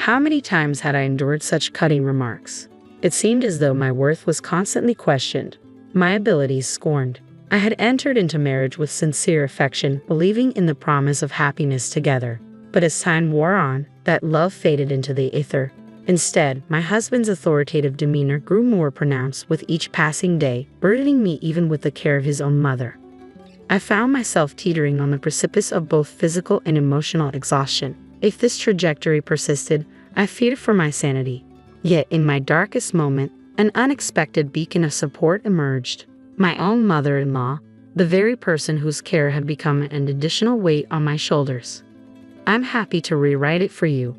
How many times had I endured such cutting remarks? It seemed as though my worth was constantly questioned, my abilities scorned. I had entered into marriage with sincere affection, believing in the promise of happiness together. But as time wore on, that love faded into the ether. Instead, my husband's authoritative demeanor grew more pronounced with each passing day, burdening me even with the care of his own mother. I found myself teetering on the precipice of both physical and emotional exhaustion. If this trajectory persisted, I feared for my sanity. Yet in my darkest moment, an unexpected beacon of support emerged. My own mother-in-law, the very person whose care had become an additional weight on my shoulders. I'm happy to rewrite it for you.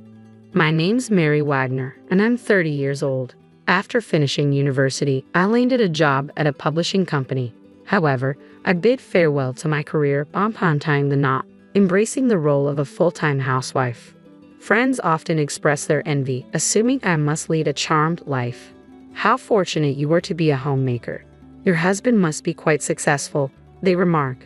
My name's Mary Wagner, and I'm 30 years old. After finishing university, I landed a job at a publishing company. However, I bid farewell to my career upon tying the knot, embracing the role of a full-time housewife. Friends often express their envy, assuming I must lead a charmed life. How fortunate you are to be a homemaker. Your husband must be quite successful, they remark.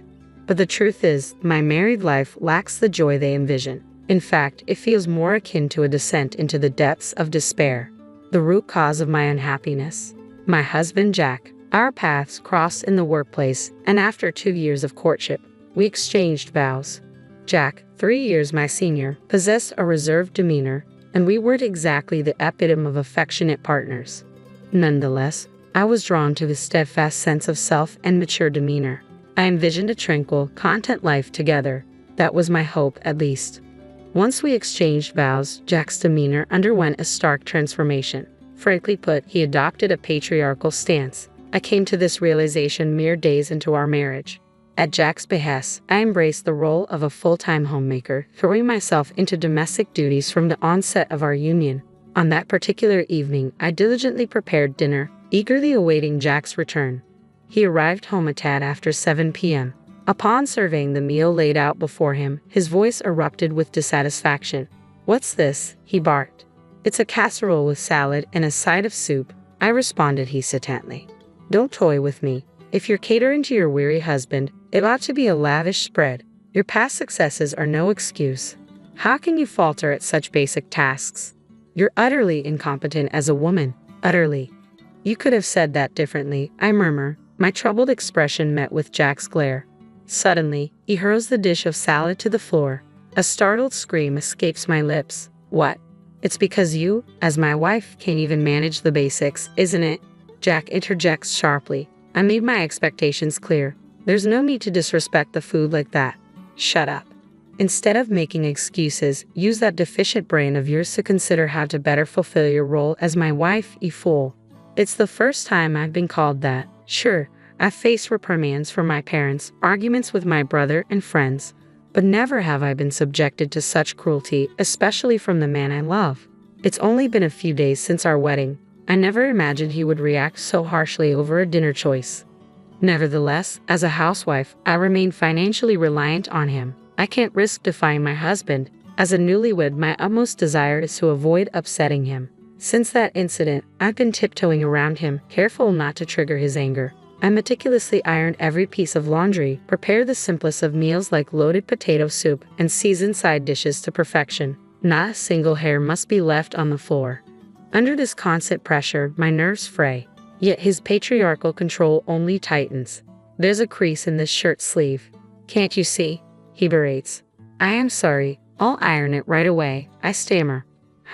But the truth is, my married life lacks the joy they envision. In fact, it feels more akin to a descent into the depths of despair. The root cause of my unhappiness. My husband Jack. Our paths crossed in the workplace, and after 2 years of courtship, we exchanged vows. Jack, 3 years my senior, possessed a reserved demeanor, and we weren't exactly the epitome of affectionate partners. Nonetheless, I was drawn to his steadfast sense of self and mature demeanor. I envisioned a tranquil, content life together. That was my hope, at least. Once we exchanged vows, Jack's demeanor underwent a stark transformation. Frankly put, he adopted a patriarchal stance. I came to this realization mere days into our marriage. At Jack's behest, I embraced the role of a full-time homemaker, throwing myself into domestic duties from the onset of our union. On that particular evening, I diligently prepared dinner, eagerly awaiting Jack's return. He arrived home a tad after 7 p.m. Upon surveying the meal laid out before him, his voice erupted with dissatisfaction. "What's this?" he barked. "It's a casserole with salad and a side of soup," I responded hesitantly. "Don't toy with me. If you're catering to your weary husband, it ought to be a lavish spread. Your past successes are no excuse. How can you falter at such basic tasks? You're utterly incompetent as a woman, utterly." "You could have said that differently," I murmur, my troubled expression met with Jack's glare. Suddenly, he hurls the dish of salad to the floor. A startled scream escapes my lips. "What? It's because you, as my wife, can't even manage the basics, isn't it?" Jack interjects sharply. "I made my expectations clear. There's no need to disrespect the food like that." "Shut up. Instead of making excuses, use that deficient brain of yours to consider how to better fulfill your role as my wife, you fool." It's the first time I've been called that. Sure, I've faced reprimands from my parents, arguments with my brother and friends, but never have I been subjected to such cruelty, especially from the man I love. It's only been a few days since our wedding. I never imagined he would react so harshly over a dinner choice. Nevertheless, as a housewife, I remain financially reliant on him. I can't risk defying my husband. As a newlywed, my utmost desire is to avoid upsetting him. Since that incident, I've been tiptoeing around him, careful not to trigger his anger. I meticulously ironed every piece of laundry, prepared the simplest of meals like loaded potato soup, and seasoned side dishes to perfection. Not a single hair must be left on the floor. Under this constant pressure, my nerves fray. Yet his patriarchal control only tightens. "There's a crease in this shirt sleeve. Can't you see?" he berates. "I am sorry. I'll iron it right away," I stammer.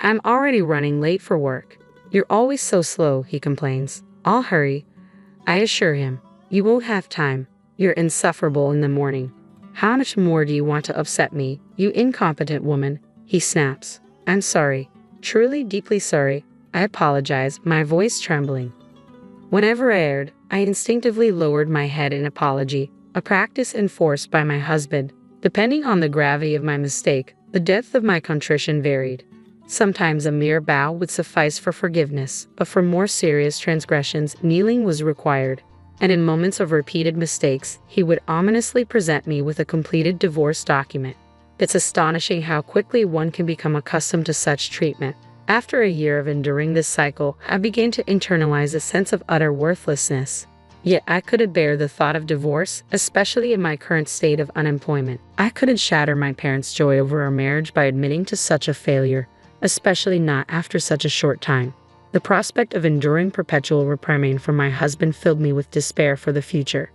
"I'm already running late for work." "You're always so slow," he complains. "I'll hurry." I assure him, "You won't have time. You're insufferable in the morning." "How much more do you want to upset me, you incompetent woman?" he snaps. "I'm sorry. Truly deeply sorry." I apologize, my voice trembling. Whenever I erred, I instinctively lowered my head in apology, a practice enforced by my husband. Depending on the gravity of my mistake, the depth of my contrition varied. Sometimes a mere bow would suffice for forgiveness, but for more serious transgressions, kneeling was required. And in moments of repeated mistakes, he would ominously present me with a completed divorce document. It's astonishing how quickly one can become accustomed to such treatment. After a year of enduring this cycle, I began to internalize a sense of utter worthlessness. Yet I couldn't bear the thought of divorce, especially in my current state of unemployment. I couldn't shatter my parents' joy over our marriage by admitting to such a failure. especially not after such a short time. The prospect of enduring perpetual reprimand from my husband filled me with despair for the future.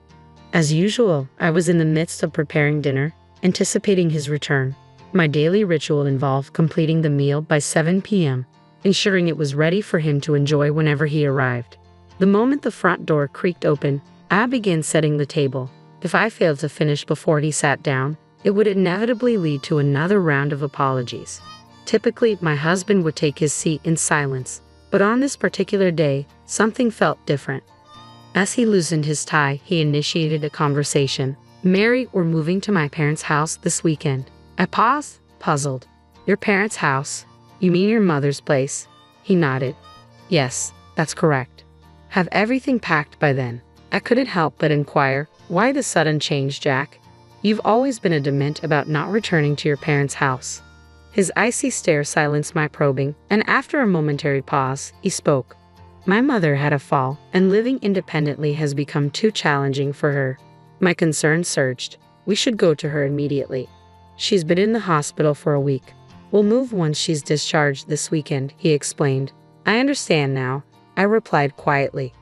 As usual, I was in the midst of preparing dinner, anticipating his return. My daily ritual involved completing the meal by 7 p.m., ensuring it was ready for him to enjoy whenever he arrived. The moment the front door creaked open, I began setting the table. If I failed to finish before he sat down, it would inevitably lead to another round of apologies. Typically, my husband would take his seat in silence, but on this particular day, something felt different. As he loosened his tie, he initiated a conversation. "Mary, we're moving to my parents' house this weekend." I paused, puzzled. "Your parents' house? You mean your mother's place?" He nodded. "Yes, that's correct." "Have everything packed by then?" I couldn't help but inquire, "Why the sudden change, Jack? You've always been adamant about not returning to your parents' house." His icy stare silenced my probing, and after a momentary pause, he spoke. "My mother had a fall, and living independently has become too challenging for her." My concern surged. "We should go to her immediately. She's been in the hospital for a week. We'll move once she's discharged this weekend," he explained. "I understand now," I replied quietly.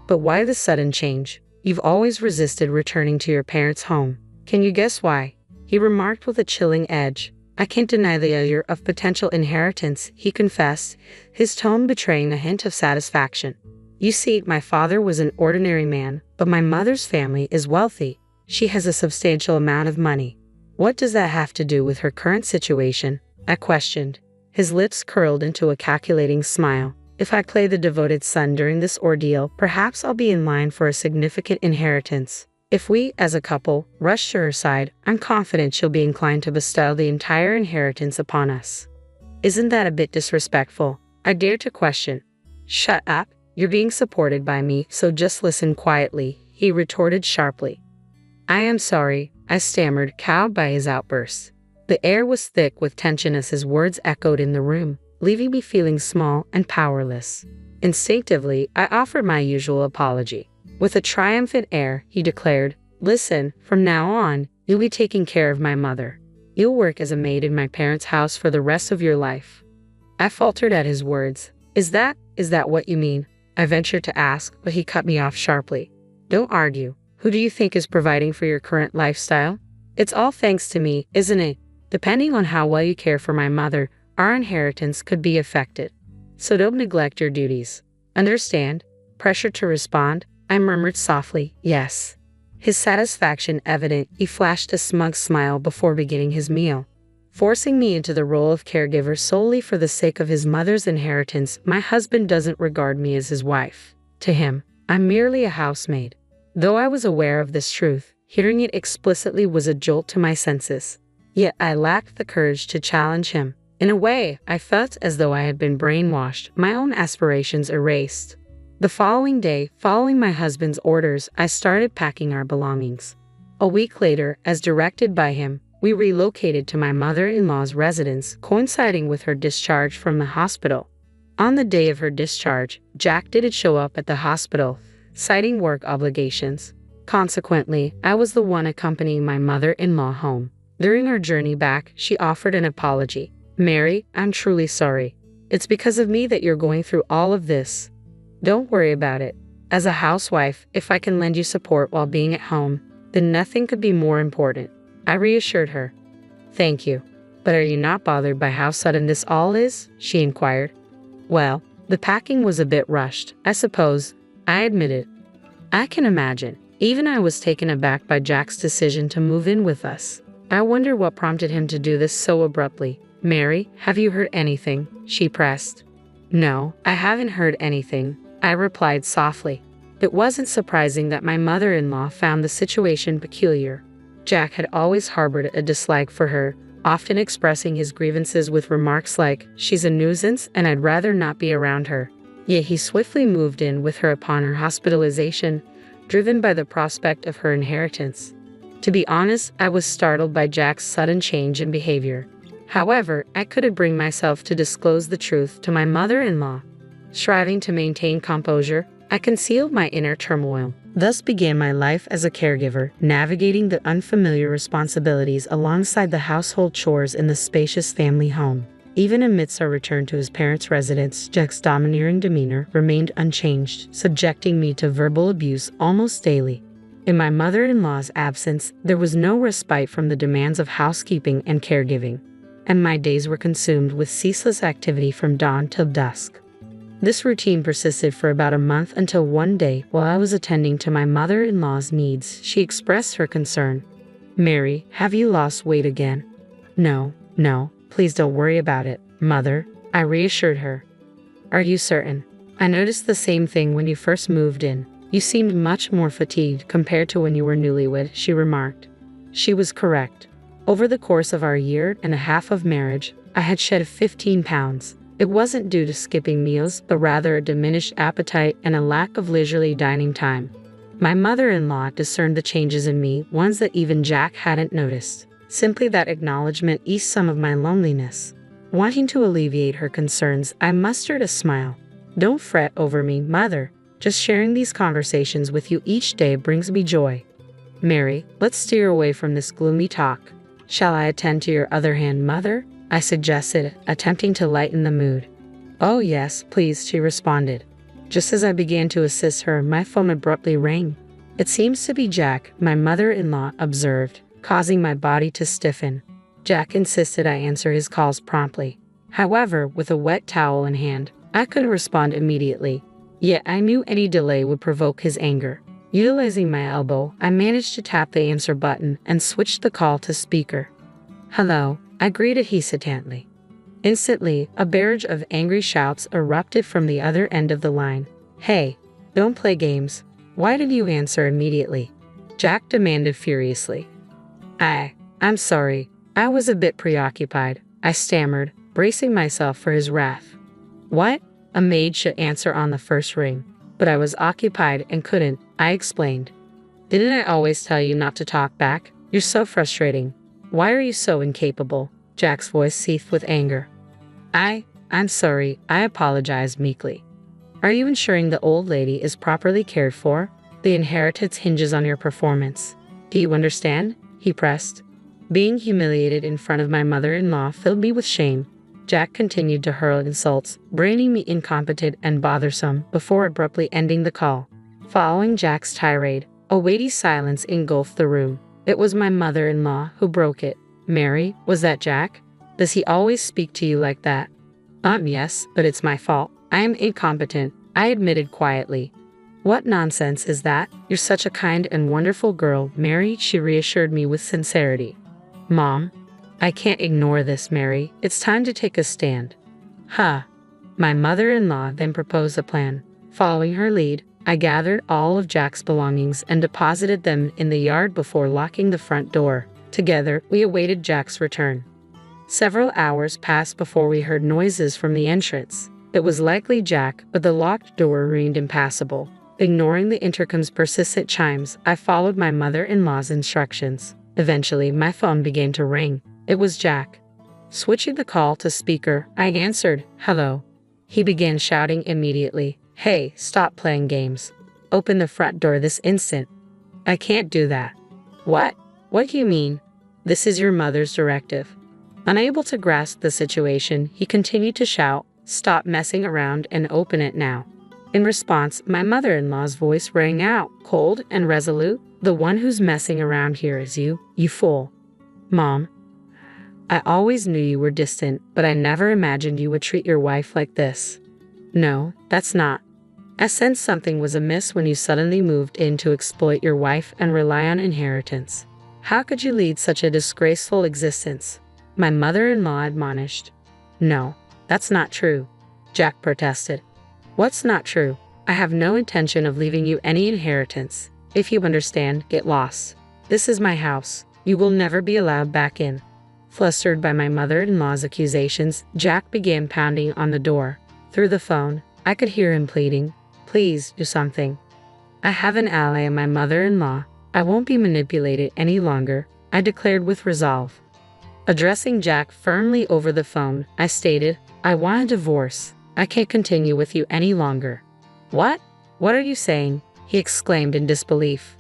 "But why the sudden change? You've always resisted returning to your parents' home. Can you guess why?" he remarked with a chilling edge. "I can't deny the allure of potential inheritance," he confessed, his tone betraying a hint of satisfaction. "You see, my father was an ordinary man, but my mother's family is wealthy. She has a substantial amount of money." "What does that have to do with her current situation?" I questioned. His lips curled into a calculating smile. "If I play the devoted son during this ordeal, perhaps I'll be in line for a significant inheritance. If we, as a couple, rush to her side, I'm confident she'll be inclined to bestow the entire inheritance upon us." "Isn't that a bit disrespectful?" I dared to question. "Shut up. You're being supported by me, so just listen quietly," he retorted sharply. "I am sorry," I stammered, cowed by his outburst. The air was thick with tension as his words echoed in the room, leaving me feeling small and powerless. Instinctively, I offered my usual apology. With a triumphant air, he declared, "Listen, from now on, you'll be taking care of my mother. You'll work as a maid in my parents' house for the rest of your life." I faltered at his words. Is that what you mean?" I ventured to ask, but he cut me off sharply. "Don't argue. Who do you think is providing for your current lifestyle? It's all thanks to me, isn't it? Depending on how well you care for my mother, our inheritance could be affected. So don't neglect your duties. Understand?" Pressured to respond, I murmured softly, "Yes." His satisfaction evident, he flashed a smug smile before beginning his meal. Forcing me into the role of caregiver solely for the sake of his mother's inheritance, my husband doesn't regard me as his wife. To him, I'm merely a housemaid. Though I was aware of this truth, hearing it explicitly was a jolt to my senses. Yet I lacked the courage to challenge him. In a way, I felt as though I had been brainwashed, my own aspirations erased. The following day, following my husband's orders, I started packing our belongings. A week later, as directed by him, we relocated to my mother-in-law's residence, coinciding with her discharge from the hospital. On the day of her discharge, Jack didn't show up at the hospital, citing work obligations. Consequently, I was the one accompanying my mother-in-law home. During our journey back, she offered an apology. "Mary, I'm truly sorry. It's because of me that you're going through all of this. Don't worry about it. As a housewife, if I can lend you support while being at home, then nothing could be more important," I reassured her. "Thank you. But are you not bothered by how sudden this all is?" she inquired. "Well, the packing was a bit rushed, I suppose," I admitted. I can imagine. Even I was taken aback by Jack's decision to move in with us. I wonder what prompted him to do this so abruptly. "Mary, have you heard anything?" she pressed. "No, I haven't heard anything," I replied softly. It wasn't surprising that my mother-in-law found the situation peculiar. Jack had always harbored a dislike for her, often expressing his grievances with remarks like, "She's a nuisance and I'd rather not be around her." Yet he swiftly moved in with her upon her hospitalization, driven by the prospect of her inheritance. To be honest, I was startled by Jack's sudden change in behavior. However, I couldn't bring myself to disclose the truth to my mother-in-law. Striving to maintain composure, I concealed my inner turmoil. Thus began my life as a caregiver, navigating the unfamiliar responsibilities alongside the household chores in the spacious family home. Even amidst our return to his parents' residence, Jack's domineering demeanor remained unchanged, subjecting me to verbal abuse almost daily. In my mother-in-law's absence, there was no respite from the demands of housekeeping and caregiving, and my days were consumed with ceaseless activity from dawn till dusk. This routine persisted for about a month until one day, while I was attending to my mother-in-law's needs, she expressed her concern. "Mary, have you lost weight again?" No, please don't worry about it, Mother," I reassured her. "Are you certain? I noticed the same thing when you first moved in. You seemed much more fatigued compared to when you were newlywed," she remarked. She was correct. Over the course of our year and a half of marriage, I had shed 15 pounds. It wasn't due to skipping meals, but rather a diminished appetite and a lack of leisurely dining time. My mother-in-law discerned the changes in me, ones that even Jack hadn't noticed. Simply that acknowledgement eased some of my loneliness. Wanting to alleviate her concerns, I mustered a smile. "Don't fret over me, Mother. Just sharing these conversations with you each day brings me joy. Mary, let's steer away from this gloomy talk. Shall I attend to your other hand, Mother?" I suggested, attempting to lighten the mood. "Oh yes, please," she responded. Just as I began to assist her, my phone abruptly rang. "It seems to be Jack," my mother-in-law observed, causing my body to stiffen. Jack insisted I answer his calls promptly. However, with a wet towel in hand, I couldn't respond immediately. Yet I knew any delay would provoke his anger. Utilizing my elbow, I managed to tap the answer button and switched the call to speaker. "Hello," I greeted hesitantly. Instantly, a barrage of angry shouts erupted from the other end of the line. "Hey, don't play games. Why did you answer immediately?" Jack demanded furiously. I'm sorry. I was a bit preoccupied," I stammered, bracing myself for his wrath. "What? A maid should answer on the first ring. But I was occupied and couldn't," I explained. "Didn't I always tell you not to talk back? You're so frustrating. Why are you so incapable?" Jack's voice seethed with anger. I'm sorry," I apologized meekly. "Are you ensuring the old lady is properly cared for? The inheritance hinges on your performance. Do you understand?" he pressed. Being humiliated in front of my mother-in-law filled me with shame. Jack continued to hurl insults, branding me incompetent and bothersome before abruptly ending the call. Following Jack's tirade, a weighty silence engulfed the room. It was my mother-in-law who broke it. "Mary, was that Jack? Does he always speak to you like that?" Yes, but it's my fault. I am incompetent," I admitted quietly. "What nonsense is that? You're such a kind and wonderful girl, Mary," she reassured me with sincerity. "Mom, I can't ignore this, Mary. It's time to take a stand." My mother-in-law then proposed a plan. Following her lead, I gathered all of Jack's belongings and deposited them in the yard before locking the front door. Together, we awaited Jack's return. Several hours passed before we heard noises from the entrance. It was likely Jack, but the locked door remained impassable. Ignoring the intercom's persistent chimes, I followed my mother-in-law's instructions. Eventually, my phone began to ring. It was Jack. Switching the call to speaker, I answered, "Hello." He began shouting immediately, "Hey, stop playing games. Open the front door this instant." "I can't do that." "What? What do you mean? This is your mother's directive." Unable to grasp the situation, he continued to shout, "Stop messing around and open it now." In response, my mother-in-law's voice rang out, cold and resolute. "The one who's messing around here is you, you fool." "Mom, I always knew you were distant, but I never imagined you would treat your wife like this." "No, that's not. I sensed something was amiss when you suddenly moved in to exploit your wife and rely on inheritance. How could you lead such a disgraceful existence?" my mother-in-law admonished. "No, that's not true," Jack protested. "What's not true? I have no intention of leaving you any inheritance. If you understand, get lost. This is my house. You will never be allowed back in." Flustered by my mother-in-law's accusations, Jack began pounding on the door. Through the phone, I could hear him pleading, "Please do something. I have an ally in my mother-in-law. I won't be manipulated any longer," I declared with resolve. Addressing Jack firmly over the phone, I stated, "I want a divorce. I can't continue with you any longer." "What? What are you saying?" he exclaimed in disbelief.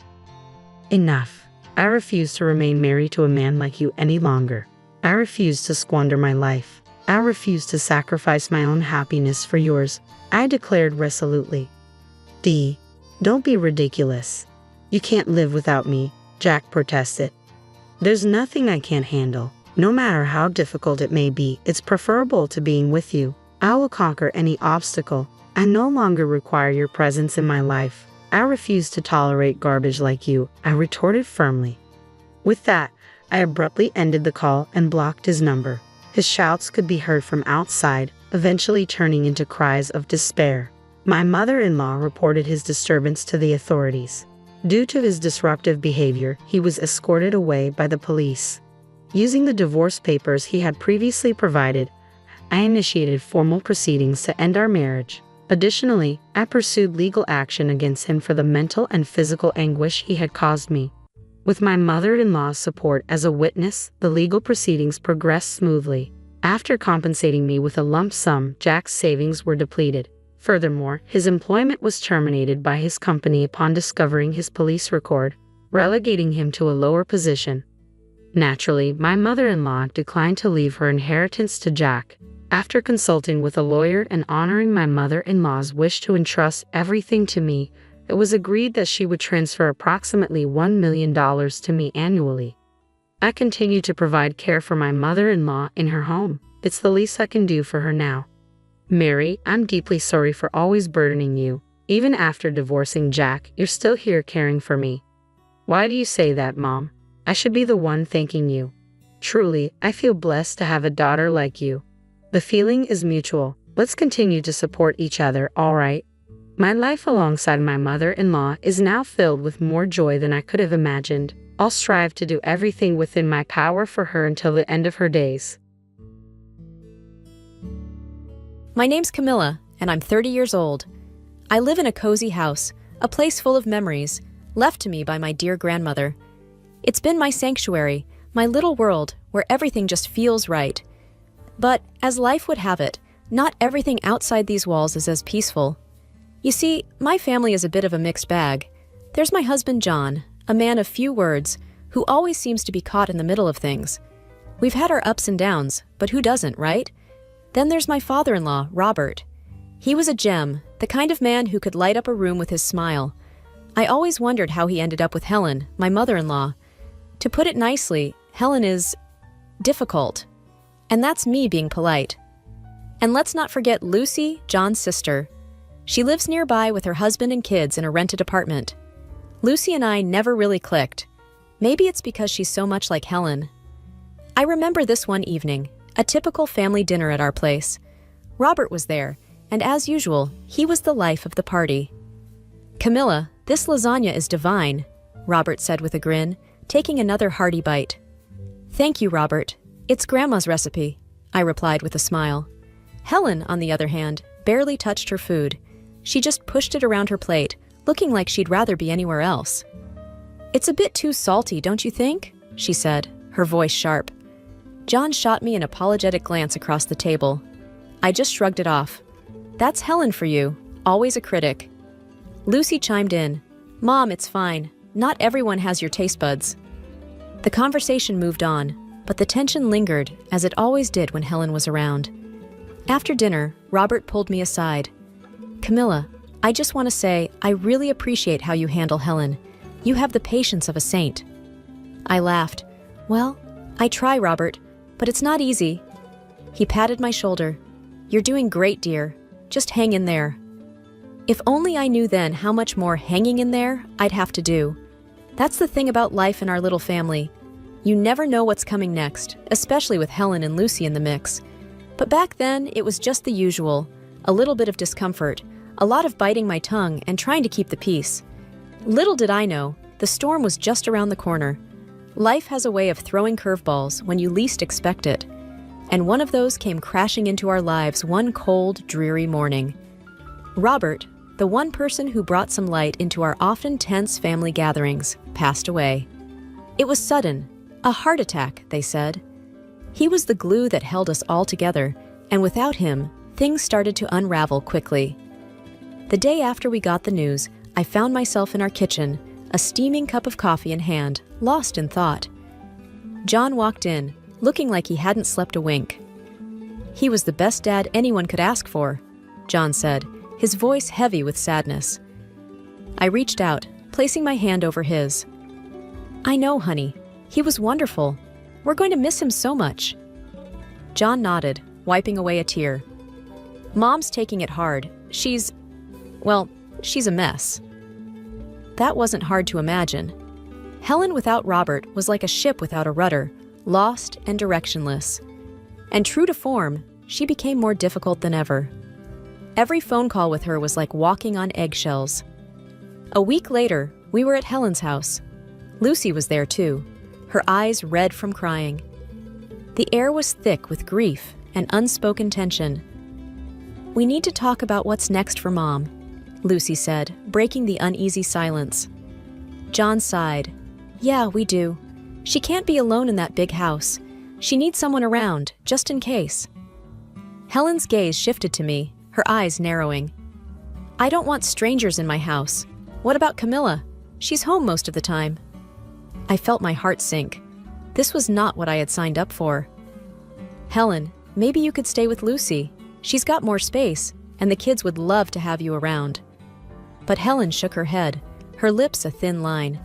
"Enough. I refuse to remain married to a man like you any longer. I refuse to squander my life. I refuse to sacrifice my own happiness for yours, I declared resolutely. Dee, don't be ridiculous. You can't live without me, Jack protested. There's nothing I can't handle. No matter how difficult it may be, it's preferable to being with you. I will conquer any obstacle. I no longer require your presence in my life. I refuse to tolerate garbage like you, I retorted firmly. With that, I abruptly ended the call and blocked his number. His shouts could be heard from outside, eventually turning into cries of despair. My mother-in-law reported his disturbance to the authorities. Due to his disruptive behavior, he was escorted away by the police. Using the divorce papers he had previously provided, I initiated formal proceedings to end our marriage. Additionally, I pursued legal action against him for the mental and physical anguish he had caused me. With my mother-in-law's support as a witness, the legal proceedings progressed smoothly. After compensating me with a lump sum, Jack's savings were depleted. Furthermore, his employment was terminated by his company upon discovering his police record, relegating him to a lower position. Naturally, my mother-in-law declined to leave her inheritance to Jack. After consulting with a lawyer and honoring my mother-in-law's wish to entrust everything to me, it was agreed that she would transfer approximately $1 million to me annually. I continue to provide care for my mother-in-law in her home. It's the least I can do for her now. Mary, I'm deeply sorry for always burdening you. Even after divorcing Jack, you're still here caring for me. Why do you say that, Mom? I should be the one thanking you. Truly, I feel blessed to have a daughter like you. The feeling is mutual. Let's continue to support each other, all right? My life alongside my mother-in-law is now filled with more joy than I could have imagined. I'll strive to do everything within my power for her until the end of her days. My name's Camilla, and I'm 30 years old. I live in a cozy house, a place full of memories, left to me by my dear grandmother. It's been my sanctuary, my little world, where everything just feels right. But, as life would have it, not everything outside these walls is as peaceful. You see, my family is a bit of a mixed bag. There's my husband John, a man of few words, who always seems to be caught in the middle of things. We've had our ups and downs, but who doesn't, right? Then there's my father-in-law, Robert. He was a gem, the kind of man who could light up a room with his smile. I always wondered how he ended up with Helen, my mother-in-law. To put it nicely, Helen is difficult. And that's me being polite. And let's not forget Lucy, John's sister. She lives nearby with her husband and kids in a rented apartment. Lucy and I never really clicked. Maybe it's because she's so much like Helen. I remember this one evening, a typical family dinner at our place. Robert was there, and as usual, he was the life of the party. "Camilla, this lasagna is divine," Robert said with a grin, taking another hearty bite. "Thank you, Robert. It's Grandma's recipe," I replied with a smile. Helen, on the other hand, barely touched her food. She just pushed it around her plate, looking like she'd rather be anywhere else. "It's a bit too salty, don't you think?" she said, her voice sharp. John shot me an apologetic glance across the table. I just shrugged it off. "That's Helen for you, always a critic." Lucy chimed in. "Mom, it's fine. Not everyone has your taste buds." The conversation moved on, but the tension lingered, as it always did when Helen was around. After dinner, Robert pulled me aside. "Camilla, I just want to say I really appreciate how you handle Helen. You have the patience of a saint." I laughed. "Well, I try, Robert, but it's not easy." He patted my shoulder. "You're doing great, dear. Just hang in there." If only I knew then how much more hanging in there I'd have to do. That's the thing about life in our little family. You never know what's coming next, especially with Helen and Lucy in the mix. But back then, it was just the usual. A little bit of discomfort, a lot of biting my tongue and trying to keep the peace. Little did I know, the storm was just around the corner. Life has a way of throwing curveballs when you least expect it. And one of those came crashing into our lives one cold, dreary morning. Robert, the one person who brought some light into our often tense family gatherings, passed away. It was sudden, a heart attack, they said. He was the glue that held us all together, and without him, things started to unravel quickly. The day after we got the news, I found myself in our kitchen, a steaming cup of coffee in hand, lost in thought. John walked in, looking like he hadn't slept a wink. He was the best dad anyone could ask for, John said, his voice heavy with sadness. I reached out, placing my hand over his. I know, honey. He was wonderful. We're going to miss him so much. John nodded, wiping away a tear. Mom's taking it hard. She's a mess. That wasn't hard to imagine. Helen without Robert was like a ship without a rudder, lost and directionless. And true to form, she became more difficult than ever. Every phone call with her was like walking on eggshells. A week later, we were at Helen's house. Lucy was there too, her eyes red from crying. The air was thick with grief and unspoken tension. We need to talk about what's next for Mom, Lucy said, breaking the uneasy silence. John sighed. Yeah, we do. She can't be alone in that big house. She needs someone around, just in case. Helen's gaze shifted to me, her eyes narrowing. I don't want strangers in my house. What about Camilla? She's home most of the time. I felt my heart sink. This was not what I had signed up for. Helen, maybe you could stay with Lucy. She's got more space, and the kids would love to have you around. But Helen shook her head, her lips a thin line.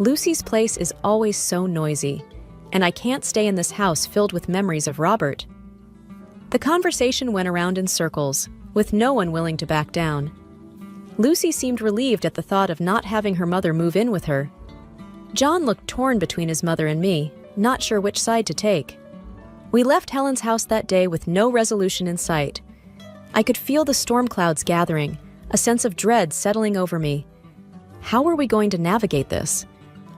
Lucy's place is always so noisy, and I can't stay in this house filled with memories of Robert. The conversation went around in circles, with no one willing to back down. Lucy seemed relieved at the thought of not having her mother move in with her. John looked torn between his mother and me, not sure which side to take. We left Helen's house that day with no resolution in sight. I could feel the storm clouds gathering, a sense of dread settling over me. How were we going to navigate this?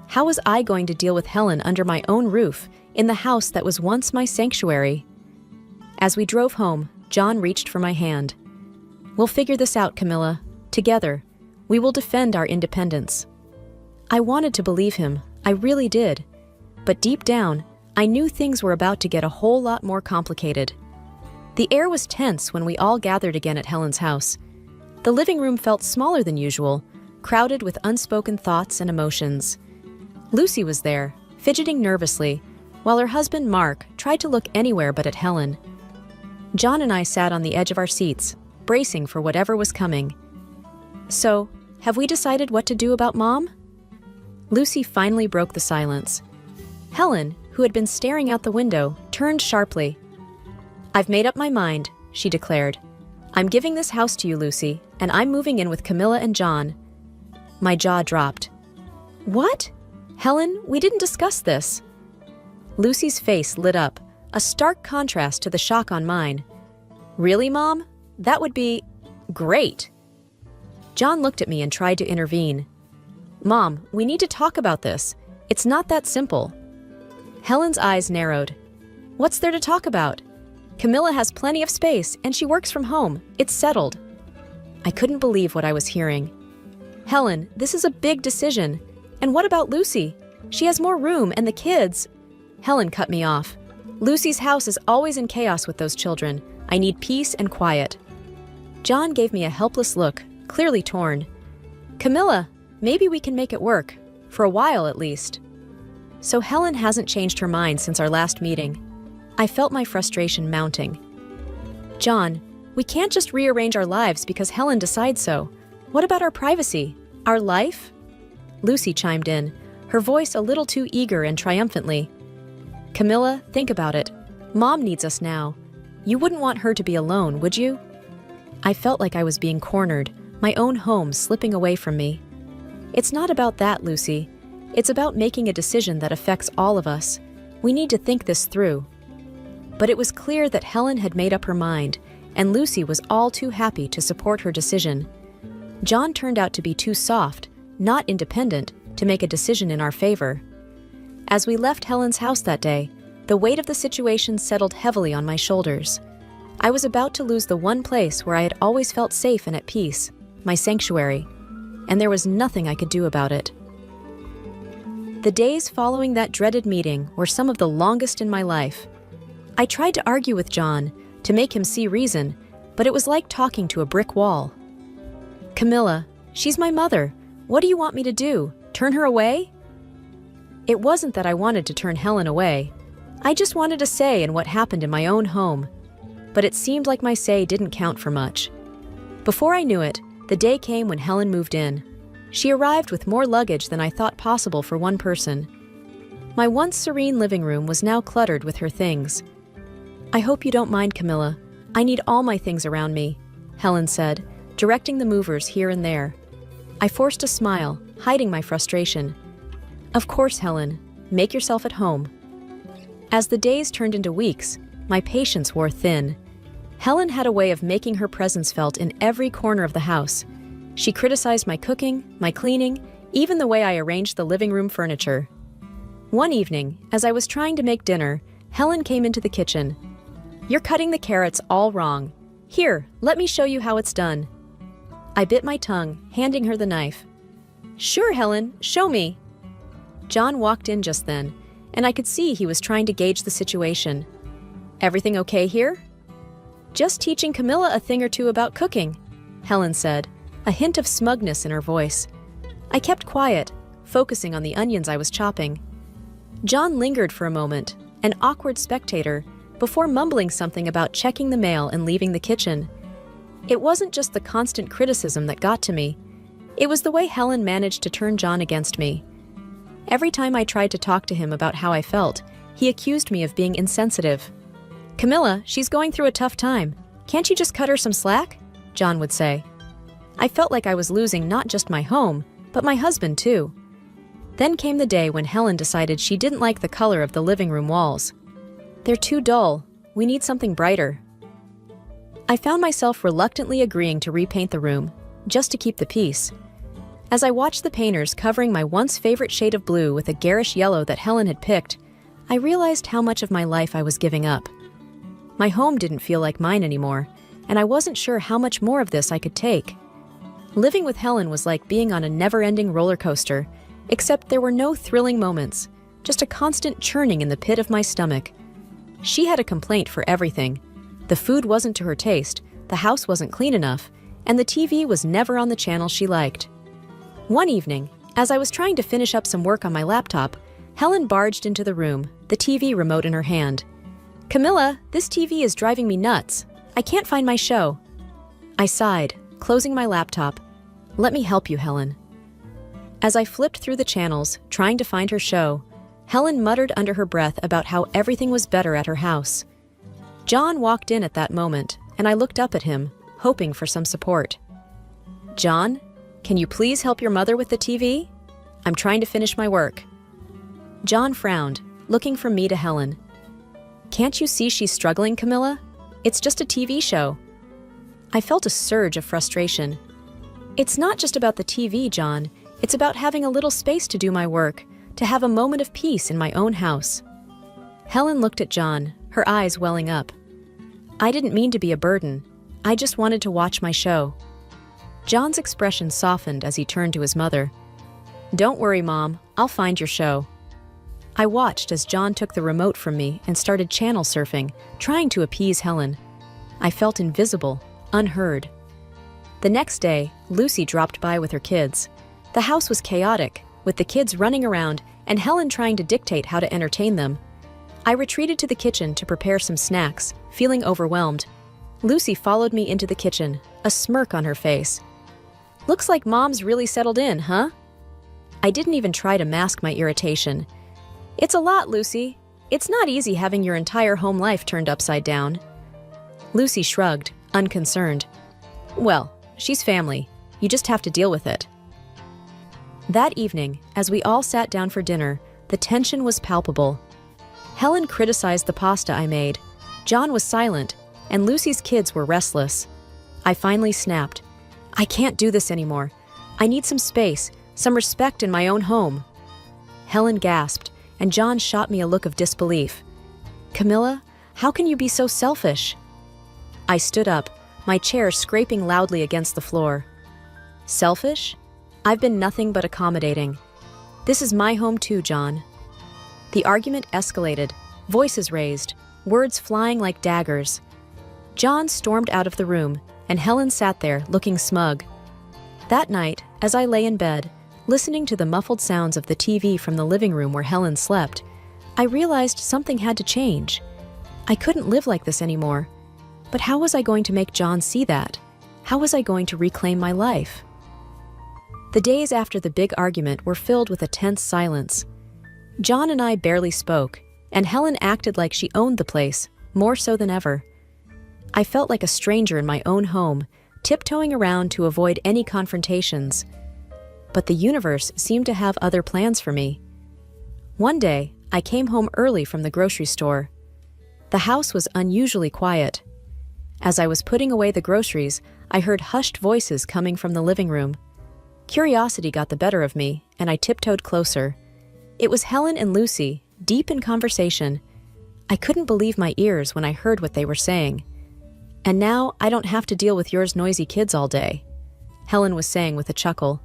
How was I going to deal with Helen under my own roof, in the house that was once my sanctuary? As we drove home, John reached for my hand. We'll figure this out, Camilla. Together, we will defend our independence. I wanted to believe him, I really did. But deep down, I knew things were about to get a whole lot more complicated. The air was tense when we all gathered again at Helen's house. The living room felt smaller than usual, crowded with unspoken thoughts and emotions. Lucy was there, fidgeting nervously, while her husband, Mark, tried to look anywhere but at Helen. John and I sat on the edge of our seats, bracing for whatever was coming. So, have we decided what to do about Mom? Lucy finally broke the silence. Helen, who had been staring out the window, turned sharply. I've made up my mind, she declared. I'm giving this house to you, Lucy, and I'm moving in with Camilla and John. My jaw dropped. What? Helen, we didn't discuss this. Lucy's face lit up, a stark contrast to the shock on mine. Really, Mom? That would be great. John looked at me and tried to intervene. Mom, we need to talk about this. It's not that simple. Helen's eyes narrowed. What's there to talk about? Camilla has plenty of space, and she works from home. It's settled. I couldn't believe what I was hearing. Helen, this is a big decision. And what about Lucy? She has more room, and the kids. Helen cut me off. Lucy's house is always in chaos with those children. I need peace and quiet. John gave me a helpless look, clearly torn. Camilla, maybe we can make it work. For a while, at least. So Helen hasn't changed her mind since our last meeting. I felt my frustration mounting. John, we can't just rearrange our lives because Helen decides so. What about our privacy? Our life? Lucy chimed in, her voice a little too eager and triumphantly. Camilla, think about it. Mom needs us now. You wouldn't want her to be alone, would you? I felt like I was being cornered, my own home slipping away from me. It's not about that, Lucy. It's about making a decision that affects all of us. We need to think this through. But it was clear that Helen had made up her mind, and Lucy was all too happy to support her decision. John turned out to be too soft, not independent, to make a decision in our favor. As we left Helen's house that day, the weight of the situation settled heavily on my shoulders. I was about to lose the one place where I had always felt safe and at peace, my sanctuary, and there was nothing I could do about it. The days following that dreaded meeting were some of the longest in my life. I tried to argue with John, to make him see reason, but it was like talking to a brick wall. Camilla, she's my mother. What do you want me to do? Turn her away? It wasn't that I wanted to turn Helen away. I just wanted a say in what happened in my own home. but it seemed like my say didn't count for much. Before I knew it, the day came when Helen moved in. She arrived with more luggage than I thought possible for one person. My once serene living room was now cluttered with her things. "I hope you don't mind, Camilla. I need all my things around me," Helen said, directing the movers here and there. I forced a smile, hiding my frustration. "Of course, Helen. Make yourself at home." As the days turned into weeks, my patience wore thin. Helen had a way of making her presence felt in every corner of the house. She criticized my cooking, my cleaning, even the way I arranged the living room furniture. One evening, as I was trying to make dinner, Helen came into the kitchen. "You're cutting the carrots all wrong. Here, let me show you how it's done." I bit my tongue, handing her the knife. "Sure, Helen, show me." John walked in just then, and I could see he was trying to gauge the situation. "Everything okay here?" "Just teaching Camilla a thing or two about cooking," Helen said, a hint of smugness in her voice. I kept quiet, focusing on the onions I was chopping. John lingered for a moment, an awkward spectator, before mumbling something about checking the mail and leaving the kitchen. It wasn't just the constant criticism that got to me. It was the way Helen managed to turn John against me. Every time I tried to talk to him about how I felt, he accused me of being insensitive. "Camilla, she's going through a tough time. Can't you just cut her some slack?" John would say. I felt like I was losing not just my home, but my husband too. Then came the day when Helen decided she didn't like the color of the living room walls. "They're too dull. We need something brighter." I found myself reluctantly agreeing to repaint the room, just to keep the peace. As I watched the painters covering my once favorite shade of blue with a garish yellow that Helen had picked, I realized how much of my life I was giving up. My home didn't feel like mine anymore, and I wasn't sure how much more of this I could take. Living with Helen was like being on a never-ending roller coaster, except there were no thrilling moments, just a constant churning in the pit of my stomach. She had a complaint for everything. The food wasn't to her taste, the house wasn't clean enough, and the TV was never on the channel she liked. One evening, as I was trying to finish up some work on my laptop, Helen barged into the room, the TV remote in her hand. "Camilla, this TV is driving me nuts. I can't find my show." I sighed, closing my laptop. "Let me help you, Helen." As I flipped through the channels, trying to find her show, Helen muttered under her breath about how everything was better at her house. John walked in at that moment, and I looked up at him, hoping for some support. "John, can you please help your mother with the TV? I'm trying to finish my work." John frowned, looking from me to Helen. "Can't you see she's struggling, Camilla? It's just a TV show." I felt a surge of frustration. "It's not just about the TV, John. It's about having a little space to do my work, to have a moment of peace in my own house." Helen looked at John, her eyes welling up. "I didn't mean to be a burden. I just wanted to watch my show." John's expression softened as he turned to his mother. "Don't worry, Mom. I'll find your show." I watched as John took the remote from me and started channel surfing, trying to appease Helen. I felt invisible, unheard. The next day, Lucy dropped by with her kids. The house was chaotic, with the kids running around and Helen trying to dictate how to entertain them. I retreated to the kitchen to prepare some snacks, feeling overwhelmed. Lucy followed me into the kitchen, a smirk on her face. "Looks like Mom's really settled in, huh?" I didn't even try to mask my irritation. "It's a lot, Lucy. It's not easy having your entire home life turned upside down." Lucy shrugged, unconcerned. "Well, she's family. You just have to deal with it." That evening, as we all sat down for dinner, the tension was palpable. Helen criticized the pasta I made. John was silent, and Lucy's kids were restless. I finally snapped. "I can't do this anymore. I need some space, some respect in my own home." Helen gasped, and John shot me a look of disbelief. "Camilla, how can you be so selfish?" I stood up, my chair scraping loudly against the floor. "Selfish? I've been nothing but accommodating. This is my home too, John." The argument escalated, voices raised, words flying like daggers. John stormed out of the room, and Helen sat there looking smug. That night, as I lay in bed, listening to the muffled sounds of the TV from the living room where Helen slept, I realized something had to change. I couldn't live like this anymore. But how was I going to make John see that? How was I going to reclaim my life? The days after the big argument were filled with a tense silence. John and I barely spoke, and Helen acted like she owned the place, more so than ever. I felt like a stranger in my own home, tiptoeing around to avoid any confrontations. But the universe seemed to have other plans for me. One day, I came home early from the grocery store. The house was unusually quiet. As I was putting away the groceries, I heard hushed voices coming from the living room. Curiosity got the better of me, and I tiptoed closer. It was Helen and Lucy, deep in conversation. I couldn't believe my ears when I heard what they were saying. "And now I don't have to deal with yours noisy kids all day," Helen was saying with a chuckle.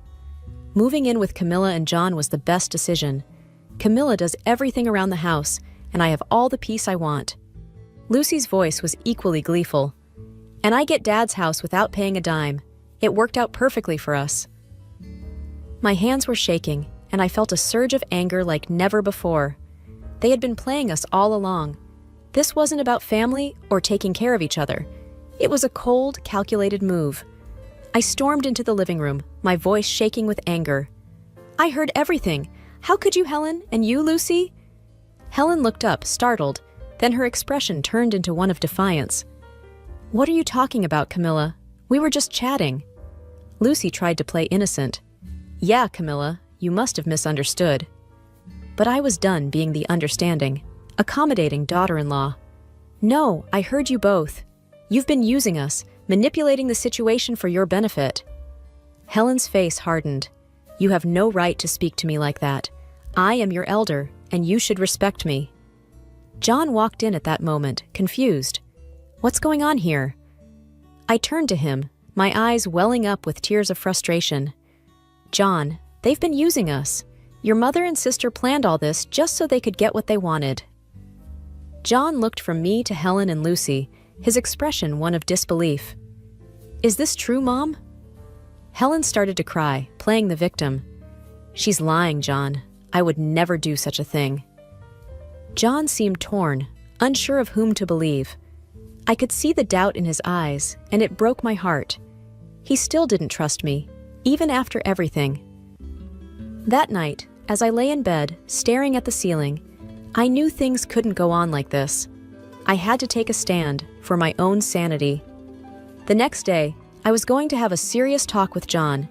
Moving in with Camilla and John was the best decision. Camilla does everything around the house, and I have all the peace I want. Lucy's voice was equally gleeful. "And I get Dad's house without paying a dime. It worked out perfectly for us." My hands were shaking, and I felt a surge of anger like never before. They had been playing us all along. This wasn't about family or taking care of each other. It was a cold, calculated move. I stormed into the living room, my voice shaking with anger. "I heard everything. How could you, Helen? And you, Lucy?" Helen looked up, startled. Then her expression turned into one of defiance. "What are you talking about, Camilla? We were just chatting." Lucy tried to play innocent. "Yeah, Camilla, you must have misunderstood." But I was done being the understanding, accommodating daughter-in-law. "No, I heard you both. You've been using us, manipulating the situation for your benefit." Helen's face hardened. "You have no right to speak to me like that. I am your elder, and you should respect me." John walked in at that moment, confused. "What's going on here?" I turned to him, my eyes welling up with tears of frustration. "John, they've been using us. Your mother and sister planned all this just so they could get what they wanted." John looked from me to Helen and Lucy, his expression one of disbelief. "Is this true, Mom?" Helen started to cry, playing the victim. "She's lying, John. I would never do such a thing." John seemed torn, unsure of whom to believe. I could see the doubt in his eyes, and it broke my heart. He still didn't trust me, even after everything. That night, as I lay in bed, staring at the ceiling, I knew things couldn't go on like this. I had to take a stand for my own sanity. The next day, I was going to have a serious talk with John.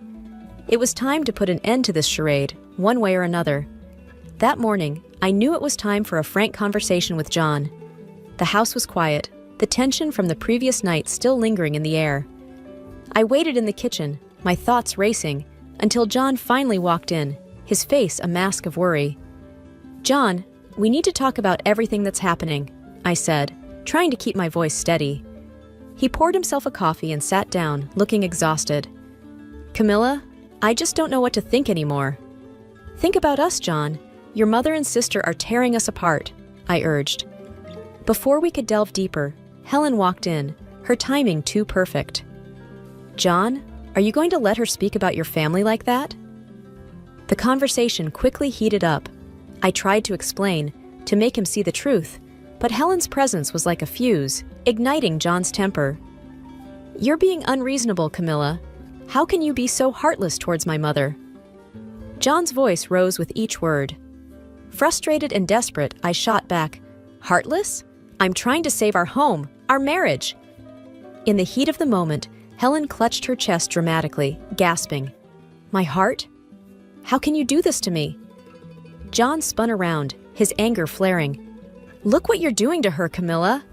It was time to put an end to this charade, one way or another. That morning, I knew it was time for a frank conversation with John. The house was quiet, the tension from the previous night still lingering in the air. I waited in the kitchen, my thoughts racing, until John finally walked in, his face a mask of worry. "John, we need to talk about everything that's happening," I said, trying to keep my voice steady. He poured himself a coffee and sat down, looking exhausted. "Camilla, I just don't know what to think anymore." "Think about us, John. Your mother and sister are tearing us apart," I urged. Before we could delve deeper, Helen walked in, her timing too perfect. "John, are you going to let her speak about your family like that?" The conversation quickly heated up. I tried to explain, to make him see the truth, but Helen's presence was like a fuse, igniting John's temper. "You're being unreasonable, Camilla. How can you be so heartless towards my mother?" John's voice rose with each word. Frustrated and desperate, I shot back, "Heartless? I'm trying to save our home, our marriage." In the heat of the moment, Helen clutched her chest dramatically, gasping. "My heart? How can you do this to me?" John spun around, his anger flaring. "Look what you're doing to her, Camilla."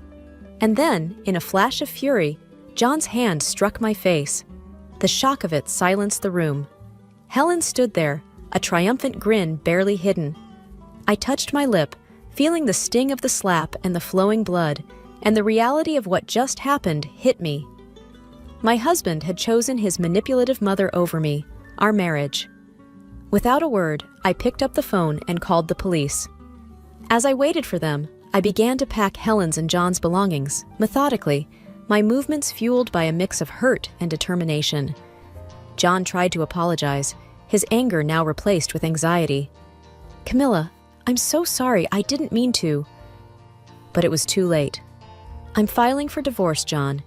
And then, in a flash of fury, John's hand struck my face. The shock of it silenced the room. Helen stood there, a triumphant grin barely hidden. I touched my lip, feeling the sting of the slap and the flowing blood, and the reality of what just happened hit me. My husband had chosen his manipulative mother over me, our marriage. Without a word, I picked up the phone and called the police. As I waited for them, I began to pack Helen's and John's belongings, methodically, my movements fueled by a mix of hurt and determination. John tried to apologize, his anger now replaced with anxiety. "Camilla, I'm so sorry, I didn't mean to." But it was too late. I'm filing for divorce, John.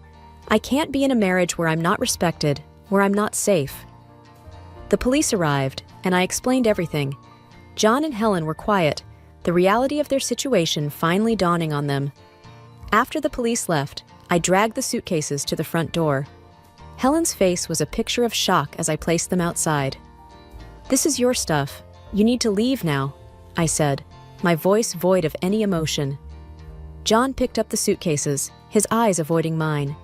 I can't be in a marriage where I'm not respected, where I'm not safe. The police arrived, and I explained everything. John and Helen were quiet, the reality of their situation finally dawning on them. After the police left, I dragged the suitcases to the front door. Helen's face was a picture of shock as I placed them outside. "This is your stuff. You need to leave now," I said, my voice void of any emotion. John picked up the suitcases, his eyes avoiding mine.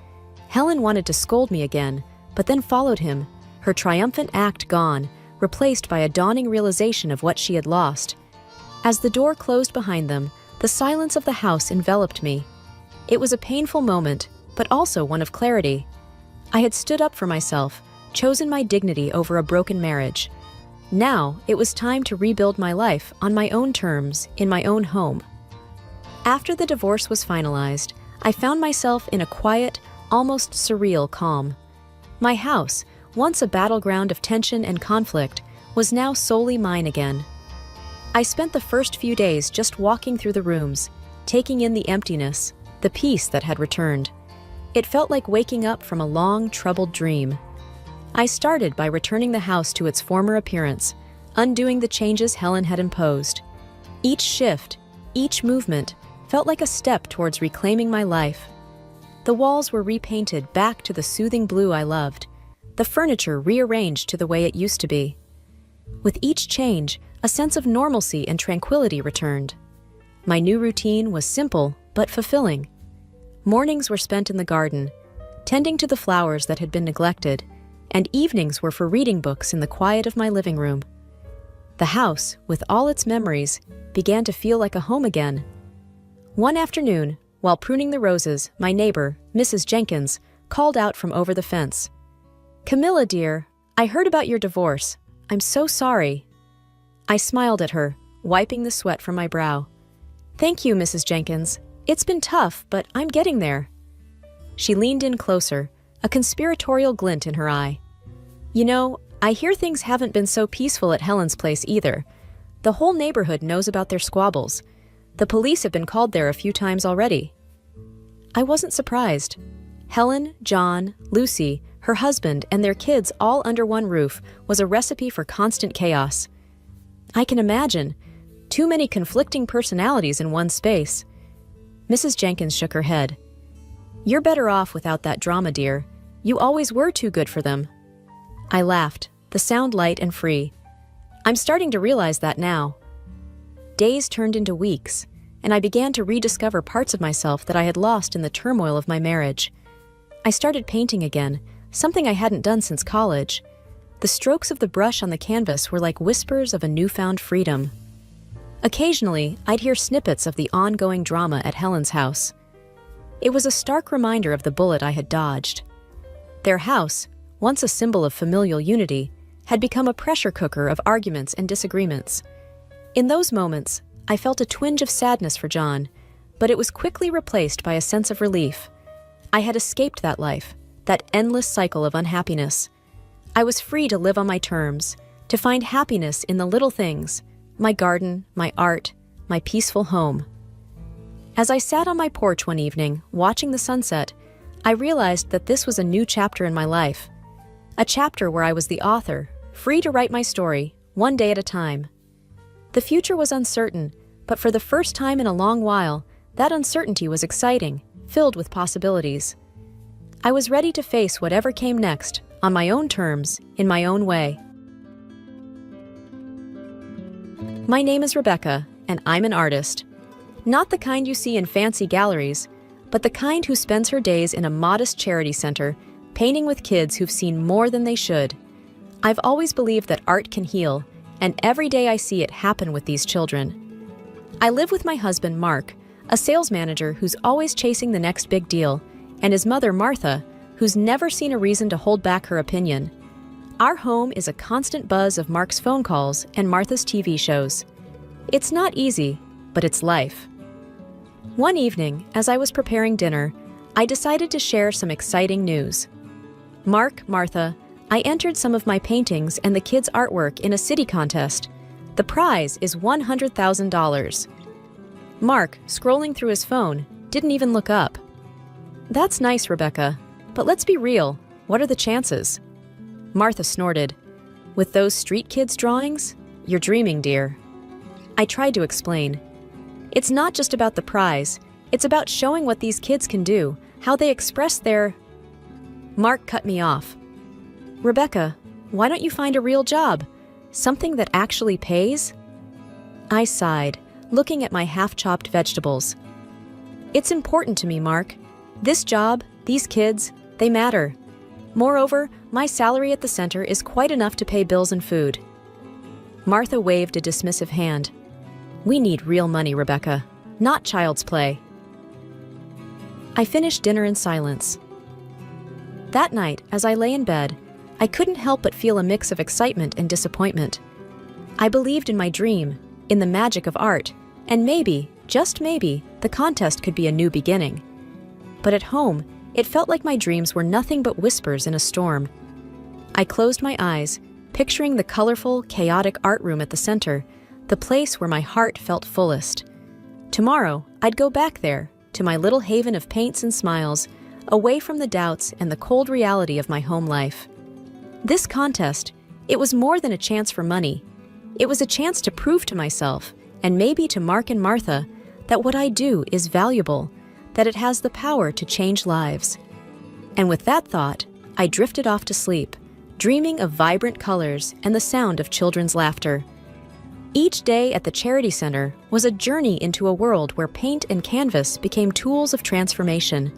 Helen wanted to scold me again, but then followed him, her triumphant act gone, replaced by a dawning realization of what she had lost. As the door closed behind them, the silence of the house enveloped me. It was a painful moment, but also one of clarity. I had stood up for myself, chosen my dignity over a broken marriage. Now, it was time to rebuild my life on my own terms, in my own home. After the divorce was finalized, I found myself in a quiet, almost surreal calm. My house, once a battleground of tension and conflict, was now solely mine again. I spent the first few days just walking through the rooms, taking in the emptiness, the peace that had returned. It felt like waking up from a long, troubled dream. I started by returning the house to its former appearance, undoing the changes Helen had imposed. Each shift, each movement, felt like a step towards reclaiming my life. The walls were repainted back to the soothing blue I loved, the furniture rearranged to the way it used to be. With each change, a sense of normalcy and tranquility returned. My new routine was simple but fulfilling. Mornings were spent in the garden, tending to the flowers that had been neglected, and evenings were for reading books in the quiet of my living room. The house, with all its memories, began to feel like a home again. One afternoon, while pruning the roses, my neighbor, Mrs. Jenkins, called out from over the fence. "Camilla, dear, I heard about your divorce. I'm so sorry." I smiled at her, wiping the sweat from my brow. "Thank you, Mrs. Jenkins. It's been tough, but I'm getting there." She leaned in closer, a conspiratorial glint in her eye. "You know, I hear things haven't been so peaceful at Helen's place either. The whole neighborhood knows about their squabbles. The police have been called there a few times already." I wasn't surprised. Helen, John, Lucy, her husband, and their kids all under one roof was a recipe for constant chaos. I can imagine. Too many conflicting personalities in one space. Mrs. Jenkins shook her head. "You're better off without that drama, dear. You always were too good for them." I laughed, the sound light and free. "I'm starting to realize that now." Days turned into weeks, and I began to rediscover parts of myself that I had lost in the turmoil of my marriage. I started painting again, something I hadn't done since college. The strokes of the brush on the canvas were like whispers of a newfound freedom. Occasionally, I'd hear snippets of the ongoing drama at Helen's house. It was a stark reminder of the bullet I had dodged. Their house, once a symbol of familial unity, had become a pressure cooker of arguments and disagreements. In those moments, I felt a twinge of sadness for John, but it was quickly replaced by a sense of relief. I had escaped that life, that endless cycle of unhappiness. I was free to live on my terms, to find happiness in the little things, my garden, my art, my peaceful home. As I sat on my porch one evening, watching the sunset, I realized that this was a new chapter in my life. A chapter where I was the author, free to write my story, one day at a time. The future was uncertain, but for the first time in a long while, that uncertainty was exciting, filled with possibilities. I was ready to face whatever came next, on my own terms, in my own way. My name is Rebecca, and I'm an artist. Not the kind you see in fancy galleries, but the kind who spends her days in a modest charity center, painting with kids who've seen more than they should. I've always believed that art can heal, and every day I see it happen with these children. I live with my husband, Mark, a sales manager who's always chasing the next big deal, and his mother, Martha, who's never seen a reason to hold back her opinion. Our home is a constant buzz of Mark's phone calls and Martha's TV shows. It's not easy, but it's life. One evening, as I was preparing dinner, I decided to share some exciting news. "Mark, Martha, I entered some of my paintings and the kids' artwork in a city contest. The prize is $100,000. Mark, scrolling through his phone, didn't even look up. That's nice, Rebecca. But let's be real. What are the chances? Martha snorted. With those street kids' drawings? You're dreaming, dear. I tried to explain. It's not just about the prize. It's about showing what these kids can do, how they express their... Mark cut me off. Rebecca, why don't you find a real job? Something that actually pays? I sighed, looking at my half-chopped vegetables. It's important to me, Mark. This job, these kids, they matter. Moreover, my salary at the center is quite enough to pay bills and food. Martha waved a dismissive hand. We need real money, Rebecca, not child's play. I finished dinner in silence. That night, as I lay in bed, I couldn't help but feel a mix of excitement and disappointment. I believed in my dream, in the magic of art, and maybe, just maybe, the contest could be a new beginning. But at home, it felt like my dreams were nothing but whispers in a storm. I closed my eyes, picturing the colorful, chaotic art room at the center, the place where my heart felt fullest. Tomorrow, I'd go back there, to my little haven of paints and smiles, away from the doubts and the cold reality of my home life. This contest, it was more than a chance for money. It was a chance to prove to myself, and maybe to Mark and Martha, that what I do is valuable, that it has the power to change lives. And with that thought, I drifted off to sleep, dreaming of vibrant colors and the sound of children's laughter. Each day at the Charity Center was a journey into a world where paint and canvas became tools of transformation.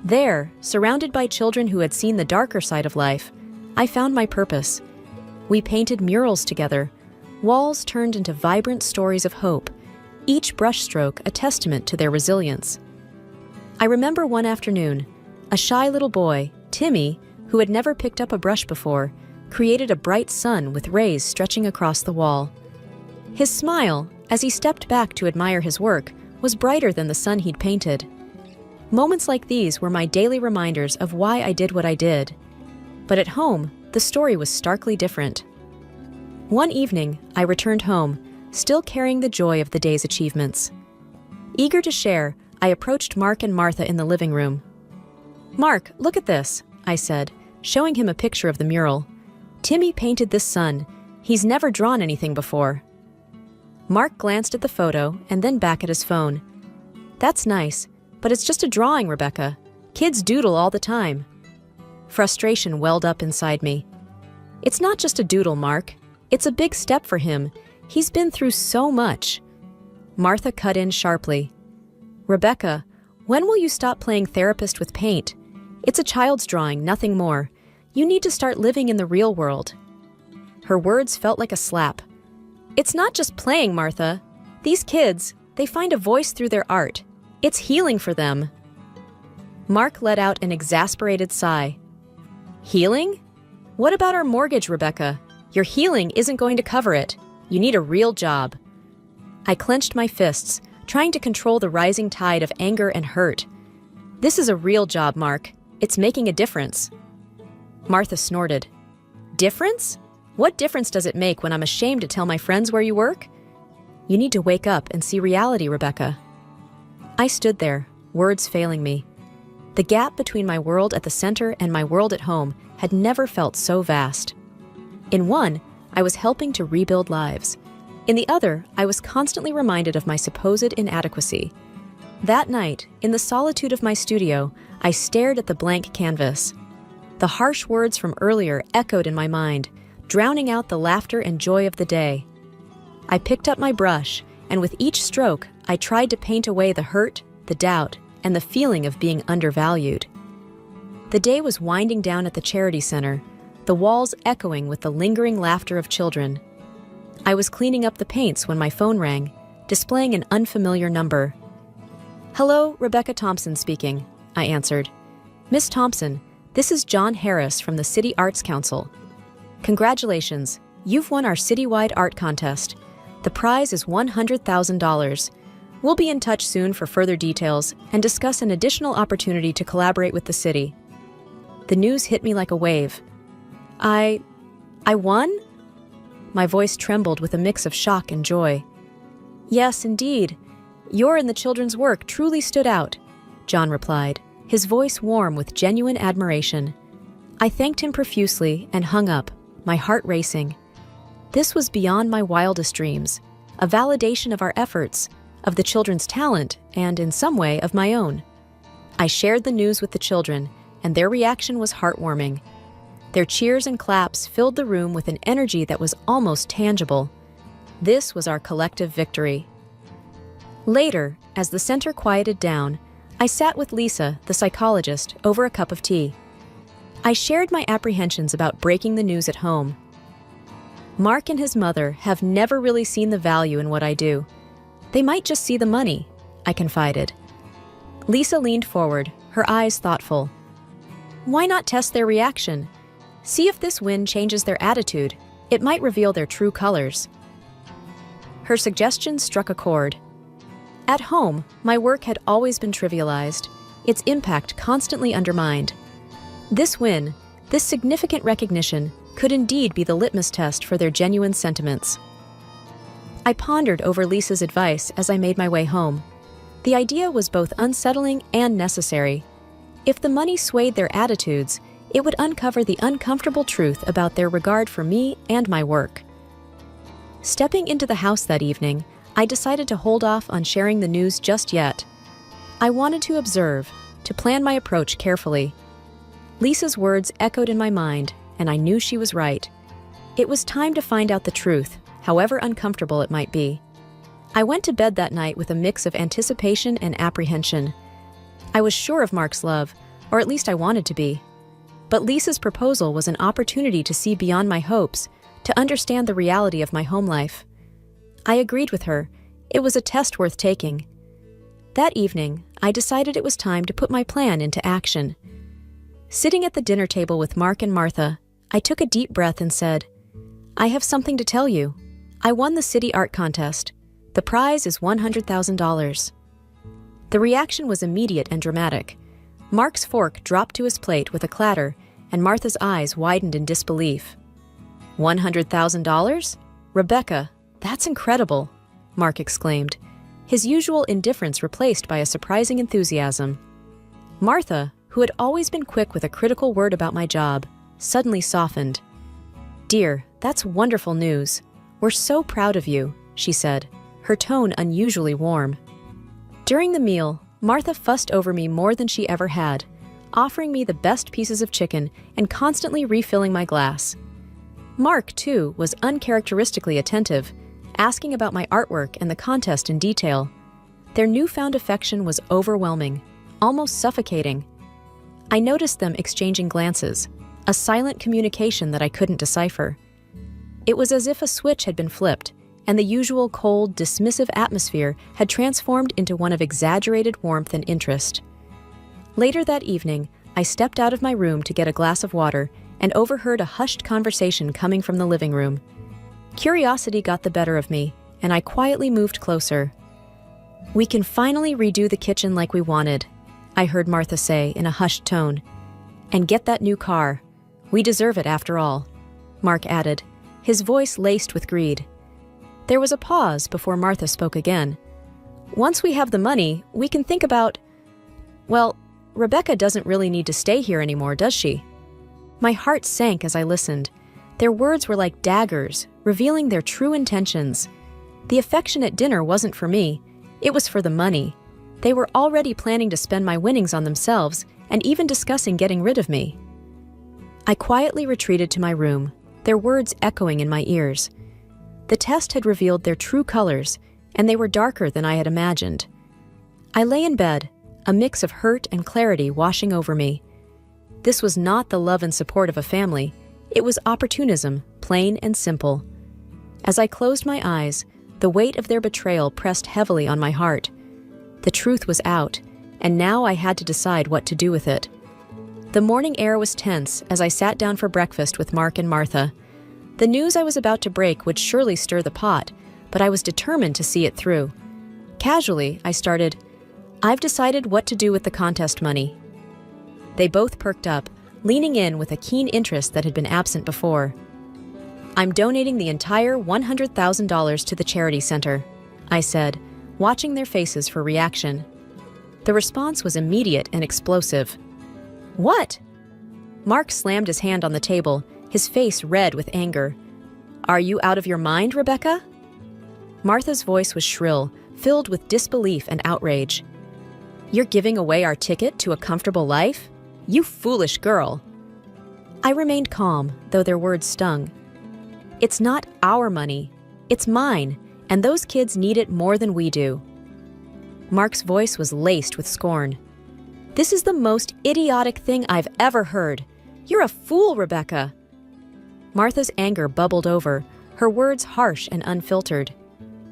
There, surrounded by children who had seen the darker side of life, I found my purpose. We painted murals together, walls turned into vibrant stories of hope, each brushstroke a testament to their resilience. I remember one afternoon, a shy little boy, Timmy, who had never picked up a brush before, created a bright sun with rays stretching across the wall. His smile, as he stepped back to admire his work, was brighter than the sun he'd painted. Moments like these were my daily reminders of why I did what I did. But at home, the story was starkly different. One evening, I returned home, still carrying the joy of the day's achievements. Eager to share, I approached Mark and Martha in the living room. Mark, look at this, I said, showing him a picture of the mural. Timmy painted this sun. He's never drawn anything before. Mark glanced at the photo and then back at his phone. That's nice, but it's just a drawing, Rebecca. Kids doodle all the time. Frustration welled up inside me. It's not just a doodle, Mark. It's a big step for him. He's been through so much. Martha cut in sharply. Rebecca, when will you stop playing therapist with paint? It's a child's drawing, nothing more. You need to start living in the real world. Her words felt like a slap. It's not just playing, Martha. These kids, they find a voice through their art. It's healing for them. Mark let out an exasperated sigh. Healing? What about our mortgage, Rebecca? Your healing isn't going to cover it. You need a real job. I clenched my fists, trying to control the rising tide of anger and hurt. This is a real job, Mark. It's making a difference. Martha snorted. Difference? What difference does it make when I'm ashamed to tell my friends where you work? You need to wake up and see reality, Rebecca. I stood there, words failing me. The gap between my world at the center and my world at home had never felt so vast. In one, I was helping to rebuild lives. In the other, I was constantly reminded of my supposed inadequacy. That night, in the solitude of my studio, I stared at the blank canvas. The harsh words from earlier echoed in my mind, drowning out the laughter and joy of the day. I picked up my brush, and with each stroke, I tried to paint away the hurt, the doubt, and the feeling of being undervalued. The day was winding down at the Charity Center, the walls echoing with the lingering laughter of children. I was cleaning up the paints when my phone rang, displaying an unfamiliar number. Hello, Rebecca Thompson speaking, I answered. Miss Thompson, this is John Harris from the City Arts Council. Congratulations, you've won our citywide art contest. The prize is $100,000. We'll be in touch soon for further details and discuss an additional opportunity to collaborate with the city. The news hit me like a wave. I won? My voice trembled with a mix of shock and joy. Yes, indeed. Your and the children's work truly stood out, John replied, his voice warm with genuine admiration. I thanked him profusely and hung up, my heart racing. This was beyond my wildest dreams, a validation of our efforts, of the children's talent, and in some way of my own. I shared the news with the children, and their reaction was heartwarming. Their cheers and claps filled the room with an energy that was almost tangible. This was our collective victory. Later, as the center quieted down, I sat with Lisa, the psychologist, over a cup of tea. I shared my apprehensions about breaking the news at home. Mark and his mother have never really seen the value in what I do. They might just see the money, I confided. Lisa leaned forward, her eyes thoughtful. Why not test their reaction? See if this win changes their attitude. It might reveal their true colors. Her suggestion struck a chord. At home, my work had always been trivialized, its impact constantly undermined. This win, this significant recognition, could indeed be the litmus test for their genuine sentiments. I pondered over Lisa's advice as I made my way home. The idea was both unsettling and necessary. If the money swayed their attitudes, it would uncover the uncomfortable truth about their regard for me and my work. Stepping into the house that evening, I decided to hold off on sharing the news just yet. I wanted to observe, to plan my approach carefully. Lisa's words echoed in my mind, and I knew she was right. It was time to find out the truth, however uncomfortable it might be. I went to bed that night with a mix of anticipation and apprehension. I was sure of Mark's love, or at least I wanted to be. But Lisa's proposal was an opportunity to see beyond my hopes, to understand the reality of my home life. I agreed with her. It was a test worth taking. That evening, I decided it was time to put my plan into action. Sitting at the dinner table with Mark and Martha, I took a deep breath and said, I have something to tell you. I won the city art contest. The prize is $100,000. The reaction was immediate and dramatic. Mark's fork dropped to his plate with a clatter, and Martha's eyes widened in disbelief. $100,000? Rebecca, that's incredible, Mark exclaimed, his usual indifference replaced by a surprising enthusiasm. Martha, who had always been quick with a critical word about my job, suddenly softened. Dear, that's wonderful news. We're so proud of you, she said, her tone unusually warm. During the meal, Martha fussed over me more than she ever had, offering me the best pieces of chicken and constantly refilling my glass. Mark, too, was uncharacteristically attentive, asking about my artwork and the contest in detail. Their newfound affection was overwhelming, almost suffocating. I noticed them exchanging glances, a silent communication that I couldn't decipher. It was as if a switch had been flipped, and the usual cold, dismissive atmosphere had transformed into one of exaggerated warmth and interest. Later that evening, I stepped out of my room to get a glass of water and overheard a hushed conversation coming from the living room. Curiosity got the better of me, and I quietly moved closer. We can finally redo the kitchen like we wanted, I heard Martha say in a hushed tone. And get that new car. We deserve it after all, Mark added, his voice laced with greed. There was a pause before Martha spoke again. Once we have the money, we can think about... Well, Rebecca doesn't really need to stay here anymore, does she? My heart sank as I listened. Their words were like daggers, revealing their true intentions. The affectionate dinner wasn't for me. It was for the money. They were already planning to spend my winnings on themselves and even discussing getting rid of me. I quietly retreated to my room, their words echoing in my ears. The test had revealed their true colors, and they were darker than I had imagined. I lay in bed, a mix of hurt and clarity washing over me. This was not the love and support of a family. It was opportunism, plain and simple. As I closed my eyes, the weight of their betrayal pressed heavily on my heart. The truth was out, and now I had to decide what to do with it. The morning air was tense as I sat down for breakfast with Mark and Martha. The news I was about to break would surely stir the pot, but I was determined to see it through. Casually, I started, I've decided what to do with the contest money. They both perked up, leaning in with a keen interest that had been absent before. I'm donating the entire $100,000 to the charity center, I said, watching their faces for reaction. The response was immediate and explosive. "What?" Mark slammed his hand on the table, his face red with anger. "Are you out of your mind, Rebecca?" Martha's voice was shrill, filled with disbelief and outrage. "You're giving away our ticket to a comfortable life? You foolish girl!" I remained calm, though their words stung. "It's not our money. It's mine, and those kids need it more than we do." Mark's voice was laced with scorn. "This is the most idiotic thing I've ever heard. You're a fool, Rebecca." Martha's anger bubbled over, her words harsh and unfiltered.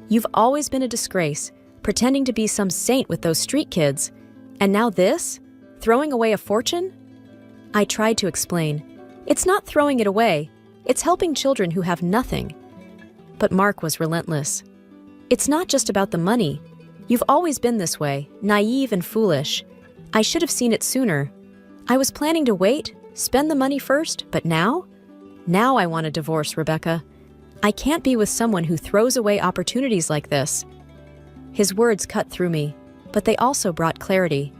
"You've always been a disgrace, pretending to be some saint with those street kids. And now this? Throwing away a fortune?" I tried to explain. "It's not throwing it away. It's helping children who have nothing." But Mark was relentless. "It's not just about the money. You've always been this way, naive and foolish. I should have seen it sooner. I was planning to wait, spend the money first, but now? Now I want a divorce, Rebecca. I can't be with someone who throws away opportunities like this." His words cut through me, but they also brought clarity.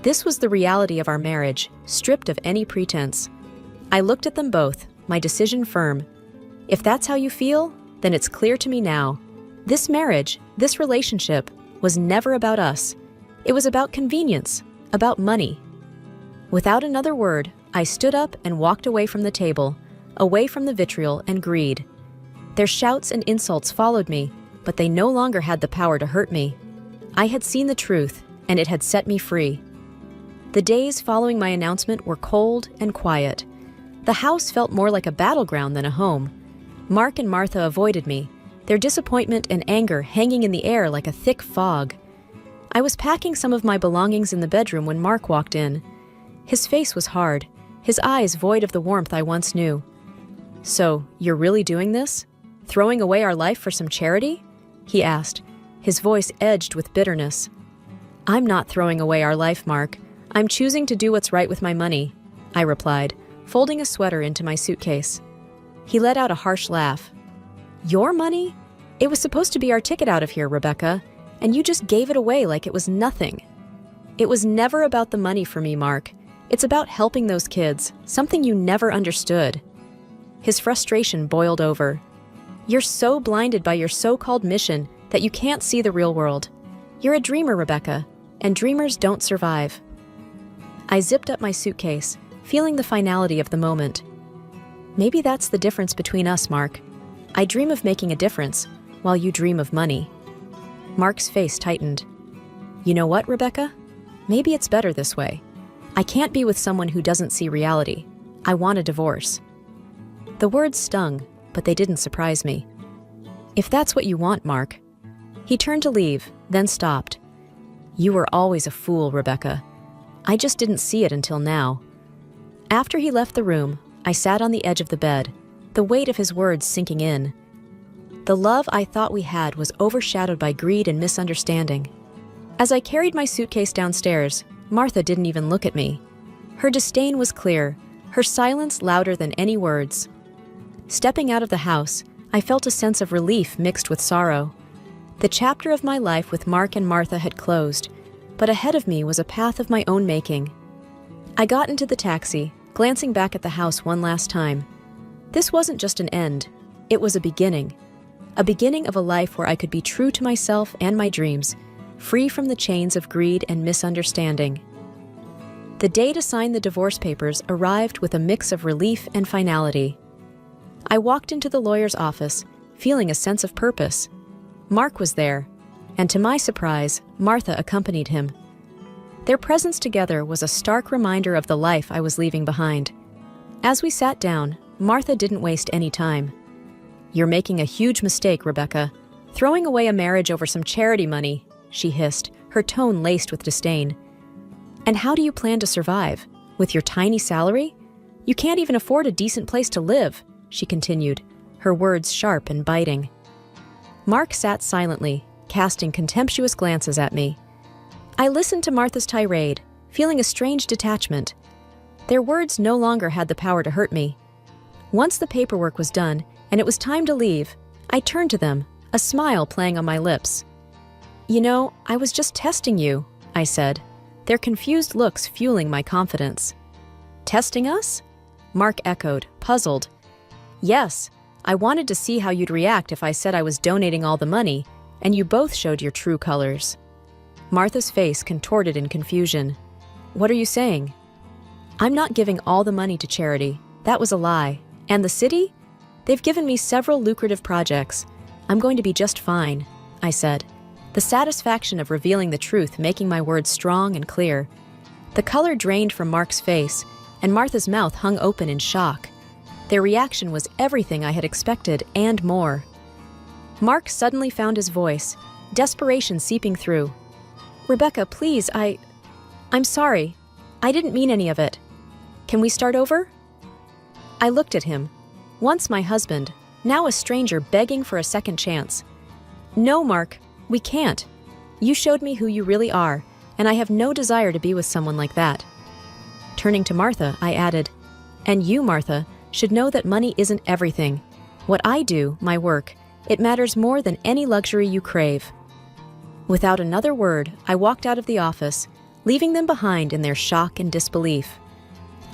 This was the reality of our marriage, stripped of any pretense. I looked at them both, my decision firm. If that's how you feel, then it's clear to me now. This marriage, this relationship, was never about us. It was about convenience, about money. Without another word, I stood up and walked away from the table, away from the vitriol and greed. Their shouts and insults followed me, but they no longer had the power to hurt me. I had seen the truth, and it had set me free. The days following my announcement were cold and quiet. The house felt more like a battleground than a home. Mark and Martha avoided me, their disappointment and anger hanging in the air like a thick fog. I was packing some of my belongings in the bedroom when Mark walked in. His face was hard, his eyes void of the warmth I once knew. "So, you're really doing this? Throwing away our life for some charity?" he asked, his voice edged with bitterness. "I'm not throwing away our life, Mark. I'm choosing to do what's right with my money," I replied, folding a sweater into my suitcase. He let out a harsh laugh. "Your money? It was supposed to be our ticket out of here, Rebecca, and you just gave it away like it was nothing." "It was never about the money for me, Mark. It's about helping those kids, something you never understood." His frustration boiled over. "You're so blinded by your so-called mission that you can't see the real world. You're a dreamer, Rebecca, and dreamers don't survive." I zipped up my suitcase, feeling the finality of the moment. "Maybe that's the difference between us, Mark. I dream of making a difference, while you dream of money." Mark's face tightened. "You know what, Rebecca? Maybe it's better this way. I can't be with someone who doesn't see reality. I want a divorce." The words stung, but they didn't surprise me. "If that's what you want, Mark." He turned to leave, then stopped. "You were always a fool, Rebecca. I just didn't see it until now." After he left the room, I sat on the edge of the bed, the weight of his words sinking in. The love I thought we had was overshadowed by greed and misunderstanding. As I carried my suitcase downstairs, Martha didn't even look at me. Her disdain was clear, her silence louder than any words. Stepping out of the house, I felt a sense of relief mixed with sorrow. The chapter of my life with Mark and Martha had closed, but ahead of me was a path of my own making. I got into the taxi, glancing back at the house one last time. This wasn't just an end, it was a beginning of a life where I could be true to myself and my dreams, free from the chains of greed and misunderstanding. The day to sign the divorce papers arrived with a mix of relief and finality. I walked into the lawyer's office, feeling a sense of purpose. Mark was there, and to my surprise, Martha accompanied him. Their presence together was a stark reminder of the life I was leaving behind. As we sat down, Martha didn't waste any time. "You're making a huge mistake, Rebecca. Throwing away a marriage over some charity money," she hissed, her tone laced with disdain. "And how do you plan to survive? With your tiny salary? You can't even afford a decent place to live," she continued, her words sharp and biting. Mark sat silently, casting contemptuous glances at me. I listened to Martha's tirade, feeling a strange detachment. Their words no longer had the power to hurt me. Once the paperwork was done, and it was time to leave, I turned to them, a smile playing on my lips. "You know, I was just testing you," I said, their confused looks fueling my confidence. Testing us? Mark echoed, puzzled. Yes, I wanted to see how you'd react if I said I was donating all the money, and you both showed your true colors. Martha's face contorted in confusion. What are you saying? I'm not giving all the money to charity. That was a lie. And the city? They've given me several lucrative projects. I'm going to be just fine, I said, the satisfaction of revealing the truth making my words strong and clear. The color drained from Mark's face, and Martha's mouth hung open in shock. Their reaction was everything I had expected and more. Mark suddenly found his voice, desperation seeping through. Rebecca, please, I'm sorry. I didn't mean any of it. Can we start over? I looked at him, once my husband, now a stranger begging for a second chance. No, Mark, we can't. You showed me who you really are, and I have no desire to be with someone like that. Turning to Martha, I added, and you, Martha, should know that money isn't everything. What I do, my work, it matters more than any luxury you crave. Without another word, I walked out of the office, leaving them behind in their shock and disbelief.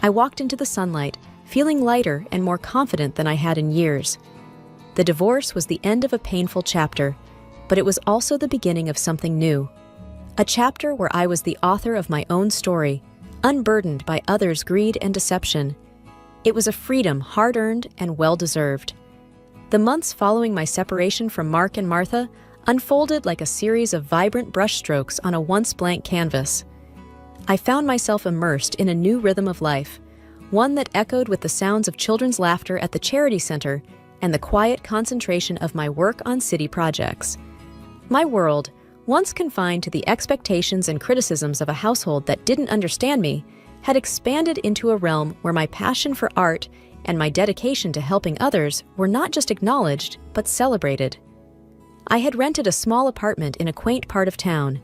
I walked into the sunlight, feeling lighter and more confident than I had in years. The divorce was the end of a painful chapter, but it was also the beginning of something new. A chapter where I was the author of my own story, unburdened by others' greed and deception. It was a freedom hard-earned and well-deserved. The months following my separation from Mark and Martha unfolded like a series of vibrant brushstrokes on a once blank canvas. I found myself immersed in a new rhythm of life, one that echoed with the sounds of children's laughter at the charity center and the quiet concentration of my work on city projects. My world, once confined to the expectations and criticisms of a household that didn't understand me, had expanded into a realm where my passion for art and my dedication to helping others were not just acknowledged, but celebrated. I had rented a small apartment in a quaint part of town.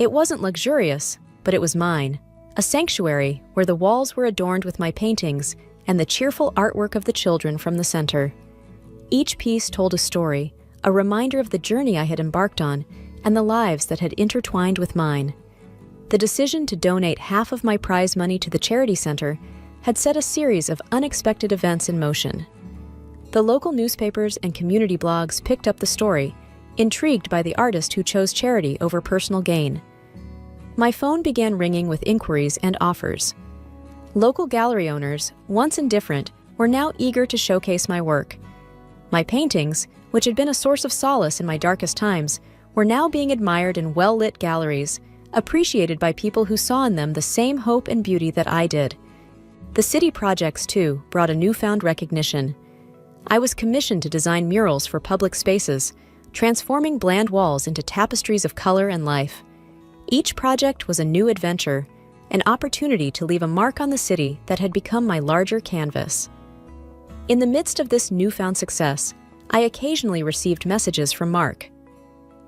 It wasn't luxurious, but it was mine, a sanctuary where the walls were adorned with my paintings and the cheerful artwork of the children from the center. Each piece told a story, a reminder of the journey I had embarked on and the lives that had intertwined with mine. The decision to donate half of my prize money to the charity center had set a series of unexpected events in motion. The local newspapers and community blogs picked up the story, intrigued by the artist who chose charity over personal gain. My phone began ringing with inquiries and offers. Local gallery owners, once indifferent, were now eager to showcase my work. My paintings, which had been a source of solace in my darkest times, were now being admired in well-lit galleries, appreciated by people who saw in them the same hope and beauty that I did. The city projects, too, brought a newfound recognition. I was commissioned to design murals for public spaces, transforming bland walls into tapestries of color and life. Each project was a new adventure, an opportunity to leave a mark on the city that had become my larger canvas. In the midst of this newfound success, I occasionally received messages from Mark.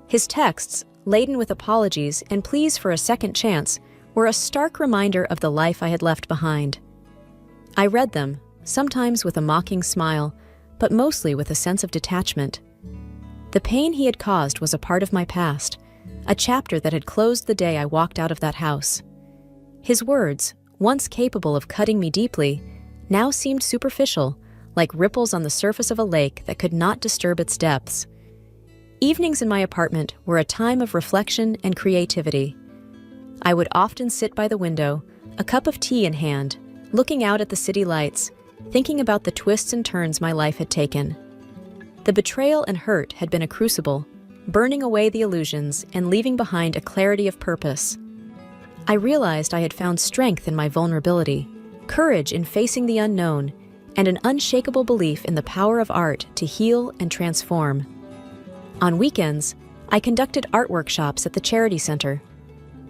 His texts, laden with apologies and pleas for a second chance, were a stark reminder of the life I had left behind. I read them, sometimes with a mocking smile, but mostly with a sense of detachment. The pain he had caused was a part of my past, a chapter that had closed the day I walked out of that house. His words, once capable of cutting me deeply, now seemed superficial, like ripples on the surface of a lake that could not disturb its depths. Evenings in my apartment were a time of reflection and creativity. I would often sit by the window, a cup of tea in hand, looking out at the city lights, thinking about the twists and turns my life had taken. The betrayal and hurt had been a crucible, burning away the illusions and leaving behind a clarity of purpose. I realized I had found strength in my vulnerability, courage in facing the unknown, and an unshakable belief in the power of art to heal and transform. On weekends, I conducted art workshops at the charity center.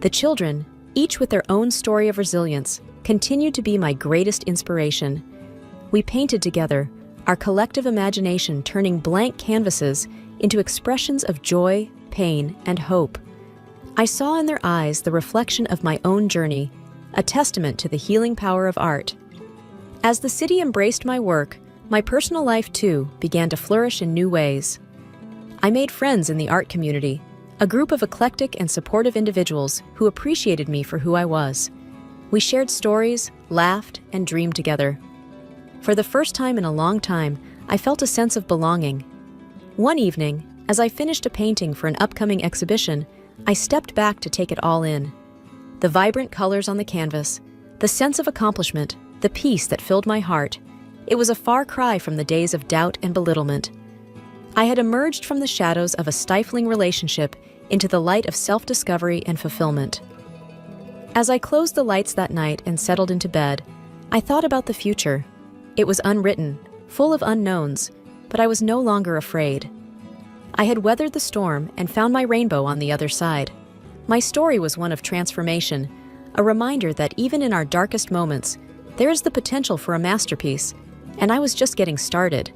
The children, each with their own story of resilience, continued to be my greatest inspiration. We painted together, our collective imagination turning blank canvases into expressions of joy, pain, and hope. I saw in their eyes the reflection of my own journey, a testament to the healing power of art. As the city embraced my work, my personal life, too, began to flourish in new ways. I made friends in the art community, A group of eclectic and supportive individuals who appreciated me for who I was. We shared stories, laughed, and dreamed together. For the first time in a long time, I felt a sense of belonging. One evening, as I finished a painting for an upcoming exhibition, I stepped back to take it all in. The vibrant colors on the canvas, the sense of accomplishment, the peace that filled my heart. It was a far cry from the days of doubt and belittlement. I had emerged from the shadows of a stifling relationship into the light of self-discovery and fulfillment. As I closed the lights that night and settled into bed, I thought about the future. It was unwritten, full of unknowns, but I was no longer afraid. I had weathered the storm and found my rainbow on the other side. My story was one of transformation, a reminder that even in our darkest moments, there is the potential for a masterpiece, and I was just getting started.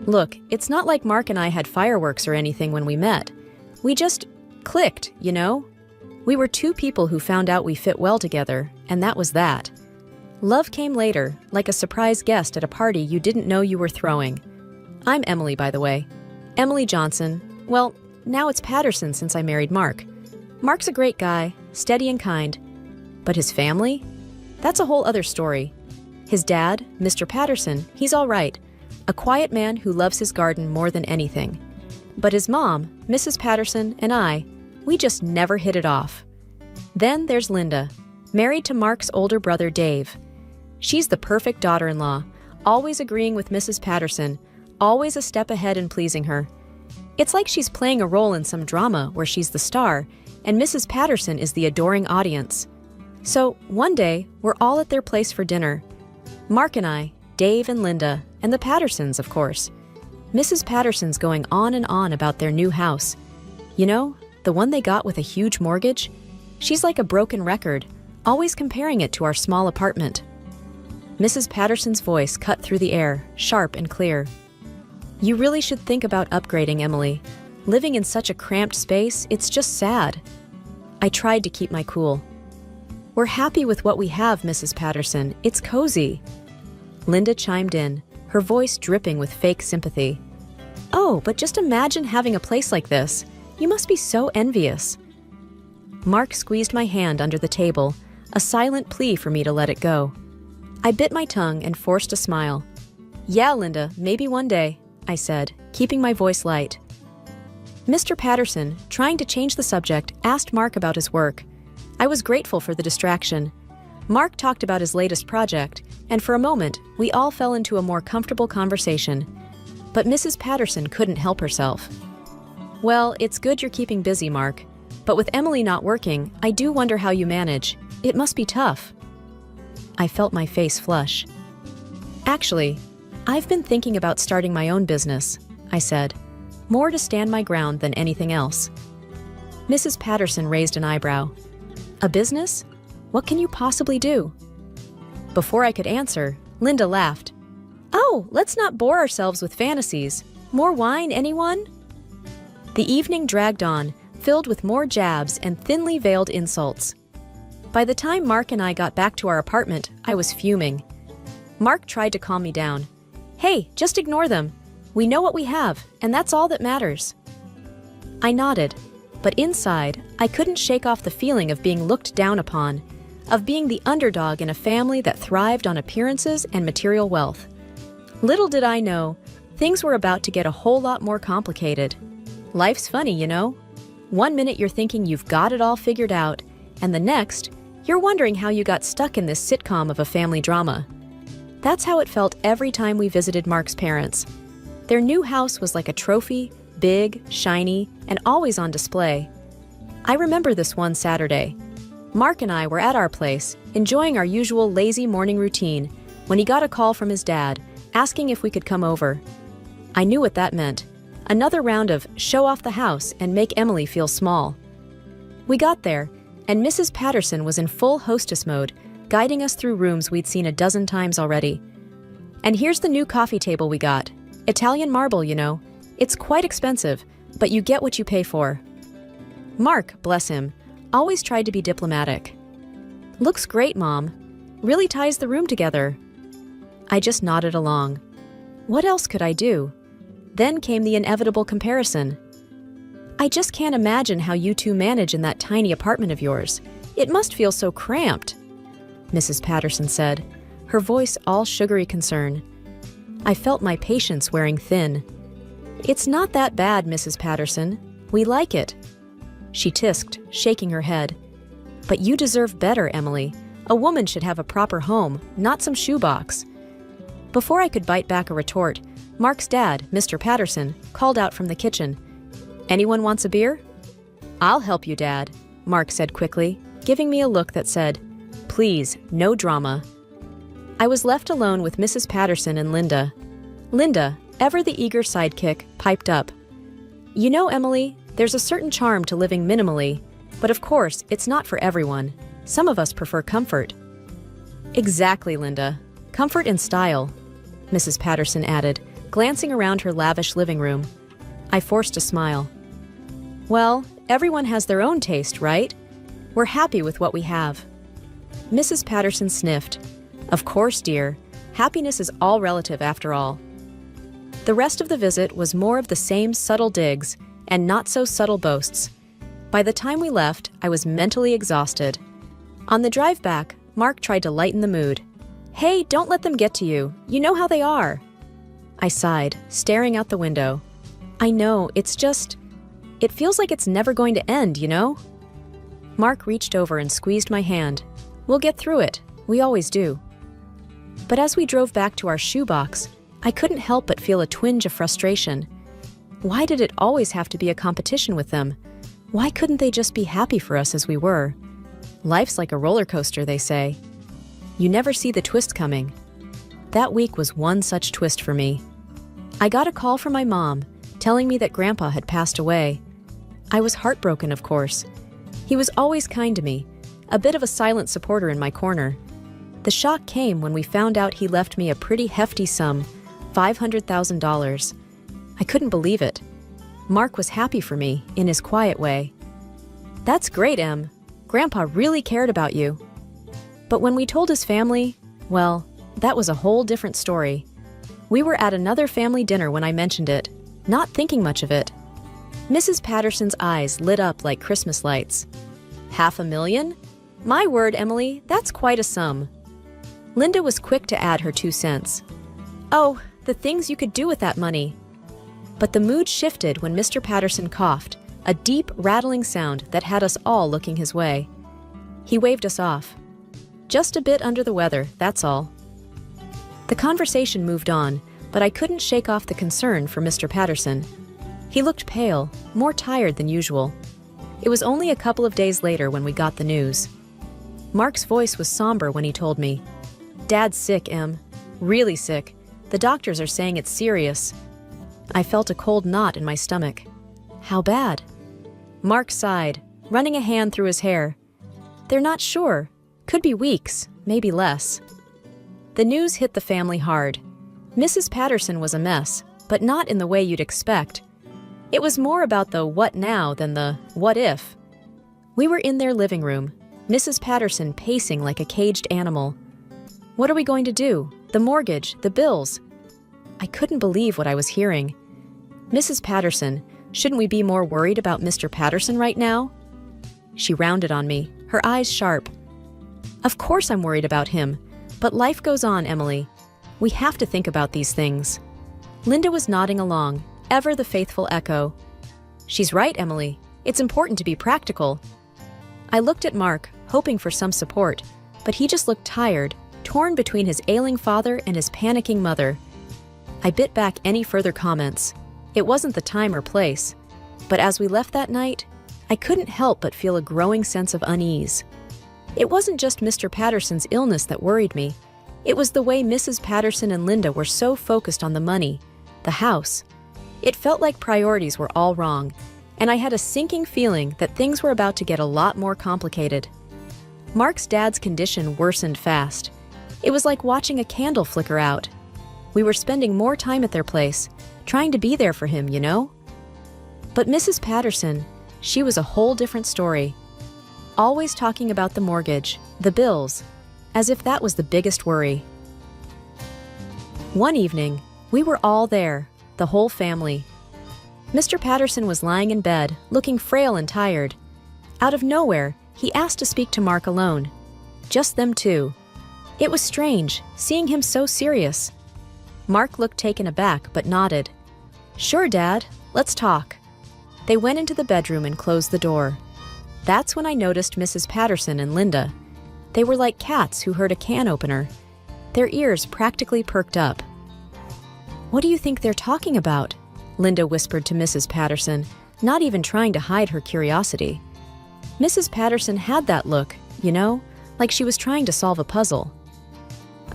Look, it's not like Mark and I had fireworks or anything when we met. We just clicked, you know? We were two people who found out we fit well together, and that was that. Love came later, like a surprise guest at a party you didn't know you were throwing. I'm Emily, by the way. Emily Johnson. Well, now it's Patterson since I married Mark. Mark's a great guy, steady and kind. But his family? That's a whole other story. His dad, Mr. Patterson, he's all right. A quiet man who loves his garden more than anything. But his mom, Mrs. Patterson, and I, we just never hit it off. Then there's Linda, married to Mark's older brother, Dave. She's the perfect daughter-in-law, always agreeing with Mrs. Patterson, always a step ahead in pleasing her. It's like she's playing a role in some drama where she's the star, and Mrs. Patterson is the adoring audience. So, one day, we're all at their place for dinner. Mark and I, Dave and Linda, and the Pattersons, of course. Mrs. Patterson's going on and on about their new house. You know, the one they got with a huge mortgage? She's like a broken record, always comparing it to our small apartment. Mrs. Patterson's voice cut through the air, sharp and clear. You really should think about upgrading, Emily. Living in such a cramped space, it's just sad. I tried to keep my cool. We're happy with what we have, Mrs. Patterson. It's cozy. Linda chimed in, her voice dripping with fake sympathy. Oh, but just imagine having a place like this. You must be so envious. Mark squeezed my hand under the table, a silent plea for me to let it go. I bit my tongue and forced a smile. Yeah, Linda, maybe one day, I said, keeping my voice light. Mr. Patterson, trying to change the subject, asked Mark about his work. I was grateful for the distraction. Mark talked about his latest project, and for a moment, we all fell into a more comfortable conversation. But Mrs. Patterson couldn't help herself. Well, it's good you're keeping busy, Mark. But with Emily not working, I do wonder how you manage. It must be tough. I felt my face flush. Actually, I've been thinking about starting my own business, I said, more to stand my ground than anything else. Mrs. Patterson raised an eyebrow. A business? What can you possibly do? Before I could answer, Linda laughed. Oh, let's not bore ourselves with fantasies. More wine, anyone? The evening dragged on, filled with more jabs and thinly veiled insults. By the time Mark and I got back to our apartment, I was fuming. Mark tried to calm me down. Hey, just ignore them. We know what we have, and that's all that matters. I nodded, but inside, I couldn't shake off the feeling of being looked down upon, of being the underdog in a family that thrived on appearances and material wealth. Little did I know, things were about to get a whole lot more complicated. Life's funny, you know? One minute you're thinking you've got it all figured out, and the next, you're wondering how you got stuck in this sitcom of a family drama. That's how it felt every time we visited Mark's parents. Their new house was like a trophy, big, shiny, and always on display. I remember this one Saturday. Mark and I were at our place, enjoying our usual lazy morning routine, when he got a call from his dad, asking if we could come over. I knew what that meant. Another round of show off the house and make Emily feel small. We got there, and Mrs. Patterson was in full hostess mode, guiding us through rooms we'd seen a dozen times already. And here's the new coffee table we got. Italian marble, you know. It's quite expensive, but you get what you pay for. Mark, bless him, always tried to be diplomatic. Looks great, Mom. Really ties the room together. I just nodded along. What else could I do? Then came the inevitable comparison. "I just can't imagine how you two manage in that tiny apartment of yours. It must feel so cramped," Mrs. Patterson said, her voice all sugary concern. I felt my patience wearing thin. "It's not that bad, Mrs. Patterson. We like it," she tisked, shaking her head. "But you deserve better, Emily. A woman should have a proper home, not some shoebox." Before I could bite back a retort, Mark's dad, Mr. Patterson, called out from the kitchen. "Anyone wants a beer?" "I'll help you, Dad," Mark said quickly, giving me a look that said, "Please, no drama." I was left alone with Mrs. Patterson and Linda. Linda, ever the eager sidekick, piped up. "You know, Emily, there's a certain charm to living minimally, but of course, it's not for everyone. Some of us prefer comfort." "Exactly, Linda. Comfort and style," Mrs. Patterson added, glancing around her lavish living room. I forced a smile. "Well, everyone has their own taste, right? We're happy with what we have." Mrs. Patterson sniffed. "Of course, dear. Happiness is all relative after all." The rest of the visit was more of the same subtle digs and not so subtle boasts. By the time we left, I was mentally exhausted. On the drive back, Mark tried to lighten the mood. "Hey, don't let them get to you. You know how they are." I sighed, staring out the window. "I know, it feels like it's never going to end, you know?" Mark reached over and squeezed my hand. "We'll get through it. We always do." But as we drove back to our shoebox, I couldn't help but feel a twinge of frustration. Why did it always have to be a competition with them? Why couldn't they just be happy for us as we were? Life's like a roller coaster, they say. You never see the twist coming. That week was one such twist for me. I got a call from my mom, telling me that Grandpa had passed away. I was heartbroken, of course. He was always kind to me, a bit of a silent supporter in my corner. The shock came when we found out he left me a pretty hefty sum, $500,000. I couldn't believe it. Mark was happy for me, in his quiet way. "That's great, Em. Grandpa really cared about you." But when we told his family, well, that was a whole different story. We were at another family dinner when I mentioned it, not thinking much of it. Mrs. Patterson's eyes lit up like Christmas lights. $500,000? My word, Emily, that's quite a sum. Linda was quick to add her 2 cents. "Oh, the things you could do with that money." But the mood shifted when Mr. Patterson coughed, a deep, rattling sound that had us all looking his way. He waved us off. "Just a bit under the weather, that's all." The conversation moved on, but I couldn't shake off the concern for Mr. Patterson. He looked pale, more tired than usual. It was only a couple of days later when we got the news. Mark's voice was somber when he told me, "Dad's sick, Em. Really sick. The doctors are saying it's serious." I felt a cold knot in my stomach. "How bad?" Mark sighed, running a hand through his hair. "They're not sure. Could be weeks, maybe less." The news hit the family hard. Mrs. Patterson was a mess, but not in the way you'd expect. It was more about the what now than the what if. We were in their living room, Mrs. Patterson pacing like a caged animal. What are we going to do? The mortgage, the bills. I couldn't believe what I was hearing. "Mrs. Patterson, shouldn't we be more worried about Mr. Patterson right now?" She rounded on me, her eyes sharp. "Of course I'm worried about him, but life goes on, Emily. We have to think about these things." Linda was nodding along, ever the faithful echo. "She's right, Emily. It's important to be practical." I looked at Mark, hoping for some support, but he just looked tired, torn between his ailing father and his panicking mother. I bit back any further comments. It wasn't the time or place. But as we left that night, I couldn't help but feel a growing sense of unease. It wasn't just Mr. Patterson's illness that worried me. It was the way Mrs. Patterson and Linda were so focused on the money, the house. It felt like priorities were all wrong, and I had a sinking feeling that things were about to get a lot more complicated. Mark's dad's condition worsened fast. It was like watching a candle flicker out. We were spending more time at their place, trying to be there for him, you know? But Mrs. Patterson, she was a whole different story. Always talking about the mortgage, the bills, as if that was the biggest worry. One evening, we were all there, the whole family. Mr. Patterson was lying in bed, looking frail and tired. Out of nowhere, he asked to speak to Mark alone. Just them two. It was strange, seeing him so serious. Mark looked taken aback, but nodded. "Sure, Dad. Let's talk." They went into the bedroom and closed the door. That's when I noticed Mrs. Patterson and Linda. They were like cats who heard a can opener. Their ears practically perked up. "What do you think they're talking about?" Linda whispered to Mrs. Patterson, not even trying to hide her curiosity. Mrs. Patterson had that look, like she was trying to solve a puzzle.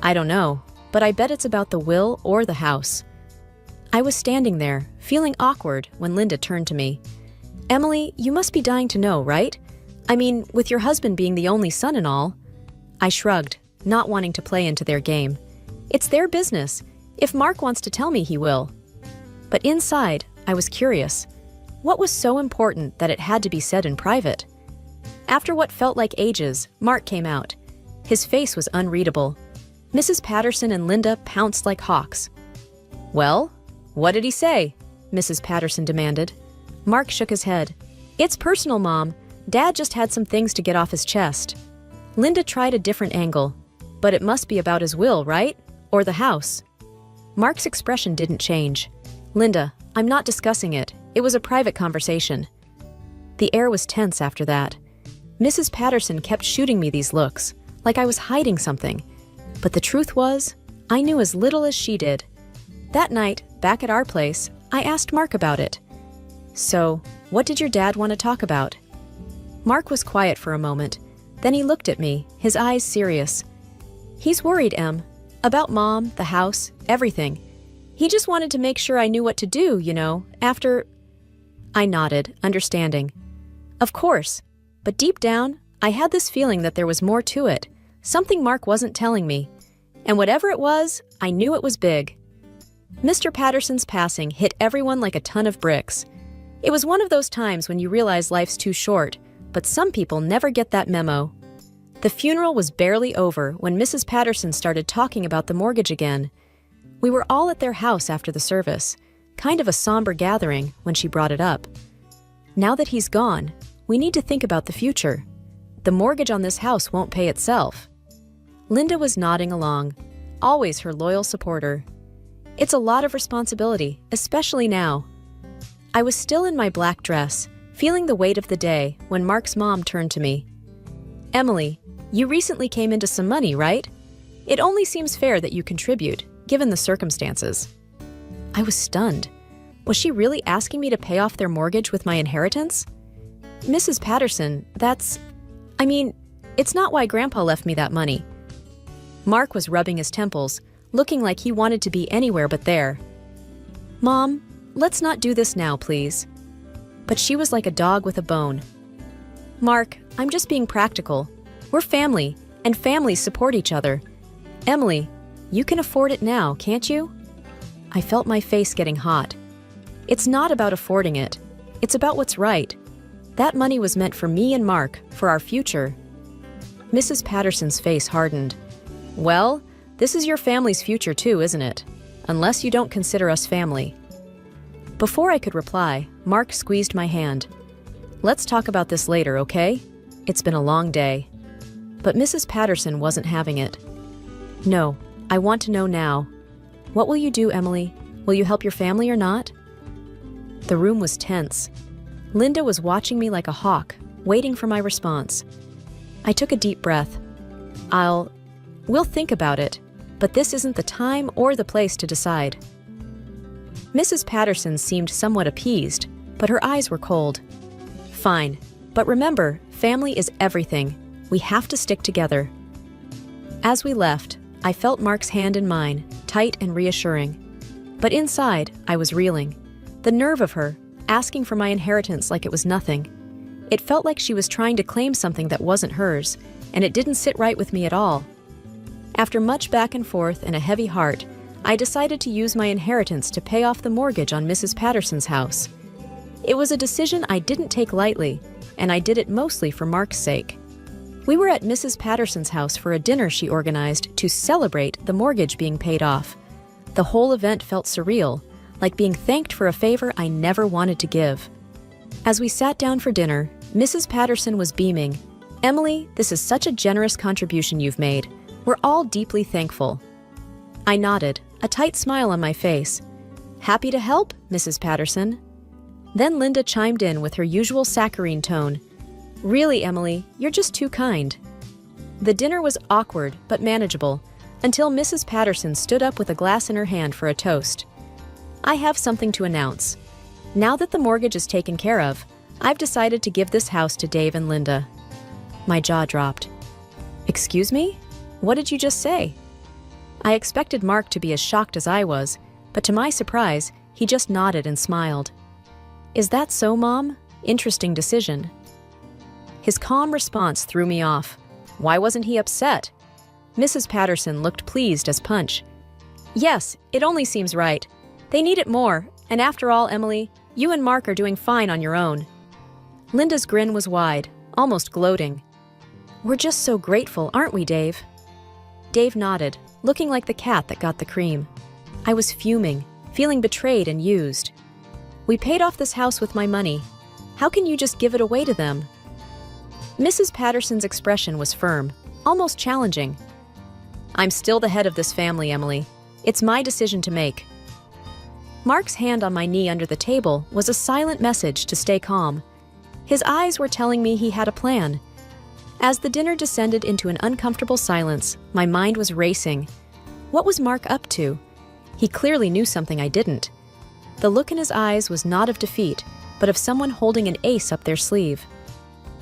"I don't know, but I bet it's about the will or the house." I was standing there, feeling awkward, when Linda turned to me. "Emily, you must be dying to know, right? I mean, with your husband being the only son and all." I shrugged, not wanting to play into their game. It's their business. If Mark wants to tell me, he will. But inside, I was curious. What was so important that it had to be said in private? After what felt like ages, Mark came out. His face was unreadable. Mrs. Patterson and Linda pounced like hawks. "Well, what did he say?" Mrs. Patterson demanded. Mark shook his head. "It's personal, Mom. Dad just had some things to get off his chest." Linda tried a different angle. "But it must be about his will, right? Or the house?" Mark's expression didn't change. "Linda, I'm not discussing it. It was a private conversation." The air was tense after that. Mrs. Patterson kept shooting me these looks, like I was hiding something. But the truth was, I knew as little as she did. That night, back at our place, I asked Mark about it. "So, what did your dad want to talk about?" Mark was quiet for a moment. Then he looked at me, his eyes serious. "He's worried, Em. About Mom, the house, everything. He just wanted to make sure I knew what to do, after—" I nodded, understanding. Of course. But deep down, I had this feeling that there was more to it, something Mark wasn't telling me. And whatever it was, I knew it was big. Mr. Patterson's passing hit everyone like a ton of bricks. It was one of those times when you realize life's too short, but some people never get that memo. The funeral was barely over when Mrs. Patterson started talking about the mortgage again. We were all at their house after the service, kind of a somber gathering when she brought it up. Now that he's gone, we need to think about the future. The mortgage on this house won't pay itself. Linda was nodding along, always her loyal supporter. It's a lot of responsibility, especially now. I was still in my black dress, feeling the weight of the day, when Mark's mom turned to me. "Emily, you recently came into some money, right? It only seems fair that you contribute, given the circumstances." I was stunned. Was she really asking me to pay off their mortgage with my inheritance? "Mrs. Patterson, it's not why Grandpa left me that money." Mark was rubbing his temples, looking like he wanted to be anywhere but there. "Mom, let's not do this now, please." But she was like a dog with a bone. "Mark, I'm just being practical. We're family, and families support each other. Emily, you can afford it now, can't you?" I felt my face getting hot. It's not about affording it. It's about what's right. That money was meant for me and Mark, for our future. Mrs. Patterson's face hardened. "Well, this is your family's future too, isn't it? Unless you don't consider us family." Before I could reply, Mark squeezed my hand. "Let's talk about this later, okay? It's been a long day." But Mrs. Patterson wasn't having it. "No, I want to know now. What will you do, Emily? Will you help your family or not?" The room was tense. Linda was watching me like a hawk, waiting for my response. I took a deep breath. We'll think about it, but this isn't the time or the place to decide." Mrs. Patterson seemed somewhat appeased, but her eyes were cold. "Fine, but remember, family is everything. We have to stick together." As we left, I felt Mark's hand in mine, tight and reassuring. But inside, I was reeling. The nerve of her, asking for my inheritance like it was nothing. It felt like she was trying to claim something that wasn't hers, and it didn't sit right with me at all. After much back and forth and a heavy heart, I decided to use my inheritance to pay off the mortgage on Mrs. Patterson's house. It was a decision I didn't take lightly, and I did it mostly for Mark's sake. We were at Mrs. Patterson's house for a dinner she organized to celebrate the mortgage being paid off. The whole event felt surreal, like being thanked for a favor I never wanted to give. As we sat down for dinner, Mrs. Patterson was beaming. "Emily, this is such a generous contribution you've made. We're all deeply thankful." I nodded, a tight smile on my face. "Happy to help, Mrs. Patterson." Then Linda chimed in with her usual saccharine tone. "Really, Emily, you're just too kind." The dinner was awkward but manageable until Mrs. Patterson stood up with a glass in her hand for a toast. "I have something to announce. Now that the mortgage is taken care of, I've decided to give this house to Dave and Linda." My jaw dropped. "Excuse me? What did you just say?" I expected Mark to be as shocked as I was, but to my surprise, he just nodded and smiled. "Is that so, Mom? Interesting decision." His calm response threw me off. Why wasn't he upset? Mrs. Patterson looked pleased as punch. "Yes, it only seems right. They need it more, and after all, Emily, you and Mark are doing fine on your own." Linda's grin was wide, almost gloating. "We're just so grateful, aren't we, Dave?" Dave nodded, looking like the cat that got the cream. I was fuming, feeling betrayed and used. "We paid off this house with my money. How can you just give it away to them?" Mrs. Patterson's expression was firm, almost challenging. "I'm still the head of this family, Emily. It's my decision to make." Mark's hand on my knee under the table was a silent message to stay calm. His eyes were telling me he had a plan. As the dinner descended into an uncomfortable silence, my mind was racing. What was Mark up to? He clearly knew something I didn't. The look in his eyes was not of defeat, but of someone holding an ace up their sleeve.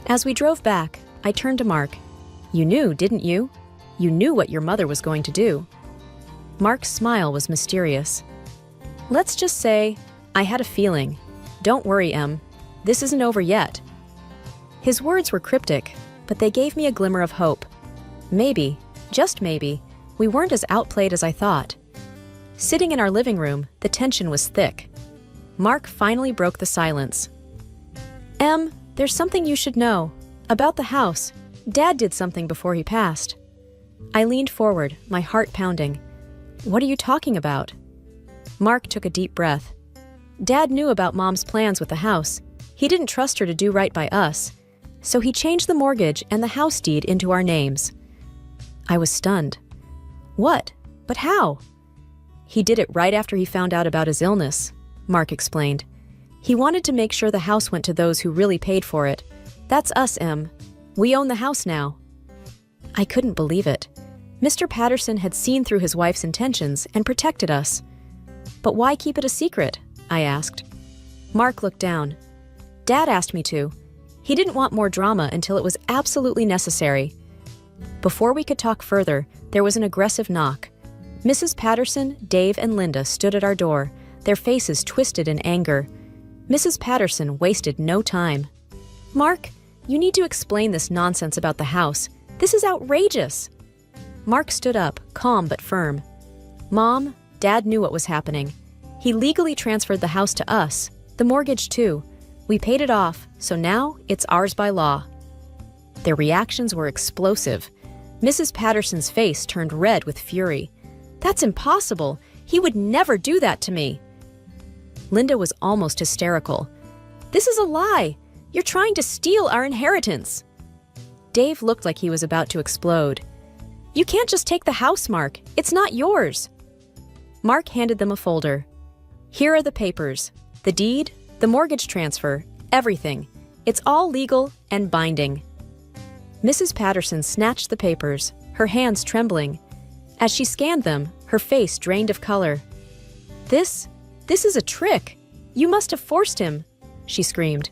As we drove back, I turned to Mark. "You knew, didn't you? You knew what your mother was going to do." Mark's smile was mysterious. "Let's just say, I had a feeling. Don't worry, Em. This isn't over yet." His words were cryptic, but they gave me a glimmer of hope. Maybe, just maybe, we weren't as outplayed as I thought. Sitting in our living room, the tension was thick. Mark finally broke the silence. "Em, there's something you should know. About the house. Dad did something before he passed." I leaned forward, my heart pounding. "What are you talking about?" Mark took a deep breath. "Dad knew about Mom's plans with the house. He didn't trust her to do right by us, so he changed the mortgage and the house deed into our names." I was stunned. "What? But how?" "He did it right after he found out about his illness," Mark explained. "He wanted to make sure the house went to those who really paid for it. That's us, Em. We own the house now." I couldn't believe it. Mr. Patterson had seen through his wife's intentions and protected us. "But why keep it a secret?" I asked. Mark looked down. "Dad asked me to. He didn't want more drama until it was absolutely necessary." Before we could talk further, there was an aggressive knock. Mrs. Patterson, Dave, and Linda stood at our door, their faces twisted in anger. Mrs. Patterson wasted no time. "Mark, you need to explain this nonsense about the house. This is outrageous." Mark stood up, calm but firm. "Mom, Dad knew what was happening. He legally transferred the house to us, the mortgage too. We paid it off, so now it's ours by law." Their reactions were explosive. Mrs. Patterson's face turned red with fury. "That's impossible. He would never do that to me." Linda was almost hysterical. "This is a lie. You're trying to steal our inheritance." Dave looked like he was about to explode. "You can't just take the house, Mark. It's not yours." Mark handed them a folder. "Here are the papers. The deed, the mortgage transfer, everything. It's all legal and binding." Mrs. Patterson snatched the papers, her hands trembling. As she scanned them, her face drained of color. This is a trick. You must have forced him," she screamed.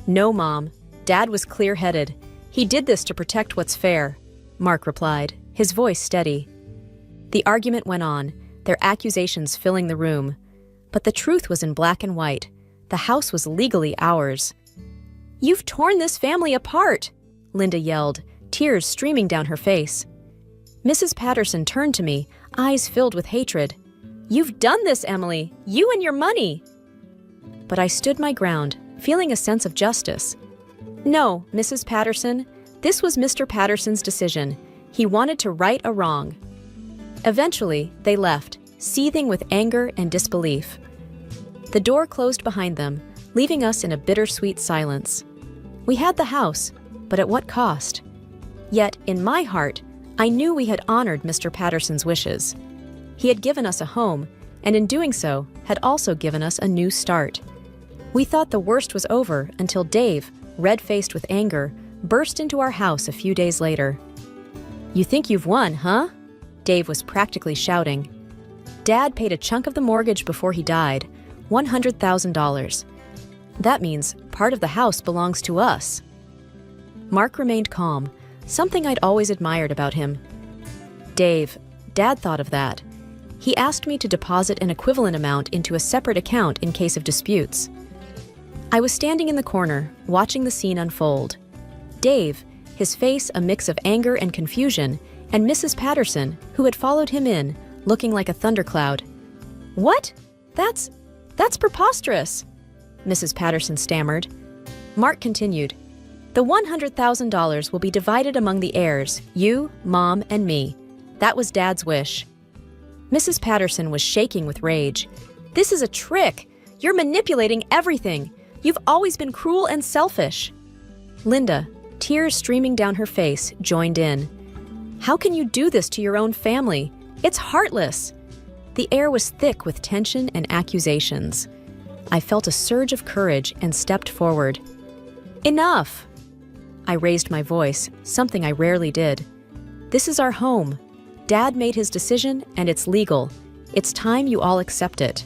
"No, Mom. Dad was clear-headed. He did this to protect what's fair," Mark replied, his voice steady. The argument went on, their accusations filling the room. But the truth was in black and white. The house was legally ours. "You've torn this family apart," Linda yelled, tears streaming down her face. Mrs. Patterson turned to me, eyes filled with hatred. "You've done this, Emily. You and your money." But I stood my ground, feeling a sense of justice. "No, Mrs. Patterson. This was Mr. Patterson's decision. He wanted to right a wrong." Eventually, they left, seething with anger and disbelief. The door closed behind them, leaving us in a bittersweet silence. We had the house, but at what cost? Yet, in my heart, I knew we had honored Mr. Patterson's wishes. He had given us a home, and in doing so, had also given us a new start. We thought the worst was over until Dave, red-faced with anger, burst into our house a few days later. "You think you've won, huh?" Dave was practically shouting. "Dad paid a chunk of the mortgage before he died, $100,000. That means part of the house belongs to us." Mark remained calm, something I'd always admired about him. "Dave, Dad thought of that. He asked me to deposit an equivalent amount into a separate account in case of disputes." I was standing in the corner, watching the scene unfold. Dave, his face a mix of anger and confusion, and Mrs. Patterson, who had followed him in, looking like a thundercloud. "What? That's preposterous," Mrs. Patterson stammered. Mark continued, "The $100,000 will be divided among the heirs, you, Mom, and me. That was Dad's wish." Mrs. Patterson was shaking with rage. "This is a trick! You're manipulating everything! You've always been cruel and selfish." Linda, tears streaming down her face, joined in. "How can you do this to your own family? It's heartless!" The air was thick with tension and accusations. I felt a surge of courage and stepped forward. "Enough!" I raised my voice, something I rarely did. "This is our home. Dad made his decision, and it's legal. It's time you all accept it."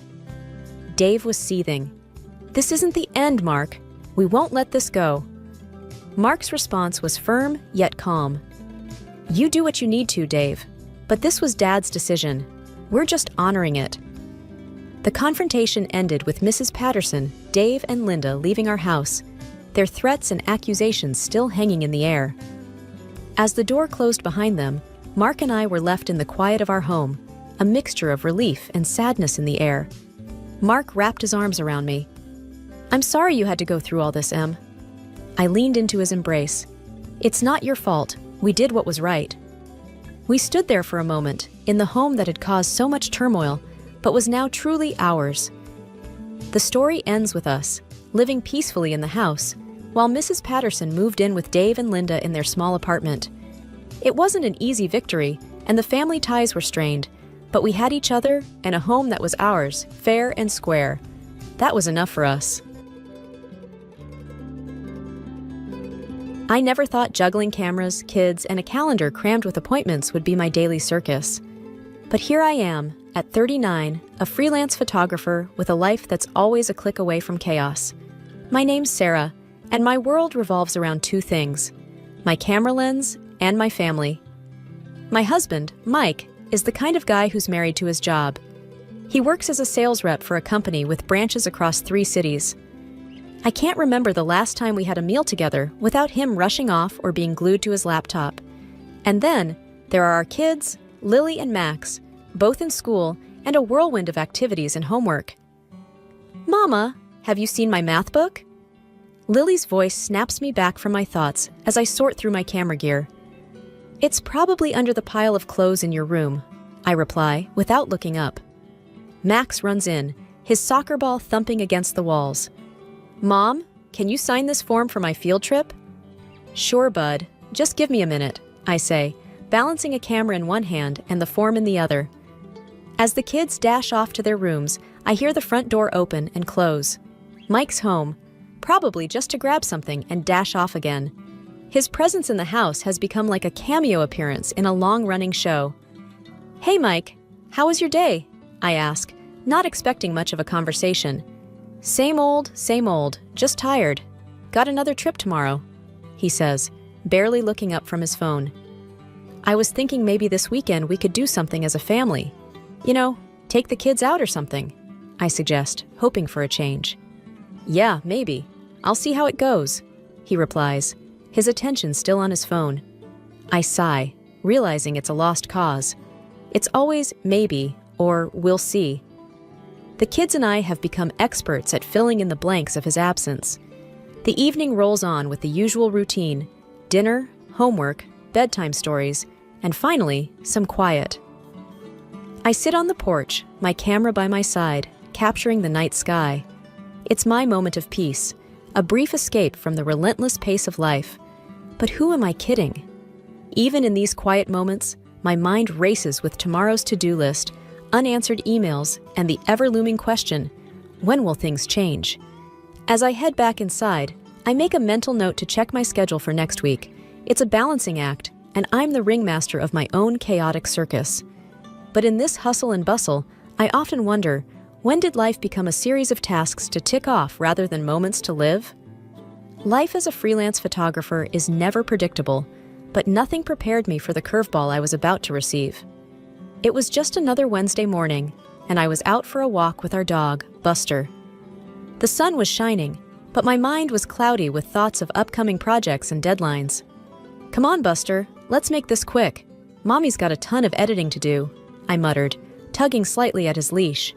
Dave was seething. "This isn't the end, Mark. We won't let this go." Mark's response was firm, yet calm. "You do what you need to, Dave. But this was Dad's decision. We're just honoring it." The confrontation ended with Mrs. Patterson, Dave, and Linda leaving our house, their threats and accusations still hanging in the air. As the door closed behind them, Mark and I were left in the quiet of our home, a mixture of relief and sadness in the air. Mark wrapped his arms around me. "I'm sorry you had to go through all this, Em." I leaned into his embrace. "It's not your fault. We did what was right." We stood there for a moment, in the home that had caused so much turmoil, but was now truly ours. The story ends with us, living peacefully in the house, while Mrs. Patterson moved in with Dave and Linda in their small apartment. It wasn't an easy victory, and the family ties were strained, but we had each other and a home that was ours, fair and square. That was enough for us. I never thought juggling cameras, kids, and a calendar crammed with appointments would be my daily circus. But here I am, at 39, a freelance photographer with a life that's always a click away from chaos. My name's Sarah, and my world revolves around two things: my camera lens and my family. My husband, Mike, is the kind of guy who's married to his job. He works as a sales rep for a company with branches across 3 cities. I can't remember the last time we had a meal together without him rushing off or being glued to his laptop. And then, there are our kids, Lily and Max, both in school, and a whirlwind of activities and homework. "Mama, have you seen my math book?" Lily's voice snaps me back from my thoughts as I sort through my camera gear. "It's probably under the pile of clothes in your room," I reply, without looking up. Max runs in, his soccer ball thumping against the walls. "Mom, can you sign this form for my field trip?" "Sure, bud. Just give me a minute," I say, balancing a camera in one hand and the form in the other. As the kids dash off to their rooms, I hear the front door open and close. Mike's home, probably just to grab something and dash off again. His presence in the house has become like a cameo appearance in a long-running show. "Hey, Mike, how was your day?" I ask, not expecting much of a conversation. Same old, just tired. Got another trip tomorrow," he says, barely looking up from his phone. "I was thinking maybe this weekend we could do something as a family. You know, take the kids out or something," I suggest, hoping for a change. "Yeah, maybe. I'll see how it goes," he replies, his attention still on his phone. I sigh, realizing it's a lost cause. It's always maybe or we'll see. The kids and I have become experts at filling in the blanks of his absence. The evening rolls on with the usual routine: dinner, homework, bedtime stories, and finally, some quiet. I sit on the porch, my camera by my side, capturing the night sky. It's my moment of peace, a brief escape from the relentless pace of life. But who am I kidding? Even in these quiet moments, my mind races with tomorrow's to-do list, unanswered emails, and the ever-looming question, when will things change? As I head back inside, I make a mental note to check my schedule for next week. It's a balancing act, and I'm the ringmaster of my own chaotic circus. But in this hustle and bustle, I often wonder, when did life become a series of tasks to tick off rather than moments to live? Life as a freelance photographer is never predictable, but nothing prepared me for the curveball I was about to receive. It was just another Wednesday morning, and I was out for a walk with our dog, Buster. The sun was shining, but my mind was cloudy with thoughts of upcoming projects and deadlines. "Come on, Buster, let's make this quick. Mommy's got a ton of editing to do," I muttered, tugging slightly at his leash.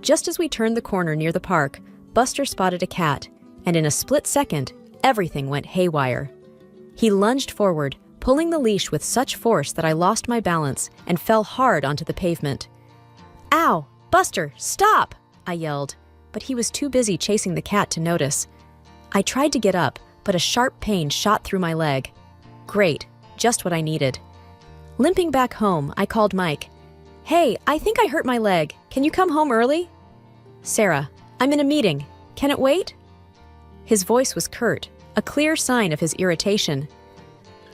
Just as we turned the corner near the park, Buster spotted a cat, and in a split second, everything went haywire. He lunged forward, pulling the leash with such force that I lost my balance and fell hard onto the pavement. "Ow! Buster, stop!" I yelled, but he was too busy chasing the cat to notice. I tried to get up, but a sharp pain shot through my leg. Great, just what I needed. Limping back home, I called Mike. "Hey, I think I hurt my leg. Can you come home early?" "Sarah, I'm in a meeting. Can it wait?" His voice was curt, a clear sign of his irritation.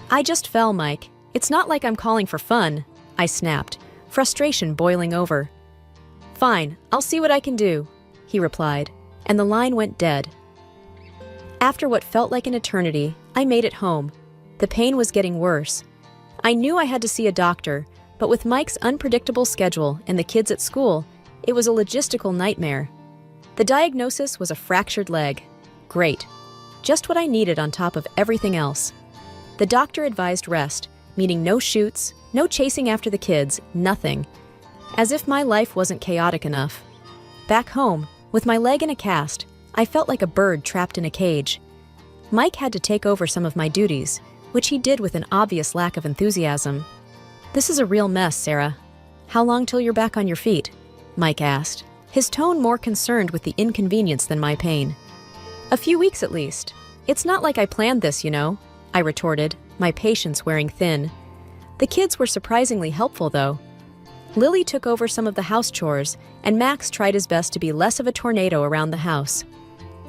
"I just fell, Mike. It's not like I'm calling for fun," I snapped, frustration boiling over. "Fine, I'll see what I can do," he replied, and the line went dead. After what felt like an eternity, I made it home. The pain was getting worse. I knew I had to see a doctor, but with Mike's unpredictable schedule and the kids at school, it was a logistical nightmare. The diagnosis was a fractured leg. Great. Just what I needed on top of everything else. The doctor advised rest, meaning no shoots, no chasing after the kids, nothing. As if my life wasn't chaotic enough. Back home, with my leg in a cast, I felt like a bird trapped in a cage. Mike had to take over some of my duties, which he did with an obvious lack of enthusiasm. "This is a real mess, Sarah. How long till you're back on your feet?" Mike asked, his tone more concerned with the inconvenience than my pain. "A few weeks at least. It's not like I planned this, you know," I retorted, my patience wearing thin. The kids were surprisingly helpful, though. Lily took over some of the house chores, and Max tried his best to be less of a tornado around the house.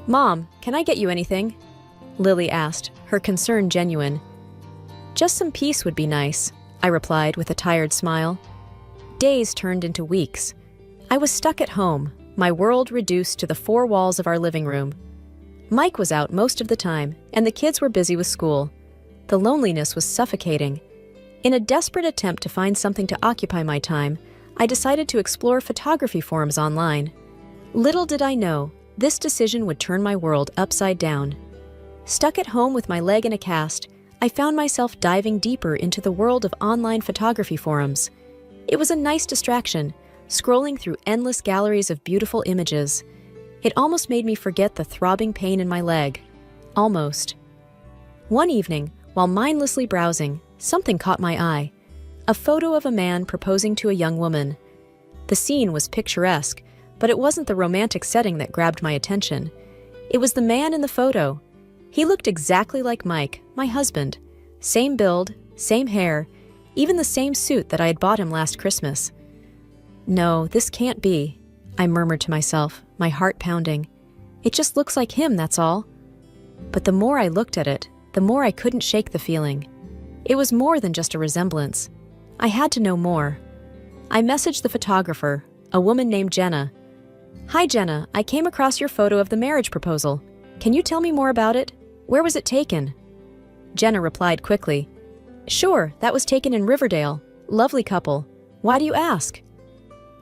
"Mom, can I get you anything?" Lily asked, her concern genuine. "Just some peace would be nice," I replied with a tired smile. Days turned into weeks. I was stuck at home, my world reduced to the four walls of our living room. Mike was out most of the time, and the kids were busy with school. The loneliness was suffocating. In a desperate attempt to find something to occupy my time, I decided to explore photography forums online. Little did I know, this decision would turn my world upside down. Stuck at home with my leg in a cast, I found myself diving deeper into the world of online photography forums. It was a nice distraction, scrolling through endless galleries of beautiful images. It almost made me forget the throbbing pain in my leg. Almost. One evening, while mindlessly browsing, something caught my eye. A photo of a man proposing to a young woman. The scene was picturesque, but it wasn't the romantic setting that grabbed my attention. It was the man in the photo. He looked exactly like Mike, my husband. Same build, same hair, even the same suit that I had bought him last Christmas. "No, this can't be," I murmured to myself, my heart pounding. "It just looks like him, that's all." But the more I looked at it, the more I couldn't shake the feeling. It was more than just a resemblance. I had to know more. I messaged the photographer, a woman named Jenna. "Hi Jenna, I came across your photo of the marriage proposal. Can you tell me more about it? Where was it taken?" Jenna replied quickly. "Sure, that was taken in Riverdale. Lovely couple. Why do you ask?"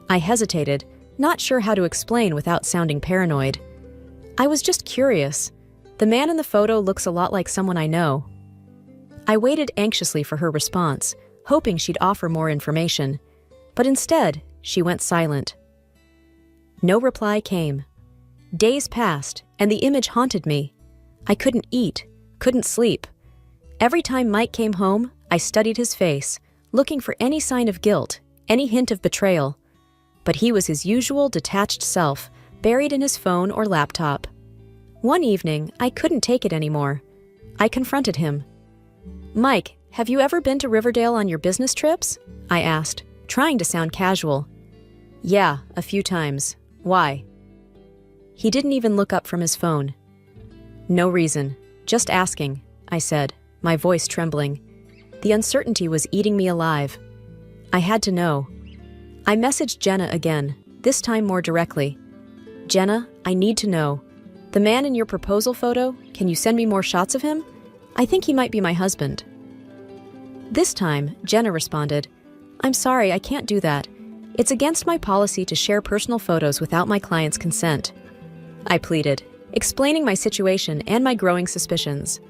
I hesitated, not sure how to explain without sounding paranoid. "I was just curious. The man in the photo looks a lot like someone I know." I waited anxiously for her response, hoping she'd offer more information. But instead, she went silent. No reply came. Days passed, and the image haunted me. I couldn't eat, couldn't sleep. Every time Mike came home, I studied his face, looking for any sign of guilt, any hint of betrayal. but he was his usual detached self, buried in his phone or laptop. One evening, I couldn't take it anymore. I confronted him. "Mike, have you ever been to Riverdale on your business trips?" I asked, trying to sound casual. "Yeah, a few times. Why?" He didn't even look up from his phone. "No reason. Just asking," I said, my voice trembling. The uncertainty was eating me alive. I had to know. I messaged Jenna again, this time more directly. "Jenna, I need to know. The man in your proposal photo, can you send me more shots of him? I think he might be my husband." This time, Jenna responded, "I'm sorry, I can't do that. It's against my policy to share personal photos without my client's consent." I pleaded, explaining my situation and my growing suspicions.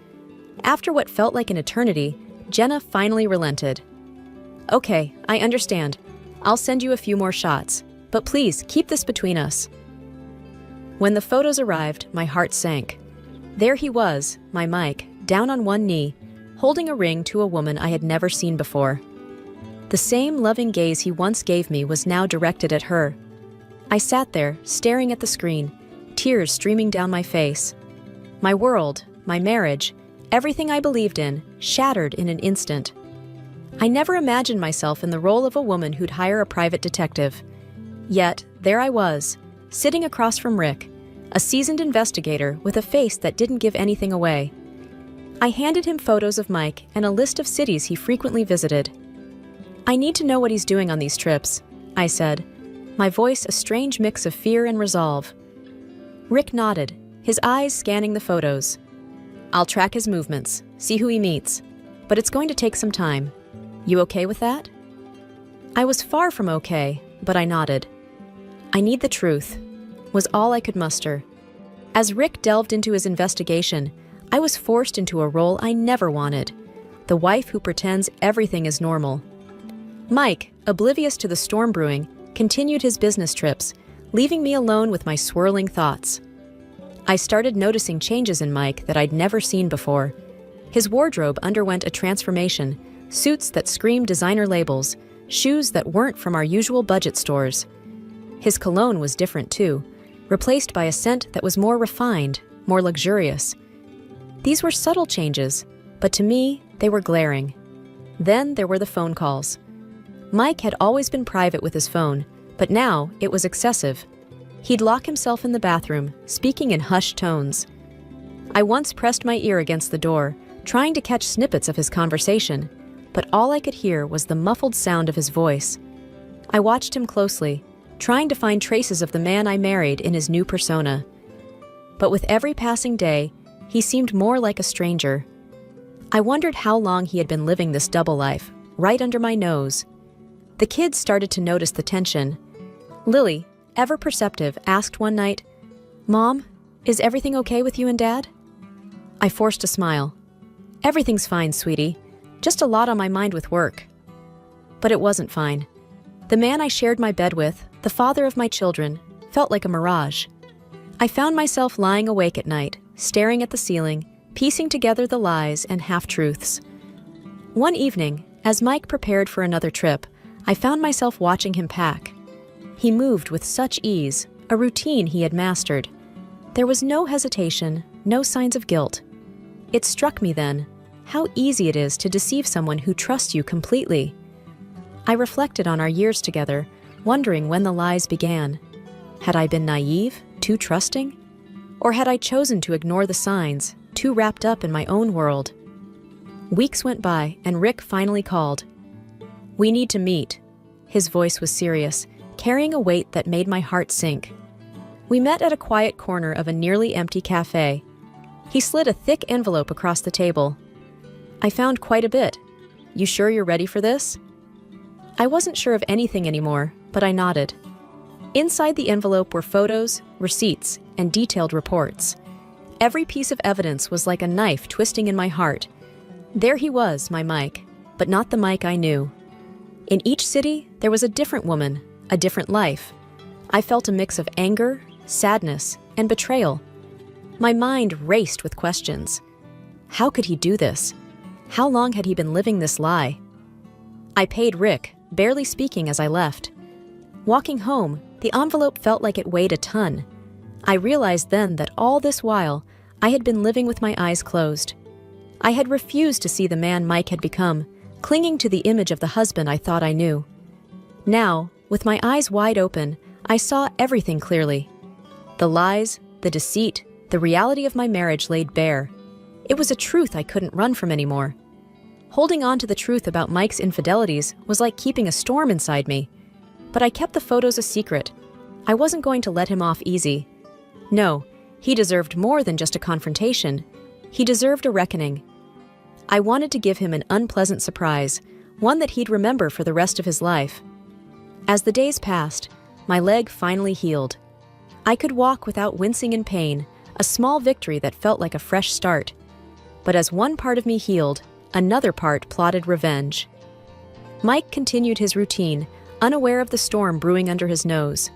After what felt like an eternity, Jenna finally relented. "Okay, I understand. I'll send you a few more shots, but please keep this between us." When the photos arrived, my heart sank. There he was, my Mike, down on one knee, holding a ring to a woman I had never seen before. The same loving gaze he once gave me was now directed at her. I sat there, staring at the screen, tears streaming down my face. My world, my marriage, everything I believed in, shattered in an instant. I never imagined myself in the role of a woman who'd hire a private detective. Yet, there I was, sitting across from Rick, a seasoned investigator with a face that didn't give anything away. I handed him photos of Mike and a list of cities he frequently visited. "I need to know what he's doing on these trips," I said, my voice a strange mix of fear and resolve. Rick nodded, his eyes scanning the photos. "I'll track his movements, see who he meets, but it's going to take some time. You okay with that?" I was far from okay, but I nodded. "I need the truth," was all I could muster. As Rick delved into his investigation, I was forced into a role I never wanted, the wife who pretends everything is normal. Mike, oblivious to the storm brewing, continued his business trips, leaving me alone with my swirling thoughts. I started noticing changes in Mike that I'd never seen before. His wardrobe underwent a transformation, suits that screamed designer labels, shoes that weren't from our usual budget stores. His cologne was different too, replaced by a scent that was more refined, more luxurious. These were subtle changes, but to me, they were glaring. Then there were the phone calls. Mike had always been private with his phone, but now it was excessive. He'd lock himself in the bathroom, speaking in hushed tones. I once pressed my ear against the door, trying to catch snippets of his conversation, but all I could hear was the muffled sound of his voice. I watched him closely, trying to find traces of the man I married in his new persona. But with every passing day, he seemed more like a stranger. I wondered how long he had been living this double life, right under my nose. The kids started to notice the tension. Lily, ever perceptive, asked one night, "Mom, is everything okay with you and Dad?" I forced a smile. "Everything's fine, sweetie. Just a lot on my mind with work." But it wasn't fine. The man I shared my bed with, the father of my children, felt like a mirage. I found myself lying awake at night, staring at the ceiling, piecing together the lies and half-truths. One evening, as Mike prepared for another trip, I found myself watching him pack. He moved with such ease, a routine he had mastered. There was no hesitation, no signs of guilt. It struck me then, how easy it is to deceive someone who trusts you completely. I reflected on our years together, wondering when the lies began. Had I been naive, too trusting? Or had I chosen to ignore the signs, too wrapped up in my own world? Weeks went by, and Rick finally called. "We need to meet." His voice was serious, carrying a weight that made my heart sink. We met at a quiet corner of a nearly empty cafe. He slid a thick envelope across the table. "I found quite a bit. You sure you're ready for this?" I wasn't sure of anything anymore, but I nodded. Inside the envelope were photos, receipts, and detailed reports. Every piece of evidence was like a knife twisting in my heart. There he was, my Mike, but not the Mike I knew. In each city, there was a different woman, a different life. I felt a mix of anger, sadness, and betrayal. My mind raced with questions. How could he do this? How long had he been living this lie? I paid Rick, barely speaking as I left. Walking home, the envelope felt like it weighed a ton. I realized then that all this while, I had been living with my eyes closed. I had refused to see the man Mike had become, clinging to the image of the husband I thought I knew. Now, with my eyes wide open, I saw everything clearly. The lies, the deceit, the reality of my marriage laid bare. It was a truth I couldn't run from anymore. Holding on to the truth about Mike's infidelities was like keeping a storm inside me. But I kept the photos a secret. I wasn't going to let him off easy. No, he deserved more than just a confrontation. He deserved a reckoning. I wanted to give him an unpleasant surprise, one that he'd remember for the rest of his life. As the days passed, my leg finally healed. I could walk without wincing in pain, a small victory that felt like a fresh start. But as one part of me healed, another part plotted revenge. Mike continued his routine, unaware of the storm brewing under his nose.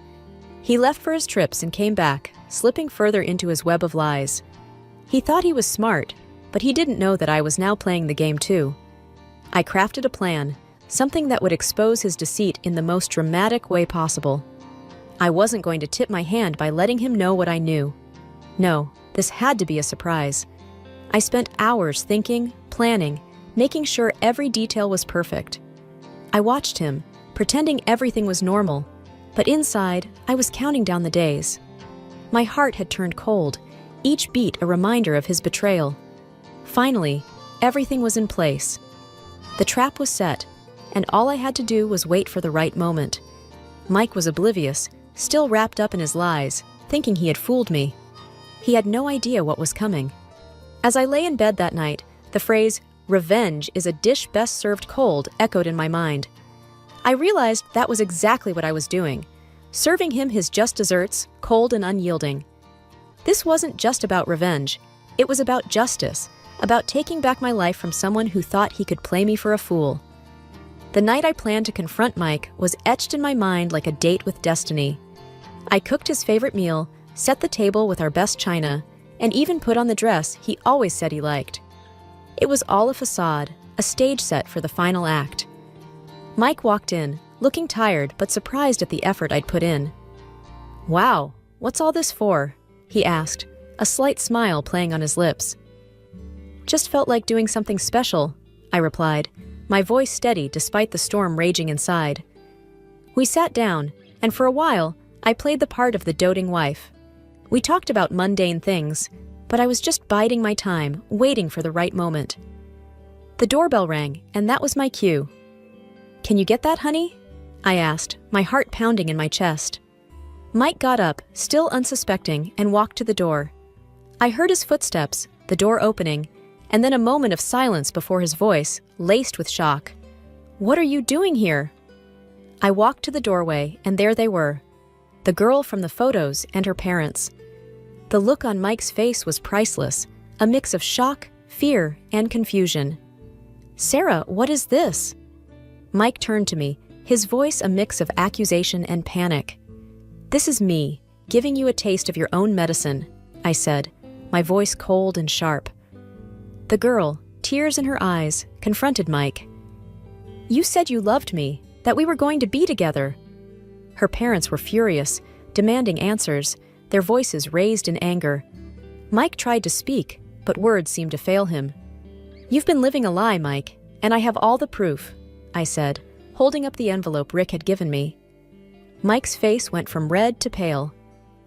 He left for his trips and came back, slipping further into his web of lies. He thought he was smart, but he didn't know that I was now playing the game too. I crafted a plan, something that would expose his deceit in the most dramatic way possible. I wasn't going to tip my hand by letting him know what I knew. No, this had to be a surprise. I spent hours thinking, planning, making sure every detail was perfect. I watched him, pretending everything was normal, but inside, I was counting down the days. My heart had turned cold, each beat a reminder of his betrayal. Finally, everything was in place. The trap was set, and all I had to do was wait for the right moment. Mike was oblivious, still wrapped up in his lies, thinking he had fooled me. He had no idea what was coming. As I lay in bed that night, the phrase, "revenge is a dish best served cold," echoed in my mind. I realized that was exactly what I was doing, serving him his just desserts, cold and unyielding. This wasn't just about revenge. It was about justice, about taking back my life from someone who thought he could play me for a fool. The night I planned to confront Mike was etched in my mind like a date with destiny. I cooked his favorite meal, set the table with our best china, and even put on the dress he always said he liked. It was all a facade, a stage set for the final act. Mike walked in, looking tired but surprised at the effort I'd put in. "Wow, what's all this for?" he asked, a slight smile playing on his lips. "Just felt like doing something special," I replied, my voice steady despite the storm raging inside. We sat down, and for a while, I played the part of the doting wife. We talked about mundane things, but I was just biding my time, waiting for the right moment. The doorbell rang, and that was my cue. "Can you get that, honey?" I asked, my heart pounding in my chest. Mike got up, still unsuspecting, and walked to the door. I heard his footsteps, the door opening, and then a moment of silence before his voice, laced with shock. "What are you doing here?" I walked to the doorway, and there they were, the girl from the photos and her parents. The look on Mike's face was priceless, a mix of shock, fear, and confusion. "Sarah, what is this?" Mike turned to me, his voice a mix of accusation and panic. "This is me, giving you a taste of your own medicine," I said, my voice cold and sharp. The girl, tears in her eyes, confronted Mike. "You said you loved me, that we were going to be together." Her parents were furious, demanding answers, their voices raised in anger. Mike tried to speak, but words seemed to fail him. "You've been living a lie, Mike, and I have all the proof," I said, holding up the envelope Rick had given me. Mike's face went from red to pale.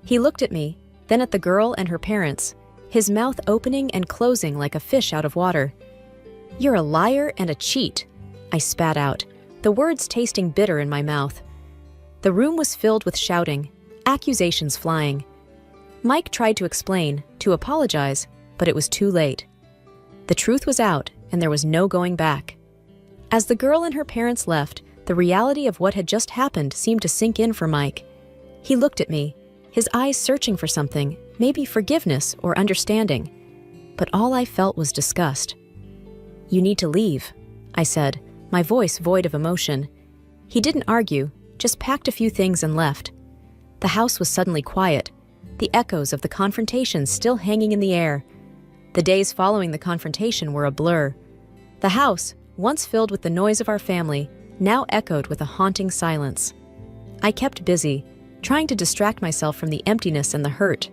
He looked at me, then at the girl and her parents, his mouth opening and closing like a fish out of water. "You're a liar and a cheat," I spat out, the words tasting bitter in my mouth. The room was filled with shouting, accusations flying. Mike tried to explain, to apologize, but it was too late. The truth was out, and there was no going back. As the girl and her parents left, the reality of what had just happened seemed to sink in for Mike. He looked at me, his eyes searching for something, maybe forgiveness or understanding. But all I felt was disgust. "You need to leave," I said, my voice void of emotion. He didn't argue, just packed a few things and left. The house was suddenly quiet, the echoes of the confrontation still hanging in the air. The days following the confrontation were a blur. The house, once filled with the noise of our family, now echoed with a haunting silence. I kept busy, trying to distract myself from the emptiness and the hurt.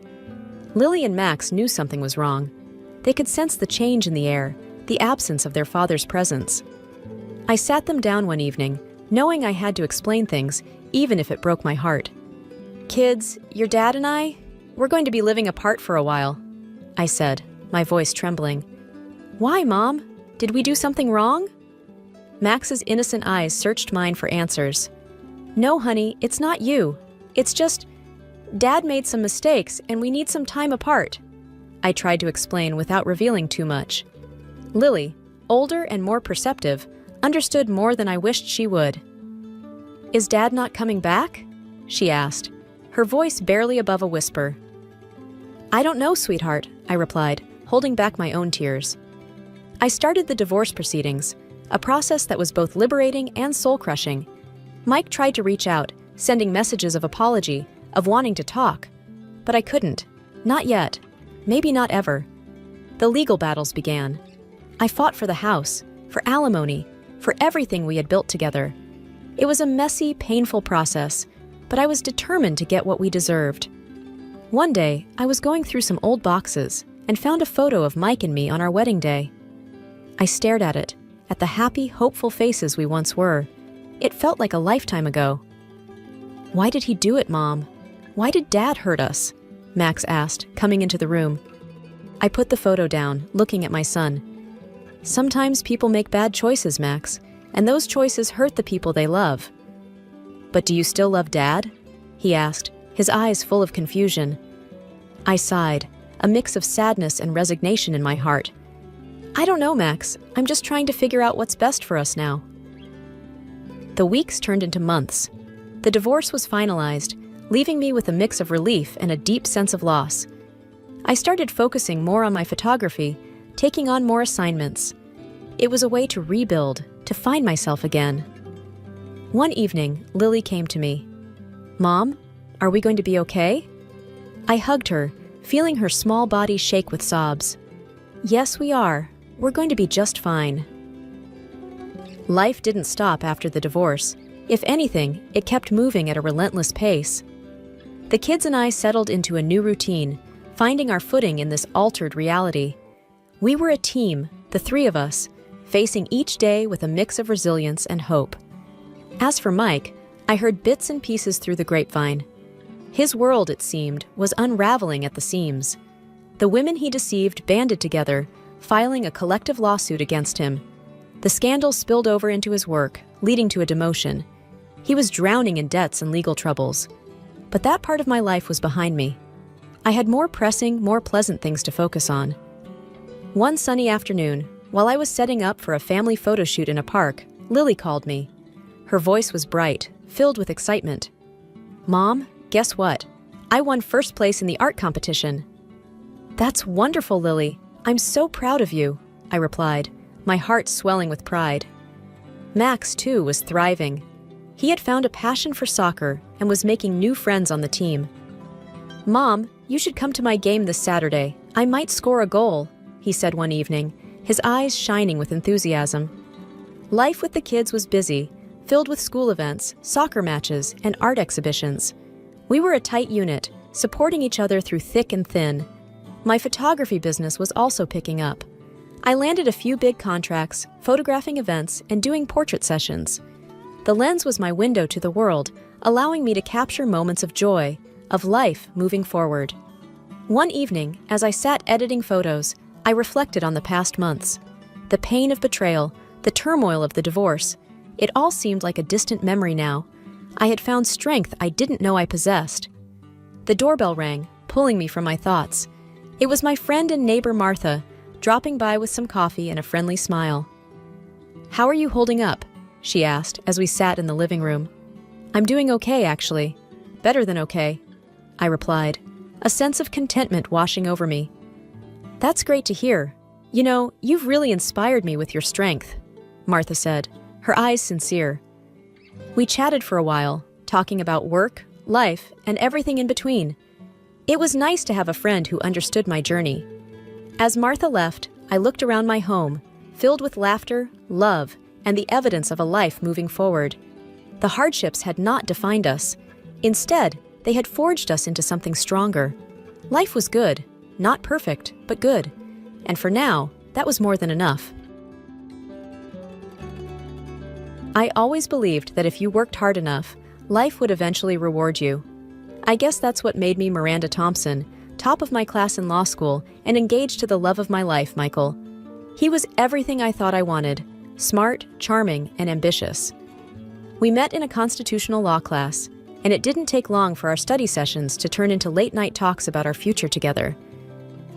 Lily and Max knew something was wrong. They could sense the change in the air, the absence of their father's presence. I sat them down one evening, knowing I had to explain things, even if it broke my heart. "Kids, your dad and I, we're going to be living apart for a while," I said, my voice trembling. "Why, Mom? Did we do something wrong?" Max's innocent eyes searched mine for answers. "No, honey, it's not you. It's just, Dad made some mistakes and we need some time apart," I tried to explain without revealing too much. Lily, older and more perceptive, understood more than I wished she would. "Is Dad not coming back?" she asked, her voice barely above a whisper. "I don't know, sweetheart," I replied, holding back my own tears. I started the divorce proceedings, a process that was both liberating and soul-crushing. Mike tried to reach out, sending messages of apology, of wanting to talk. But I couldn't. Not yet. Maybe not ever. The legal battles began. I fought for the house, for alimony, for everything we had built together. It was a messy, painful process, but I was determined to get what we deserved. One day, I was going through some old boxes and found a photo of Mike and me on our wedding day. I stared at it, at the happy, hopeful faces we once were. It felt like a lifetime ago. "Why did he do it, Mom? Why did Dad hurt us?" Max asked, coming into the room. I put the photo down, looking at my son. "Sometimes people make bad choices, Max, and those choices hurt the people they love." "But do you still love Dad?" he asked, his eyes full of confusion. I sighed, a mix of sadness and resignation in my heart. "I don't know, Max. I'm just trying to figure out what's best for us now." The weeks turned into months. The divorce was finalized, leaving me with a mix of relief and a deep sense of loss. I started focusing more on my photography, taking on more assignments. It was a way to rebuild, to find myself again. One evening, Lily came to me. "Mom, are we going to be okay?" I hugged her, feeling her small body shake with sobs. "Yes, we are. We're going to be just fine." Life didn't stop after the divorce. If anything, it kept moving at a relentless pace. The kids and I settled into a new routine, finding our footing in this altered reality. We were a team, the three of us, facing each day with a mix of resilience and hope. As for Mike, I heard bits and pieces through the grapevine. His world, it seemed, was unraveling at the seams. The women he deceived banded together, filing a collective lawsuit against him. The scandal spilled over into his work, leading to a demotion. He was drowning in debts and legal troubles. But that part of my life was behind me. I had more pressing, more pleasant things to focus on. One sunny afternoon, while I was setting up for a family photo shoot in a park, Lily called me. Her voice was bright, filled with excitement. "Mom, guess what? I won first place in the art competition." "That's wonderful, Lily. I'm so proud of you," I replied, my heart swelling with pride. Max, too, was thriving. He had found a passion for soccer and was making new friends on the team. "Mom, you should come to my game this Saturday. I might score a goal," he said one evening, his eyes shining with enthusiasm. Life with the kids was busy, filled with school events, soccer matches, and art exhibitions. We were a tight unit, supporting each other through thick and thin. My photography business was also picking up. I landed a few big contracts, photographing events, and doing portrait sessions. The lens was my window to the world, allowing me to capture moments of joy, of life moving forward. One evening, as I sat editing photos, I reflected on the past months. The pain of betrayal, the turmoil of the divorce. It all seemed like a distant memory now. I had found strength I didn't know I possessed. The doorbell rang, pulling me from my thoughts. It was my friend and neighbor Martha, dropping by with some coffee and a friendly smile. "How are you holding up?" she asked as we sat in the living room. "I'm doing okay, actually. Better than okay," I replied, a sense of contentment washing over me. "That's great to hear. You know, you've really inspired me with your strength," Martha said, her eyes sincere. We chatted for a while, talking about work, life, and everything in between. It was nice to have a friend who understood my journey. As Martha left, I looked around my home, filled with laughter, love, and the evidence of a life moving forward. The hardships had not defined us. Instead, they had forged us into something stronger. Life was good, not perfect, but good. And for now, that was more than enough. I always believed that if you worked hard enough, life would eventually reward you. I guess that's what made me Miranda Thompson, top of my class in law school and engaged to the love of my life, Michael. He was everything I thought I wanted: smart, charming, and ambitious. We met in a constitutional law class, and it didn't take long for our study sessions to turn into late-night talks about our future together.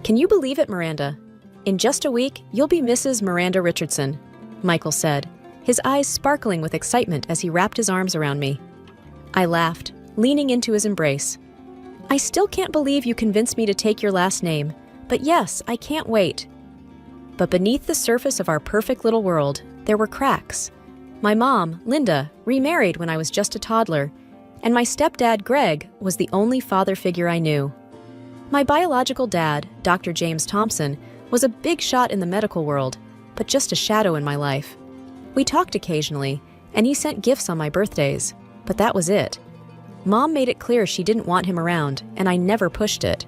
"Can you believe it, Miranda? In just a week, you'll be Mrs. Miranda Richardson," Michael said, his eyes sparkling with excitement as he wrapped his arms around me. I laughed, leaning into his embrace. "I still can't believe you convinced me to take your last name, but yes, I can't wait." But beneath the surface of our perfect little world, there were cracks. My mom, Linda, remarried when I was just a toddler, and my stepdad, Greg, was the only father figure I knew. My biological dad, Dr. James Thompson, was a big shot in the medical world, but just a shadow in my life. We talked occasionally, and he sent gifts on my birthdays, but that was it. Mom made it clear she didn't want him around, and I never pushed it.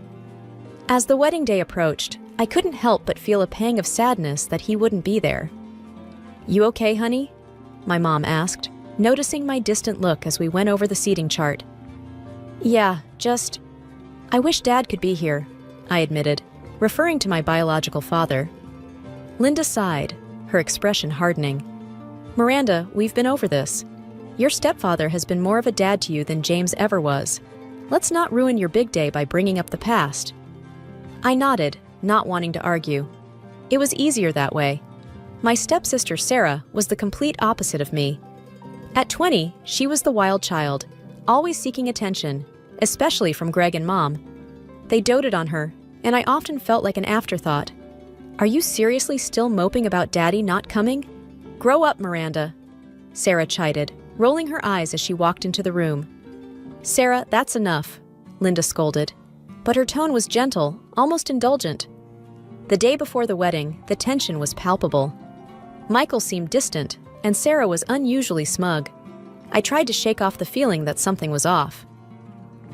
As the wedding day approached, I couldn't help but feel a pang of sadness that he wouldn't be there. "You okay, honey?" my mom asked, noticing my distant look as we went over the seating chart. "Yeah, I wish Dad could be here," I admitted, referring to my biological father. Linda sighed, her expression hardening. "Miranda, we've been over this. Your stepfather has been more of a dad to you than James ever was. Let's not ruin your big day by bringing up the past." I nodded, not wanting to argue. It was easier that way. My stepsister Sarah was the complete opposite of me. At 20, she was the wild child, always seeking attention, especially from Greg and Mom. They doted on her, and I often felt like an afterthought. "Are you seriously still moping about Daddy not coming? Grow up, Miranda," Sarah chided, rolling her eyes as she walked into the room. "Sarah, that's enough," Linda scolded, but her tone was gentle, almost indulgent. The day before the wedding, the tension was palpable. Michael seemed distant, and Sarah was unusually smug. I tried to shake off the feeling that something was off.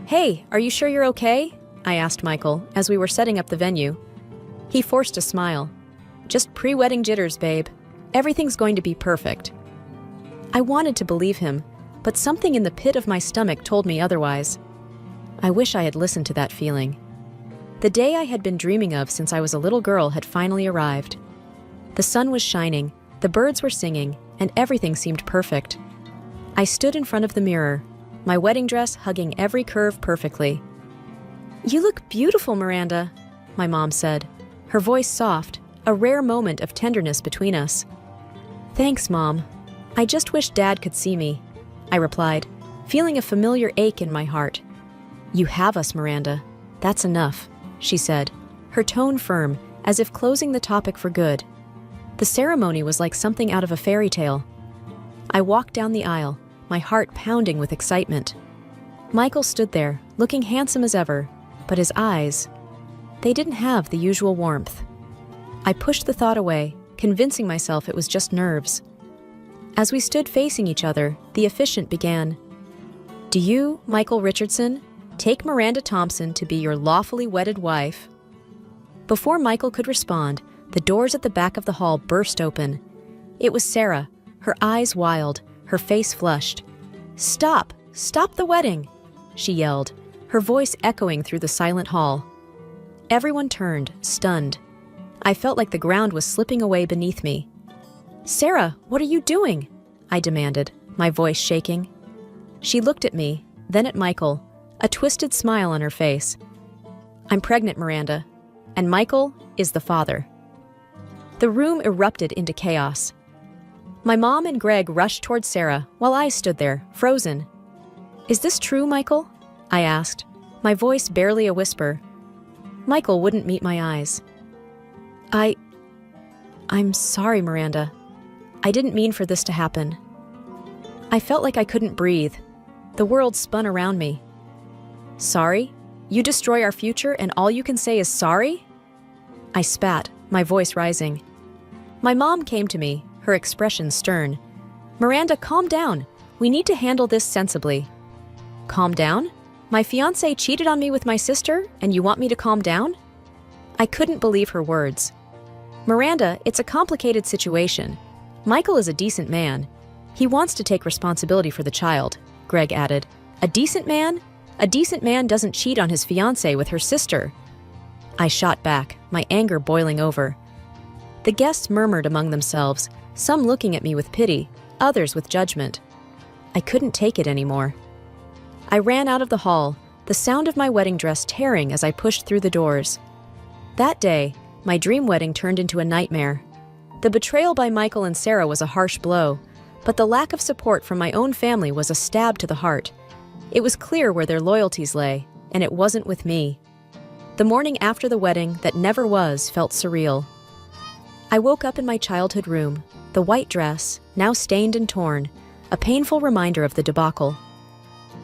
"Hey, are you sure you're okay?" I asked Michael as we were setting up the venue. He forced a smile. "Just pre-wedding jitters, babe. Everything's going to be perfect." I wanted to believe him, but something in the pit of my stomach told me otherwise. I wish I had listened to that feeling. The day I had been dreaming of since I was a little girl had finally arrived. The sun was shining, the birds were singing, and everything seemed perfect. I stood in front of the mirror, my wedding dress hugging every curve perfectly. "You look beautiful, Miranda," my mom said, her voice soft, a rare moment of tenderness between us. "Thanks, Mom. I just wish Dad could see me," I replied, feeling a familiar ache in my heart. "You have us, Miranda. That's enough," she said, her tone firm, as if closing the topic for good. The ceremony was like something out of a fairy tale. I walked down the aisle, my heart pounding with excitement. Michael stood there, looking handsome as ever, but his eyes, they didn't have the usual warmth. I pushed the thought away, convincing myself it was just nerves. As we stood facing each other, the officiant began. "Do you, Michael Richardson, take Miranda Thompson to be your lawfully wedded wife?" Before Michael could respond, the doors at the back of the hall burst open. It was Sarah, her eyes wild, her face flushed. "Stop! Stop the wedding!" she yelled, her voice echoing through the silent hall. Everyone turned, stunned. I felt like the ground was slipping away beneath me. "Sarah, what are you doing?" I demanded, my voice shaking. She looked at me, then at Michael, a twisted smile on her face. "I'm pregnant, Miranda, and Michael is the father." The room erupted into chaos. My mom and Greg rushed toward Sarah while I stood there, frozen. "Is this true, Michael?" I asked, my voice barely a whisper. Michael wouldn't meet my eyes. I'm sorry, Miranda. I didn't mean for this to happen." I felt like I couldn't breathe. The world spun around me. "Sorry? You destroy our future and all you can say is sorry?" I spat, my voice rising. My mom came to me, her expression stern. "Miranda, calm down. We need to handle this sensibly. Calm down? My fiancé cheated on me with my sister, and you want me to calm down? I couldn't believe her words. Miranda, it's a complicated situation. Michael is a decent man. He wants to take responsibility for the child, Greg added. A decent man? A decent man doesn't cheat on his fiancée with her sister. I shot back, my anger boiling over. The guests murmured among themselves, some looking at me with pity, others with judgment. I couldn't take it anymore. I ran out of the hall, the sound of my wedding dress tearing as I pushed through the doors. That day, my dream wedding turned into a nightmare. The betrayal by Michael and Sarah was a harsh blow, but the lack of support from my own family was a stab to the heart. It was clear where their loyalties lay, and it wasn't with me. The morning after the wedding that never was felt surreal. I woke up in my childhood room, the white dress, now stained and torn, a painful reminder of the debacle.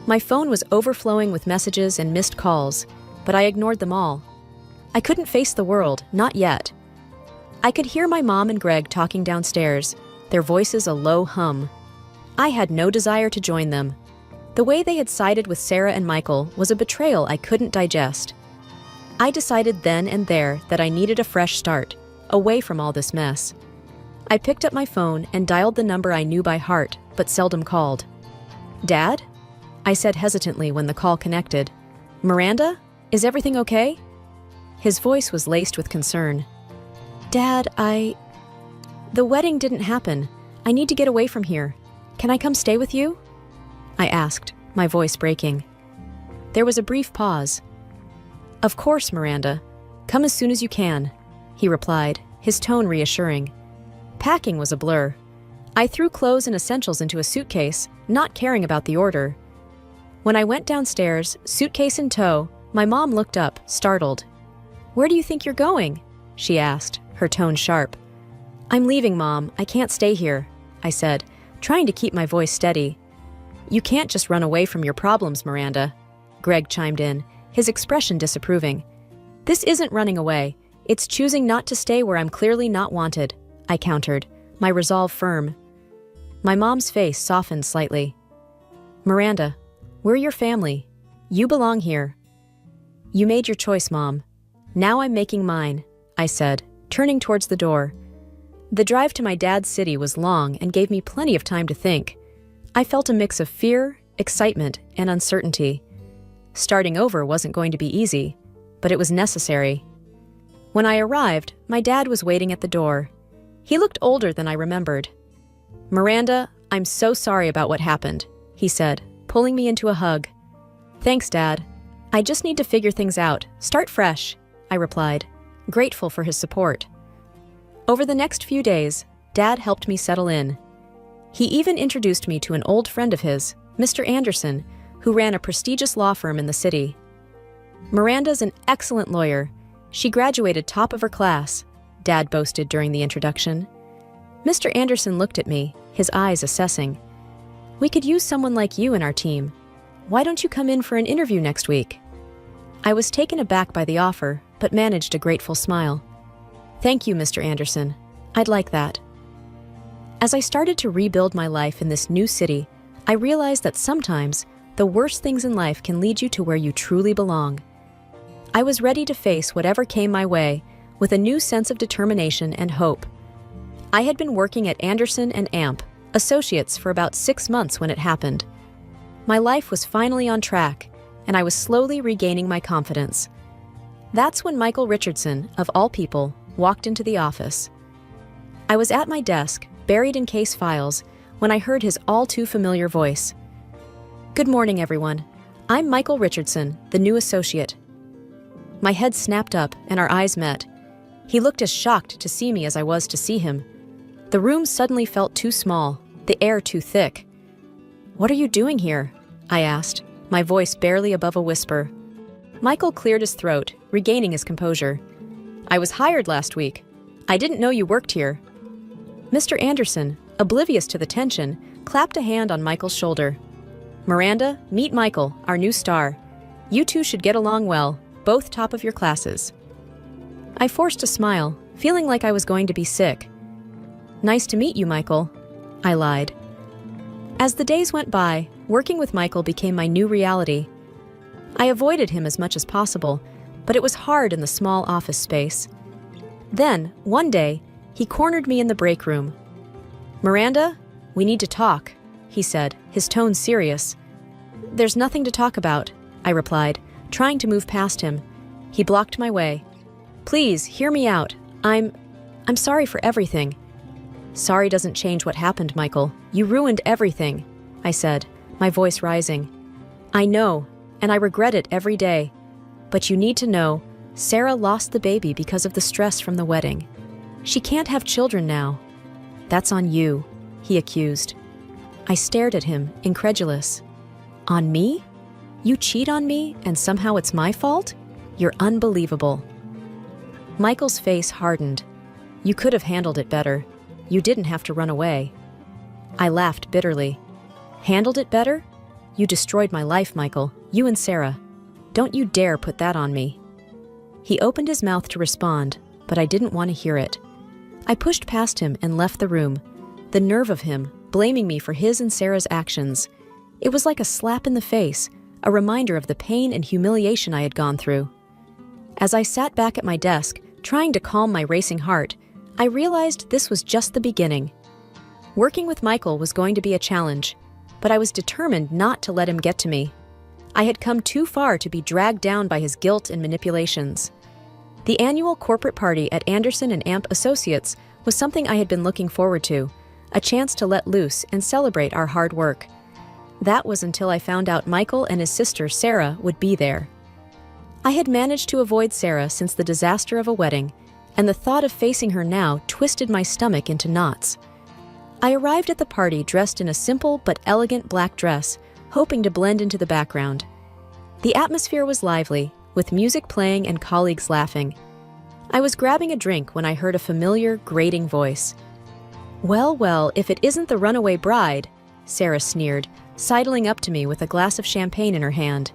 My phone was overflowing with messages and missed calls, but I ignored them all. I couldn't face the world, not yet. I could hear my mom and Greg talking downstairs, their voices a low hum. I had no desire to join them. The way they had sided with Sarah and Michael was a betrayal I couldn't digest. I decided then and there that I needed a fresh start, away from all this mess. I picked up my phone and dialed the number I knew by heart, but seldom called. "Dad?" I said hesitantly when the call connected. "Miranda? Is everything okay?" His voice was laced with concern. "Dad, The wedding didn't happen. I need to get away from here. Can I come stay with you?" I asked, my voice breaking. There was a brief pause. "Of course, Miranda. Come as soon as you can," he replied, his tone reassuring. Packing was a blur. I threw clothes and essentials into a suitcase, not caring about the order. When I went downstairs, suitcase in tow, my mom looked up, startled. "Where do you think you're going?" she asked, her tone sharp. "I'm leaving, Mom. I can't stay here," I said, trying to keep my voice steady. "You can't just run away from your problems, Miranda," Greg chimed in, his expression disapproving. "This isn't running away. It's choosing not to stay where I'm clearly not wanted," I countered, my resolve firm. My mom's face softened slightly. "Miranda, we're your family. You belong here." "You made your choice, Mom. Now I'm making mine," I said, turning towards the door. The drive to my dad's city was long and gave me plenty of time to think. I felt a mix of fear, excitement, and uncertainty. Starting over wasn't going to be easy, but it was necessary. When I arrived, my dad was waiting at the door. He looked older than I remembered. "Miranda, I'm so sorry about what happened," he said, pulling me into a hug. "Thanks, Dad. I just need to figure things out, start fresh," I replied, grateful for his support. Over the next few days, Dad helped me settle in. He even introduced me to an old friend of his, Mr. Anderson, who ran a prestigious law firm in the city. "Miranda's an excellent lawyer. She graduated top of her class," Dad boasted during the introduction. Mr. Anderson looked at me, his eyes assessing. "We could use someone like you in our team. Why don't you come in for an interview next week?" I was taken aback by the offer, but managed a grateful smile. "Thank you, Mr. Anderson. I'd like that." As I started to rebuild my life in this new city, I realized that sometimes the worst things in life can lead you to where you truly belong. I was ready to face whatever came my way with a new sense of determination and hope. I had been working at Anderson and Amp, associates, for about 6 months when it happened. My life was finally on track, and I was slowly regaining my confidence. That's when Michael Richardson, of all people, walked into the office. I was at my desk, buried in case files, when I heard his all-too-familiar voice. "Good morning, everyone. I'm Michael Richardson, the new associate." My head snapped up, and our eyes met. He looked as shocked to see me as I was to see him. The room suddenly felt too small, the air too thick. "What are you doing here?" I asked, my voice barely above a whisper. Michael cleared his throat, regaining his composure. "I was hired last week. I didn't know you worked here." Mr. Anderson, oblivious to the tension, clapped a hand on Michael's shoulder. "Miranda, meet Michael, our new star. You two should get along well, both top of your classes." I forced a smile, feeling like I was going to be sick. "Nice to meet you, Michael," I lied. As the days went by, working with Michael became my new reality. I avoided him as much as possible, but it was hard in the small office space. Then, one day, he cornered me in the break room. "Miranda, we need to talk," he said, his tone serious. "There's nothing to talk about," I replied, trying to move past him. He blocked my way. "Please, hear me out. I'm sorry for everything." "Sorry doesn't change what happened, Michael. You ruined everything," I said, my voice rising. "I know, and I regret it every day. But you need to know, Sarah lost the baby because of the stress from the wedding. She can't have children now." "That's on you," he accused. I stared at him, incredulous. "On me? You cheat on me, and somehow it's my fault? You're unbelievable." Michael's face hardened. "You could have handled it better. You didn't have to run away." I laughed bitterly. "Handled it better? You destroyed my life, Michael. You and Sarah. Don't you dare put that on me." He opened his mouth to respond, but I didn't want to hear it. I pushed past him and left the room. The nerve of him, blaming me for his and Sarah's actions. It was like a slap in the face, a reminder of the pain and humiliation I had gone through. As I sat back at my desk, trying to calm my racing heart, I realized this was just the beginning. Working with Michael was going to be a challenge, but I was determined not to let him get to me. I had come too far to be dragged down by his guilt and manipulations. The annual corporate party at Anderson and Amp Associates was something I had been looking forward to, a chance to let loose and celebrate our hard work. That was until I found out Michael and his sister Sarah would be there. I had managed to avoid Sarah since the disaster of a wedding, and the thought of facing her now twisted my stomach into knots. I arrived at the party dressed in a simple but elegant black dress, hoping to blend into the background. The atmosphere was lively, with music playing and colleagues laughing. I was grabbing a drink when I heard a familiar, grating voice. "Well, well, if it isn't the runaway bride," Sarah sneered, sidling up to me with a glass of champagne in her hand.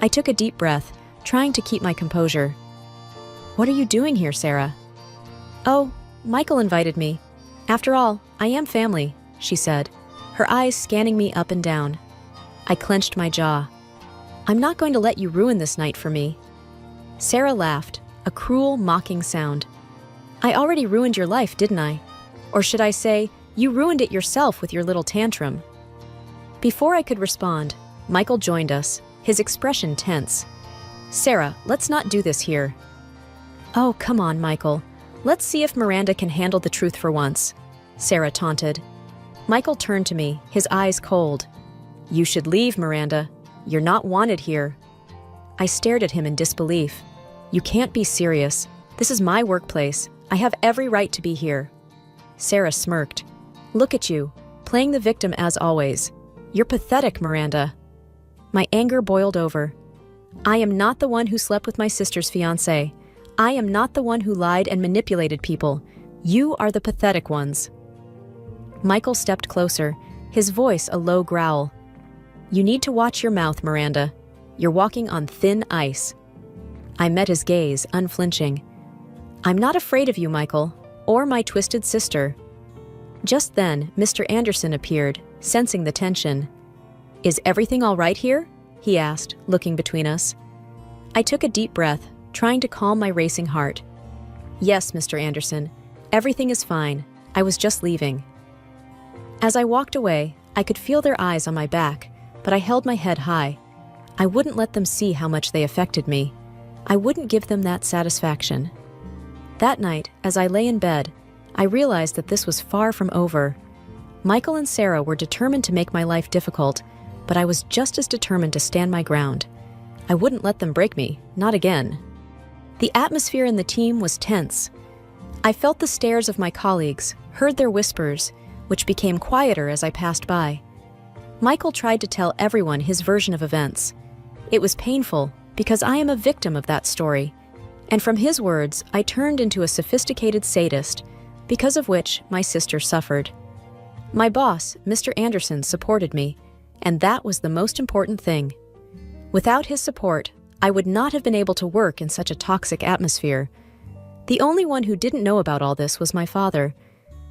I took a deep breath, trying to keep my composure. "What are you doing here, Sarah?" "Oh, Michael invited me. After all, I am family," she said, her eyes scanning me up and down. I clenched my jaw. "I'm not going to let you ruin this night for me." Sarah laughed, a cruel, mocking sound. "I already ruined your life, didn't I? Or should I say, you ruined it yourself with your little tantrum." Before I could respond, Michael joined us, his expression tense. "Sarah, let's not do this here." "Oh, come on, Michael. Let's see if Miranda can handle the truth for once," Sarah taunted. Michael turned to me, his eyes cold. "You should leave, Miranda. You're not wanted here." I stared at him in disbelief. "You can't be serious. This is my workplace. I have every right to be here." Sarah smirked. "Look at you, playing the victim as always. You're pathetic, Miranda." My anger boiled over. "I am not the one who slept with my sister's fiancé. I am not the one who lied and manipulated people. You are the pathetic ones." Michael stepped closer, his voice a low growl. "You need to watch your mouth, Miranda. You're walking on thin ice." I met his gaze, unflinching. "I'm not afraid of you, Michael, or my twisted sister." Just then, Mr. Anderson appeared, sensing the tension. "Is everything all right here?" he asked, looking between us. I took a deep breath, trying to calm my racing heart. "Yes, Mr. Anderson. Everything is fine. I was just leaving." As I walked away, I could feel their eyes on my back, but I held my head high. I wouldn't let them see how much they affected me. I wouldn't give them that satisfaction. That night, as I lay in bed, I realized that this was far from over. Michael and Sarah were determined to make my life difficult, but I was just as determined to stand my ground. I wouldn't let them break me, not again. The atmosphere in the team was tense. I felt the stares of my colleagues, heard their whispers, which became quieter as I passed by. Michael tried to tell everyone his version of events. It was painful, because I am a victim of that story. And from his words, I turned into a sophisticated sadist, because of which my sister suffered. My boss, Mr. Anderson, supported me, and that was the most important thing. Without his support, I would not have been able to work in such a toxic atmosphere. The only one who didn't know about all this was my father,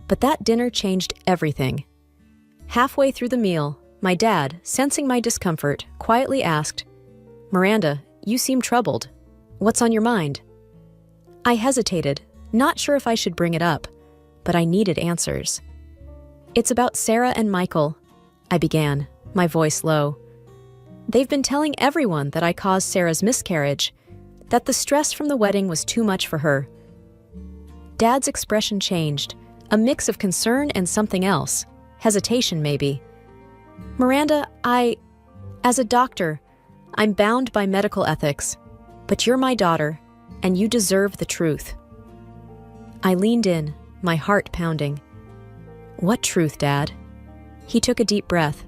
but that dinner changed everything. Halfway through the meal, my dad, sensing my discomfort, quietly asked, "Miranda, you seem troubled. What's on your mind?" I hesitated, not sure if I should bring it up, but I needed answers. "It's about Sarah and Michael," I began, my voice low. "They've been telling everyone that I caused Sarah's miscarriage, that the stress from the wedding was too much for her." Dad's expression changed, a mix of concern and something else, hesitation maybe. "Miranda, as a doctor, I'm bound by medical ethics, but you're my daughter, and you deserve the truth." I leaned in, my heart pounding. "What truth, Dad?" He took a deep breath.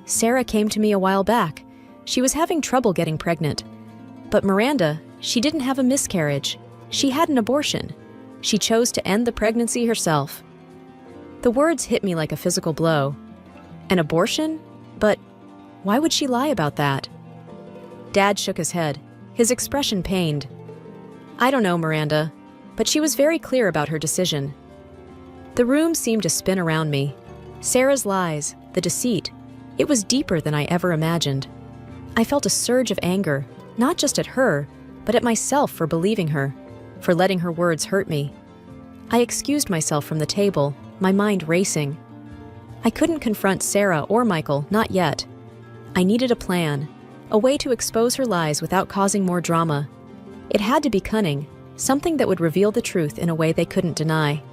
"Sarah came to me a while back. She was having trouble getting pregnant. But Miranda, she didn't have a miscarriage. She had an abortion. She chose to end the pregnancy herself." The words hit me like a physical blow. An abortion? But why would she lie about that? Dad shook his head, his expression pained. "I don't know, Miranda, but she was very clear about her decision." The room seemed to spin around me. Sarah's lies, the deceit, it was deeper than I ever imagined. I felt a surge of anger, not just at her, but at myself for believing her, for letting her words hurt me. I excused myself from the table, my mind racing. I couldn't confront Sarah or Michael, not yet. I needed a plan, a way to expose her lies without causing more drama. It had to be cunning, something that would reveal the truth in a way they couldn't deny.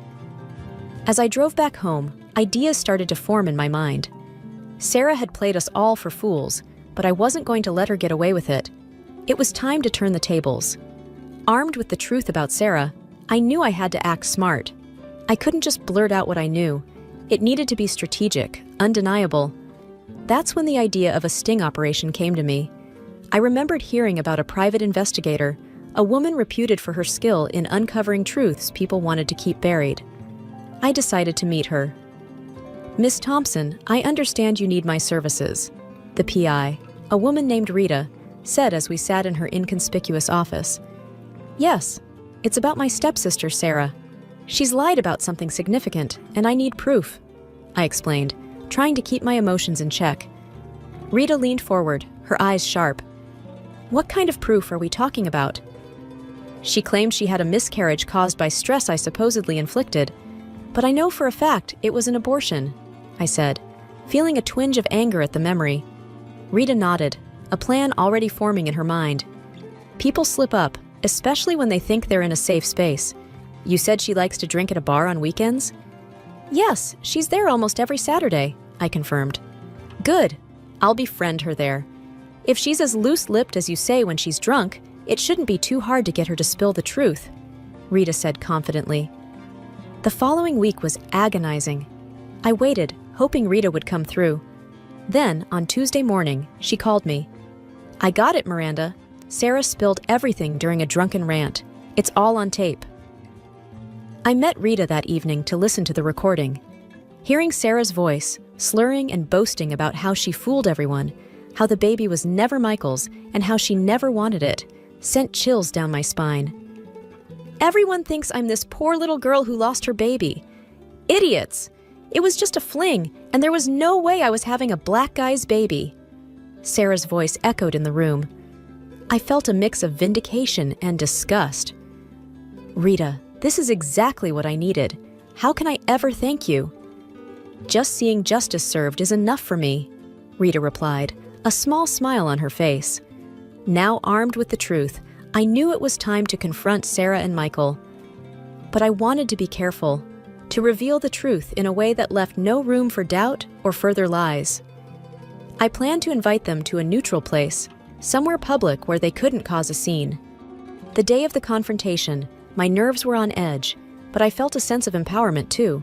As I drove back home, ideas started to form in my mind. Sarah had played us all for fools, but I wasn't going to let her get away with it. It was time to turn the tables. Armed with the truth about Sarah, I knew I had to act smart. I couldn't just blurt out what I knew. It needed to be strategic, undeniable. That's when the idea of a sting operation came to me. I remembered hearing about a private investigator, a woman reputed for her skill in uncovering truths people wanted to keep buried. I decided to meet her. "Miss Thompson, I understand you need my services," the PI, a woman named Rita, said as we sat in her inconspicuous office. "Yes, it's about my stepsister, Sarah. She's lied about something significant, and I need proof," I explained, trying to keep my emotions in check. Rita leaned forward, her eyes sharp. "What kind of proof are we talking about?" "She claimed she had a miscarriage caused by stress I supposedly inflicted, but I know for a fact it was an abortion," I said, feeling a twinge of anger at the memory. Rita nodded, a plan already forming in her mind. "People slip up, especially when they think they're in a safe space. You said she likes to drink at a bar on weekends?" "Yes, she's there almost every Saturday," I confirmed. "Good. I'll befriend her there. If she's as loose-lipped as you say when she's drunk, it shouldn't be too hard to get her to spill the truth," Rita said confidently. The following week was agonizing. I waited, hoping Rita would come through. Then, on Tuesday morning, she called me. "I got it, Miranda. Sarah spilled everything during a drunken rant. It's all on tape." I met Rita that evening to listen to the recording. Hearing Sarah's voice, slurring and boasting about how she fooled everyone, how the baby was never Michael's, and how she never wanted it, sent chills down my spine. "Everyone thinks I'm this poor little girl who lost her baby. Idiots! It was just a fling, and there was no way I was having a black guy's baby." Sarah's voice echoed in the room. I felt a mix of vindication and disgust. "Rita, this is exactly what I needed. How can I ever thank you?" "Just seeing justice served is enough for me," Rita replied, a small smile on her face. Now armed with the truth, I knew it was time to confront Sarah and Michael. But I wanted to be careful, to reveal the truth in a way that left no room for doubt or further lies. I planned to invite them to a neutral place, somewhere public where they couldn't cause a scene. The day of the confrontation, my nerves were on edge, but I felt a sense of empowerment too.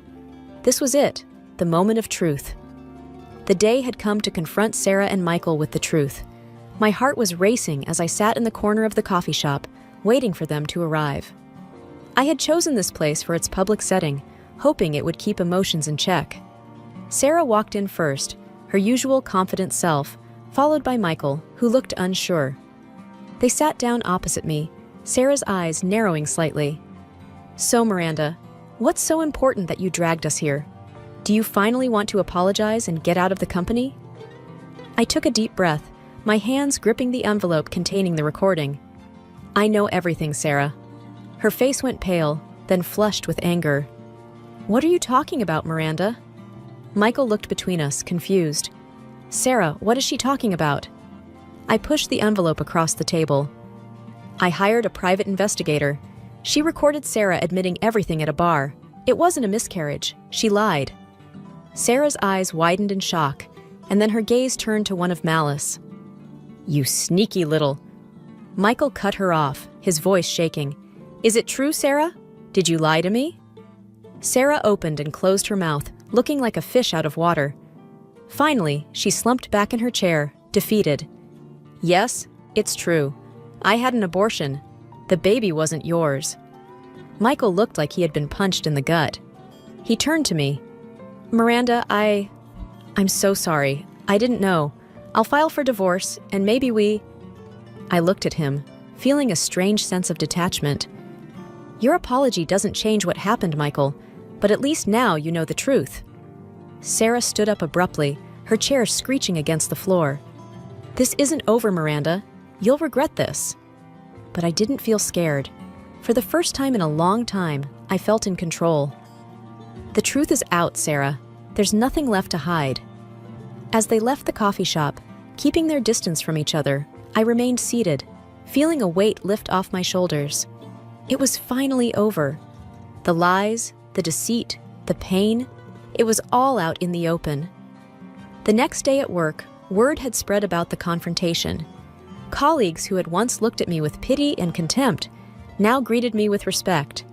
This was it, the moment of truth. The day had come to confront Sarah and Michael with the truth. My heart was racing as I sat in the corner of the coffee shop, waiting for them to arrive. I had chosen this place for its public setting, hoping it would keep emotions in check. Sarah walked in first, her usual confident self, followed by Michael, who looked unsure. They sat down opposite me, Sarah's eyes narrowing slightly. "So, Miranda, what's so important that you dragged us here?" Do you finally want to apologize and get out of the company? I took a deep breath, my hands gripping the envelope containing the recording. I know everything, Sarah. Her face went pale, then flushed with anger. What are you talking about, Miranda? Michael looked between us, confused. Sarah, what is she talking about? I pushed the envelope across the table. I hired a private investigator. She recorded Sarah admitting everything at a bar. It wasn't a miscarriage. She lied. Sarah's eyes widened in shock, and then her gaze turned to one of malice. You sneaky little... Michael cut her off, his voice shaking. Is it true, Sarah? Did you lie to me? Sarah opened and closed her mouth, looking like a fish out of water. Finally, she slumped back in her chair, defeated. Yes, it's true. I had an abortion. The baby wasn't yours. Michael looked like he had been punched in the gut. He turned to me. Miranda, I'm so sorry. I didn't know. I'll file for divorce, and maybe we... I looked at him, feeling a strange sense of detachment. Your apology doesn't change what happened, Michael, but at least now you know the truth. Sarah stood up abruptly, her chair screeching against the floor. This isn't over, Miranda. You'll regret this. But I didn't feel scared. For the first time in a long time, I felt in control. The truth is out, Sarah. There's nothing left to hide. As they left the coffee shop, keeping their distance from each other, I remained seated, feeling a weight lift off my shoulders. It was finally over. The lies, the deceit, the pain, it was all out in the open. The next day at work, word had spread about the confrontation. Colleagues who had once looked at me with pity and contempt now greeted me with respect.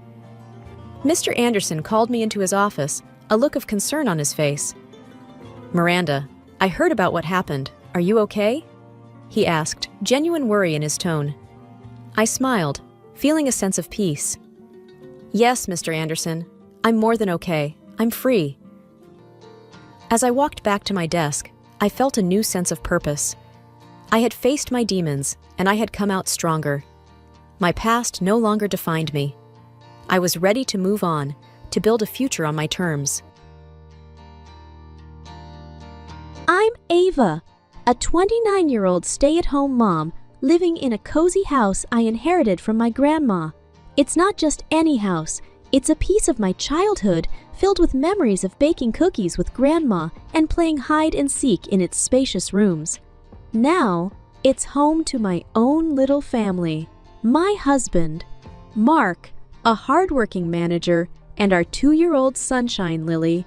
Mr. Anderson called me into his office, a look of concern on his face. Miranda, I heard about what happened. Are you okay? He asked, genuine worry in his tone. I smiled, feeling a sense of peace. Yes, Mr. Anderson. I'm more than okay. I'm free. As I walked back to my desk, I felt a new sense of purpose. I had faced my demons, and I had come out stronger. My past no longer defined me. I was ready to move on, to build a future on my terms. I'm Ava, a 29-year-old stay-at-home mom living in a cozy house I inherited from my grandma. It's not just any house, it's a piece of my childhood filled with memories of baking cookies with grandma and playing hide and seek in its spacious rooms. Now, it's home to my own little family, my husband, Mark, a hardworking manager, and our 2-year-old sunshine, Lily.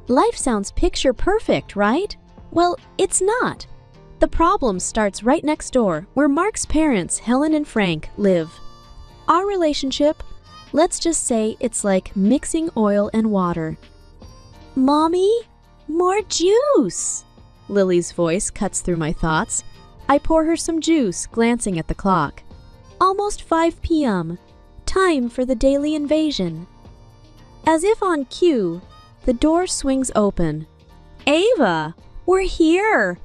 Life sounds picture perfect, right? Well, it's not. The problem starts right next door, where Mark's parents, Helen and Frank, live. Our relationship, let's just say it's like mixing oil and water. Mommy, more juice! Lily's voice cuts through my thoughts. I pour her some juice, glancing at the clock. Almost 5 p.m. Time for the daily invasion. As if on cue, the door swings open. Ava, we're here!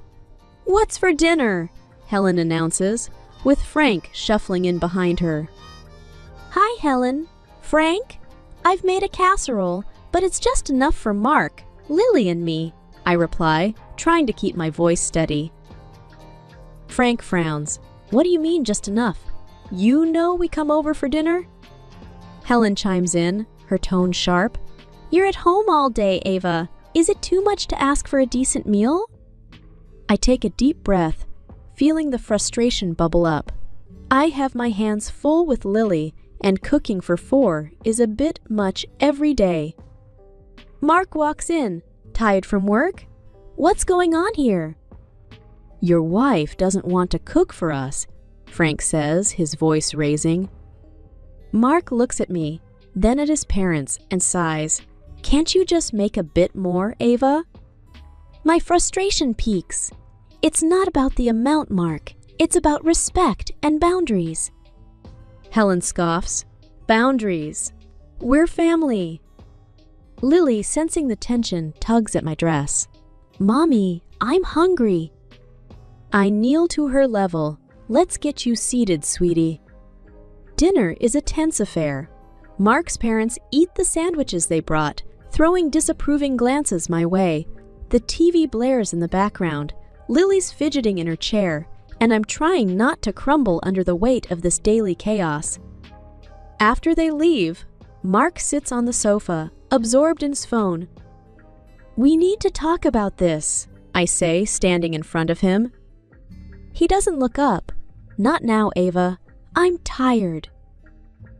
What's for dinner? Helen announces, with Frank shuffling in behind her. Hi, Helen. Frank? I've made a casserole, but it's just enough for Mark, Lily, and me, I reply, trying to keep my voice steady. Frank frowns. What do you mean, just enough? You know we come over for dinner? Helen chimes in, her tone sharp. You're at home all day, Ava. Is it too much to ask for a decent meal? I take a deep breath, feeling the frustration bubble up. I have my hands full with Lily, and cooking for 4 is a bit much every day. Mark walks in, tired from work. What's going on here? Your wife doesn't want to cook for us, Frank says, his voice raising. Mark looks at me, then at his parents, and sighs. Can't you just make a bit more, Ava? My frustration peaks. It's not about the amount, Mark. It's about respect and boundaries. Helen scoffs. Boundaries. We're family. Lily, sensing the tension, tugs at my dress. Mommy, I'm hungry. I kneel to her level. Let's get you seated, sweetie. Dinner is a tense affair. Mark's parents eat the sandwiches they brought, throwing disapproving glances my way. The TV blares in the background. Lily's fidgeting in her chair, and I'm trying not to crumble under the weight of this daily chaos. After they leave, Mark sits on the sofa, absorbed in his phone. "We need to talk about this," I say, standing in front of him. He doesn't look up. "Not now, Ava. I'm tired."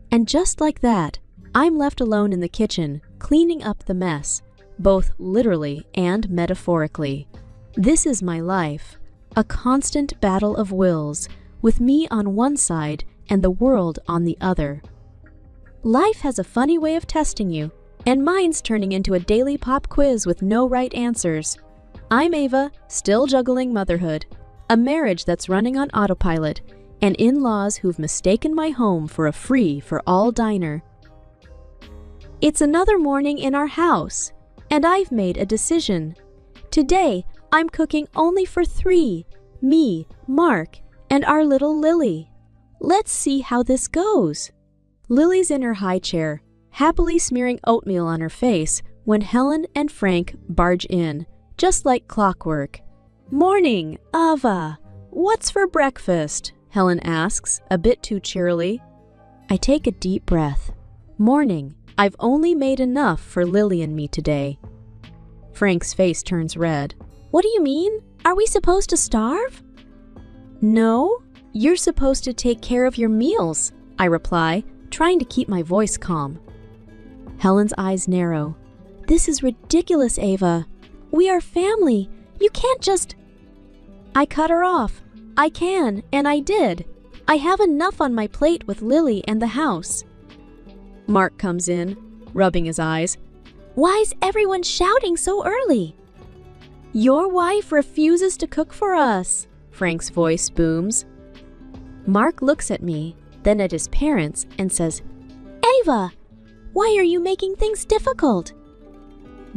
And just like that, I'm left alone in the kitchen, cleaning up the mess, both literally and metaphorically. This is my life, a constant battle of wills, with me on one side and the world on the other. Life has a funny way of testing you, and mine's turning into a daily pop quiz with no right answers. I'm Ava, still juggling motherhood, a marriage that's running on autopilot, and in-laws who've mistaken my home for a free-for-all diner. It's another morning in our house, and I've made a decision. Today, I'm cooking only for 3, me, Mark, and our little Lily. Let's see how this goes. Lily's in her high chair, happily smearing oatmeal on her face when Helen and Frank barge in, just like clockwork. "Morning, Ava. What's for breakfast?" Helen asks, a bit too cheerily. I take a deep breath. "Morning. I've only made enough for Lily and me today." Frank's face turns red. "What do you mean? Are we supposed to starve?" "No, you're supposed to take care of your meals," I reply, trying to keep my voice calm. Helen's eyes narrow. "This is ridiculous, Ava. We are family. You can't just—" I cut her off. "I can, and I did. I have enough on my plate with Lily and the house." Mark comes in, rubbing his eyes. "Why's everyone shouting so early?" "Your wife refuses to cook for us," Frank's voice booms. Mark looks at me, then at his parents, and says, "Ava, why are you making things difficult?"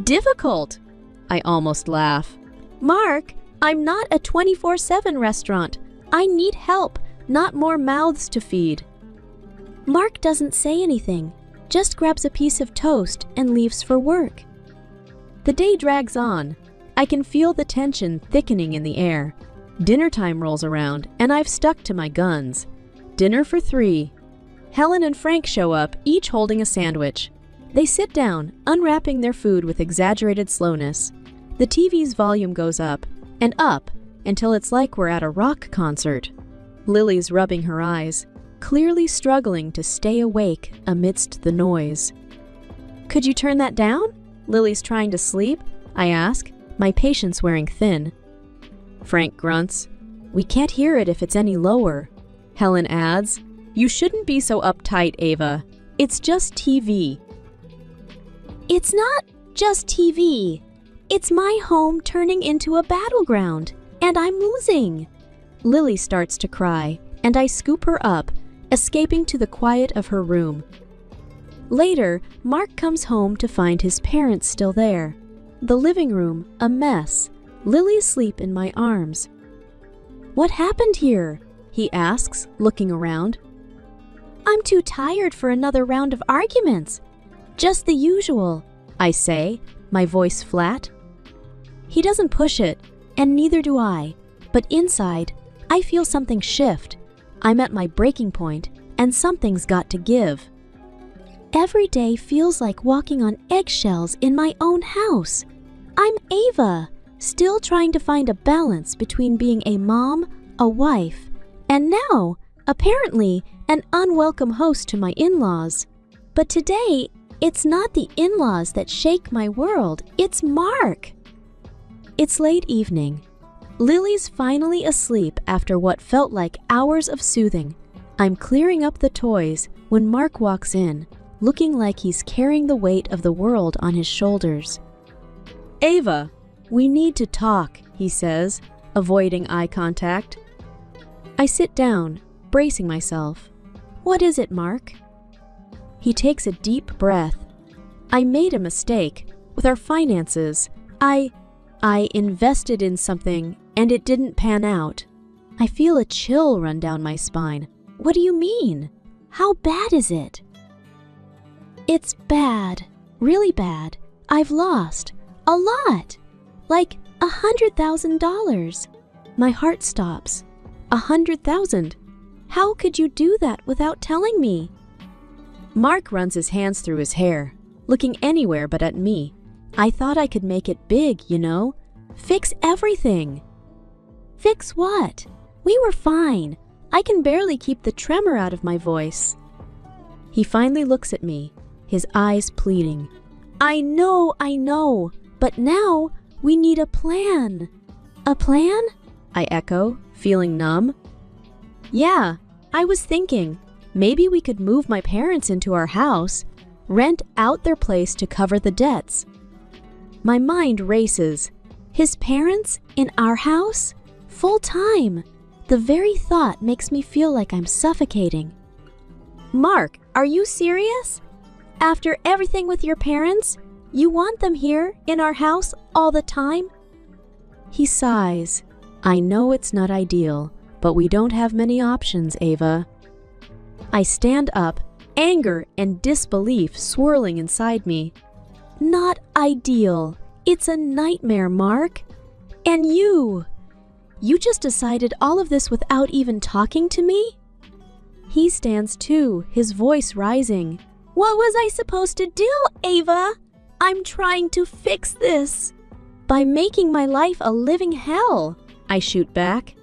"Difficult?" I almost laugh. "Mark, I'm not a 24/7 restaurant. I need help, not more mouths to feed." Mark doesn't say anything, just grabs a piece of toast and leaves for work. The day drags on. I can feel the tension thickening in the air. Dinner time rolls around, and I've stuck to my guns. Dinner for 3. Helen and Frank show up, each holding a sandwich. They sit down, unwrapping their food with exaggerated slowness. The TV's volume goes up, and up, until it's like we're at a rock concert. Lily's rubbing her eyes, clearly struggling to stay awake amidst the noise. "Could you turn that down?" Lily's trying to sleep, I ask, my patience wearing thin. Frank grunts. "We can't hear it if it's any lower." Helen adds, "You shouldn't be so uptight, Ava. It's just TV." "It's not just TV. It's my home turning into a battleground, and I'm losing." Lily starts to cry, and I scoop her up, escaping to the quiet of her room. Later, Mark comes home to find his parents still there. The living room, a mess. Lily asleep in my arms. "What happened here?" he asks, looking around. "I'm too tired for another round of arguments. Just the usual," I say, my voice flat. He doesn't push it, and neither do I, but inside, I feel something shift. I'm at my breaking point, and something's got to give. Every day feels like walking on eggshells in my own house. I'm Ava, still trying to find a balance between being a mom, a wife, and now, apparently, an unwelcome host to my in-laws. But today, it's not the in-laws that shake my world, it's Mark. It's late evening. Lily's finally asleep after what felt like hours of soothing. I'm clearing up the toys when Mark walks in, looking like he's carrying the weight of the world on his shoulders. "Ava, we need to talk," he says, avoiding eye contact. I sit down, bracing myself. "What is it, Mark?" He takes a deep breath. "I made a mistake with our finances. I invested in something and it didn't pan out." I feel a chill run down my spine. "What do you mean? How bad is it?" "It's bad, really bad. I've lost a lot, like $100,000. My heart stops. 100,000? How could you do that without telling me? Mark runs his hands through his hair, looking anywhere but at me. I thought I could make it big, you know? Fix everything. Fix what? We were fine. I can barely keep the tremor out of my voice. He finally looks at me, his eyes pleading. I know, but now we need a plan. A plan? I echo, feeling numb. Yeah, I was thinking, maybe we could move my parents into our house, rent out their place to cover the debts. My mind races. His parents in our house? Full time. The very thought makes me feel like I'm suffocating. Mark, are you serious? After everything with your parents, you want them here in our house all the time? He sighs. I know it's not ideal, but we don't have many options, Ava. I stand up, anger and disbelief swirling inside me. Not ideal. It's a nightmare, Mark. And you just decided all of this without even talking to me? He stands too, his voice rising. What was I supposed to do, Ava? I'm trying to fix this. By making my life a living hell, I shoot back.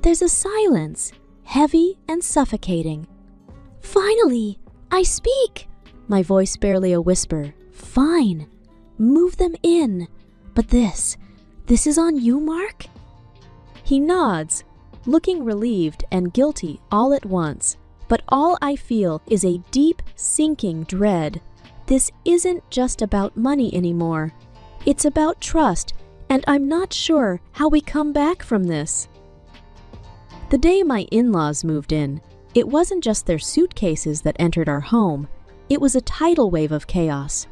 There's a silence, heavy and suffocating. Finally, I speak. My voice barely a whisper. Fine. Move them in. But this is on you, Mark? He nods, looking relieved and guilty all at once. But all I feel is a deep, sinking dread. This isn't just about money anymore. It's about trust, and I'm not sure how we come back from this. The day my in-laws moved in, it wasn't just their suitcases that entered our home. It was a tidal wave of chaos.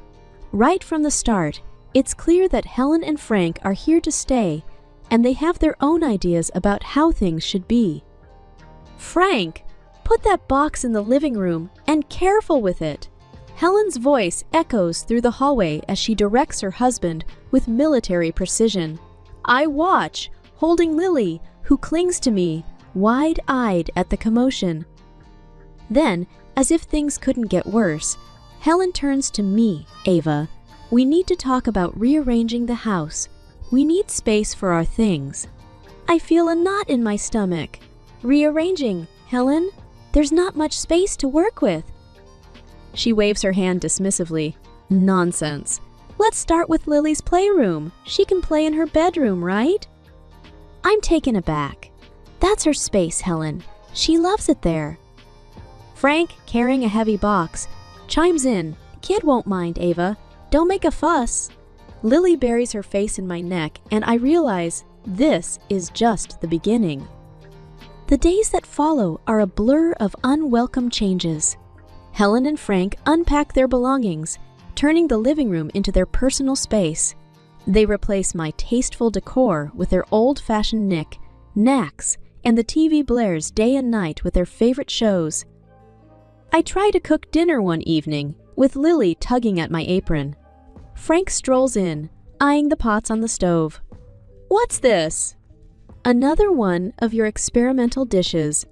Right from the start, it's clear that Helen and Frank are here to stay, and they have their own ideas about how things should be. Frank, put that box in the living room and careful with it. Helen's voice echoes through the hallway as she directs her husband with military precision. I watch, holding Lily, who clings to me, wide-eyed at the commotion. Then, as if things couldn't get worse, Helen turns to me, Ava. We need to talk about rearranging the house. We need space for our things. I feel a knot in my stomach. Rearranging, Helen? There's not much space to work with. She waves her hand dismissively. Nonsense. Let's start with Lily's playroom. She can play in her bedroom, right? I'm taken aback. That's her space, Helen. She loves it there. Frank, carrying a heavy box, chimes in. Kid won't mind, Ava. Don't make a fuss. Lily buries her face in my neck, and I realize this is just the beginning. The days that follow are a blur of unwelcome changes. Helen and Frank unpack their belongings, turning the living room into their personal space. They replace my tasteful decor with their old-fashioned knacks, and the TV blares day and night with their favorite shows. I try to cook dinner one evening, with Lily tugging at my apron. Frank strolls in, eyeing the pots on the stove. What's this? Another one of your experimental dishes.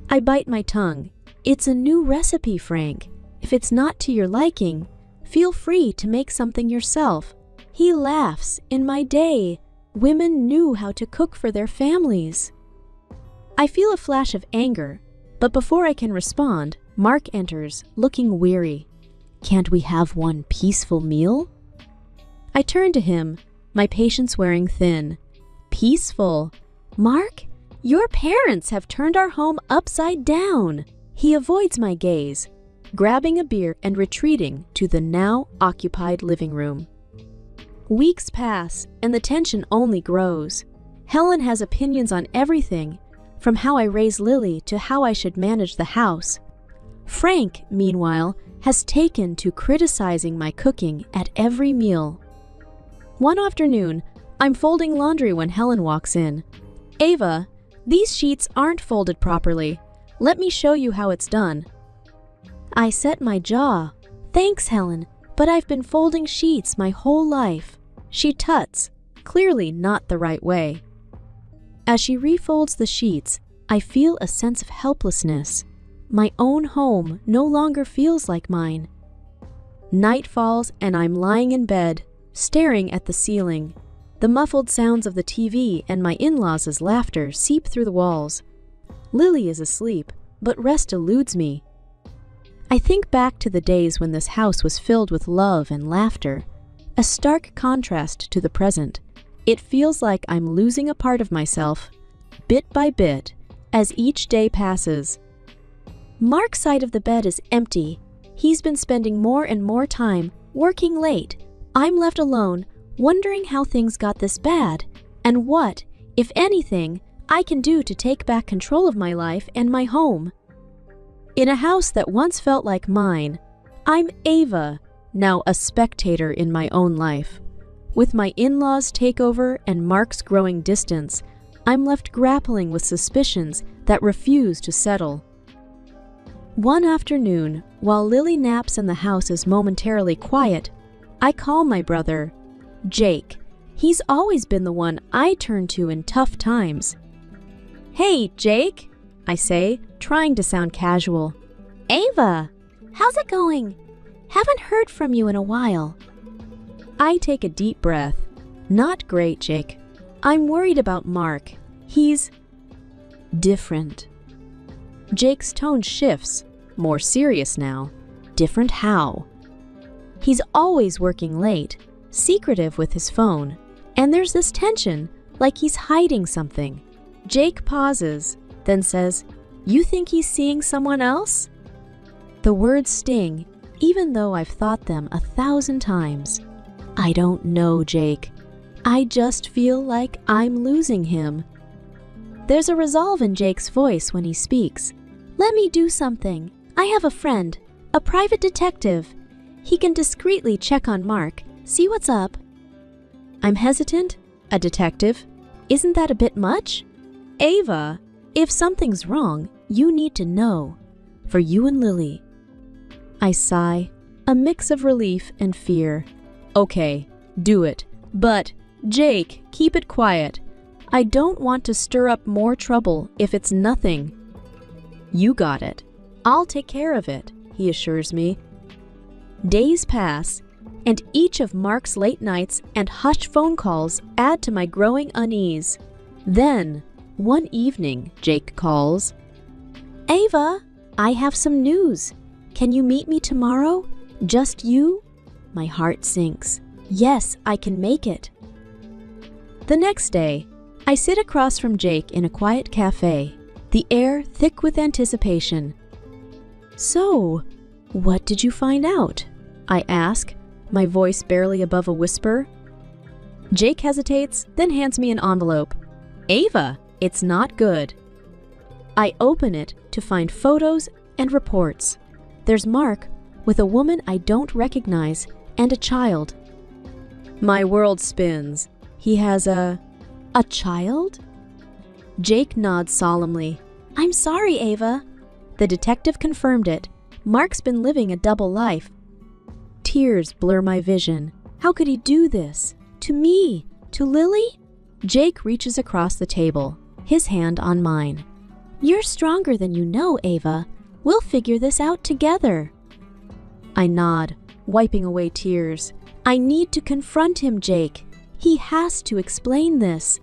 I bite my tongue. It's a new recipe, Frank. If it's not to your liking, feel free to make something yourself. He laughs. In my day, women knew how to cook for their families. I feel a flash of anger, but before I can respond, Mark enters, looking weary. Can't we have one peaceful meal? I turn to him, my patience wearing thin. Peaceful? Mark, your parents have turned our home upside down. He avoids my gaze, grabbing a beer and retreating to the now occupied living room. Weeks pass, and the tension only grows. Helen has opinions on everything, from how I raise Lily to how I should manage the house. Frank, meanwhile, has taken to criticizing my cooking at every meal. One afternoon, I'm folding laundry when Helen walks in. Ava, these sheets aren't folded properly. Let me show you how it's done. I set my jaw. Thanks, Helen, but But I've been folding sheets my whole life. She tuts, clearly not the right way. As she refolds the sheets, I feel a sense of helplessness. My own home no longer feels like mine. Night falls and I'm lying in bed, staring at the ceiling. The muffled sounds of the TV and my in-laws' laughter seep through the walls. Lily is asleep, but rest eludes me. I think back to the days when this house was filled with love and laughter, a stark contrast to the present. It feels like I'm losing a part of myself, bit by bit, as each day passes. Mark's side of the bed is empty. He's been spending more and more time working late. I'm left alone, wondering how things got this bad, and what, if anything, I can do to take back control of my life and my home. In a house that once felt like mine, I'm Ava, now a spectator in my own life. With my in-laws' takeover and Mark's growing distance, I'm left grappling with suspicions that refuse to settle. One afternoon, while Lily naps and the house is momentarily quiet, I call my brother, Jake. He's always been the one I turn to in tough times. "Hey, Jake," I say, trying to sound casual. "Ava, how's it going? Haven't heard from you in a while." I take a deep breath. Not great, Jake. I'm worried about Mark. He's different. Jake's tone shifts, more serious now. Different how? He's always working late, secretive with his phone, and there's this tension, like he's hiding something. Jake pauses, then says, "You think he's seeing someone else?" The words sting, even though I've thought them 1,000 times. I don't know, Jake. I just feel like I'm losing him. There's a resolve in Jake's voice when he speaks. "Let me do something. I have a friend, a private detective. He can discreetly check on Mark, see what's up." I'm hesitant. A detective? Isn't that a bit much? Ava, if something's wrong, you need to know. For you and Lily. I sigh, a mix of relief and fear. Okay, do it. But, Jake, keep it quiet. I don't want to stir up more trouble if it's nothing. You got it. I'll take care of it, he assures me. Days pass, and each of Mark's late nights and hushed phone calls add to my growing unease. Then, one evening, Jake calls. "Ava, I have some news. Can you meet me tomorrow? Just you?" My heart sinks. Yes, I can make it. The next day, I sit across from Jake in a quiet cafe, the air thick with anticipation. "So, what did you find out?" I ask, my voice barely above a whisper. Jake hesitates, then hands me an envelope. "Ava, it's not good." I open it to find photos and reports. There's Mark with a woman I don't recognize and a child. My world spins. He has a child? Jake nods solemnly. "I'm sorry, Ava." The detective confirmed it. Mark's been living a double life. Tears blur my vision. How could he do this? To me? To Lily? Jake reaches across the table, his hand on mine. "You're stronger than you know, Ava. We'll figure this out together." I nod, wiping away tears. I need to confront him, Jake. He has to explain this.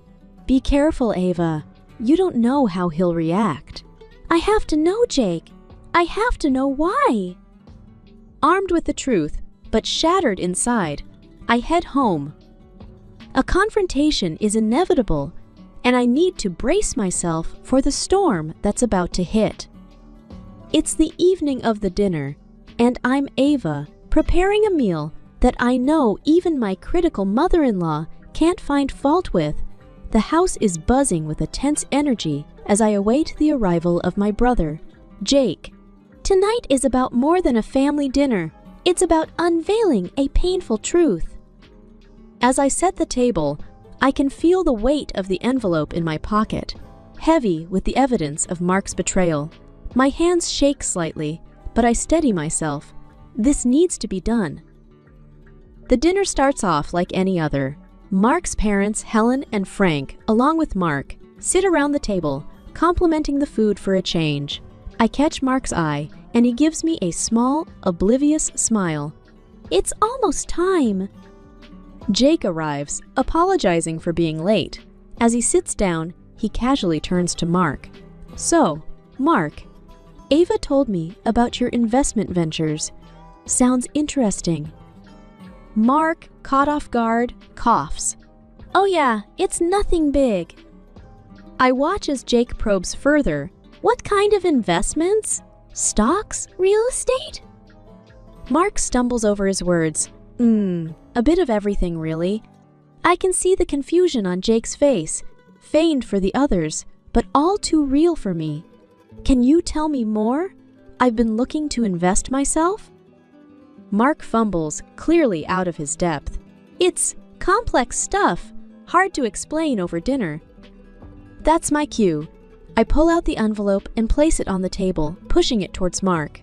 Be careful, Ava. You don't know how he'll react. I have to know, Jake. I have to know why. Armed with the truth, but shattered inside, I head home. A confrontation is inevitable, and I need to brace myself for the storm that's about to hit. It's the evening of the dinner, and I'm Ava, preparing a meal that I know even my critical mother-in-law can't find fault with. The house is buzzing with a tense energy as I await the arrival of my brother, Jake. Tonight is about more than a family dinner. It's about unveiling a painful truth. As I set the table, I can feel the weight of the envelope in my pocket, heavy with the evidence of Mark's betrayal. My hands shake slightly, but I steady myself. This needs to be done. The dinner starts off like any other. Mark's parents, Helen and Frank, along with Mark, sit around the table, complimenting the food for a change. I catch Mark's eye, and he gives me a small, oblivious smile. It's almost time. Jake arrives, apologizing for being late. As he sits down, he casually turns to Mark. So, Mark, Ava told me about your investment ventures. Sounds interesting. Mark, caught off guard, coughs. Oh yeah, it's nothing big. I watch as Jake probes further. What kind of investments? Stocks? Real estate? Mark stumbles over his words. A bit of everything, really. I can see the confusion on Jake's face, feigned for the others, but all too real for me. Can you tell me more? I've been looking to invest myself? Mark fumbles, clearly out of his depth. It's complex stuff, hard to explain over dinner. That's my cue. I pull out the envelope and place it on the table, pushing it towards Mark.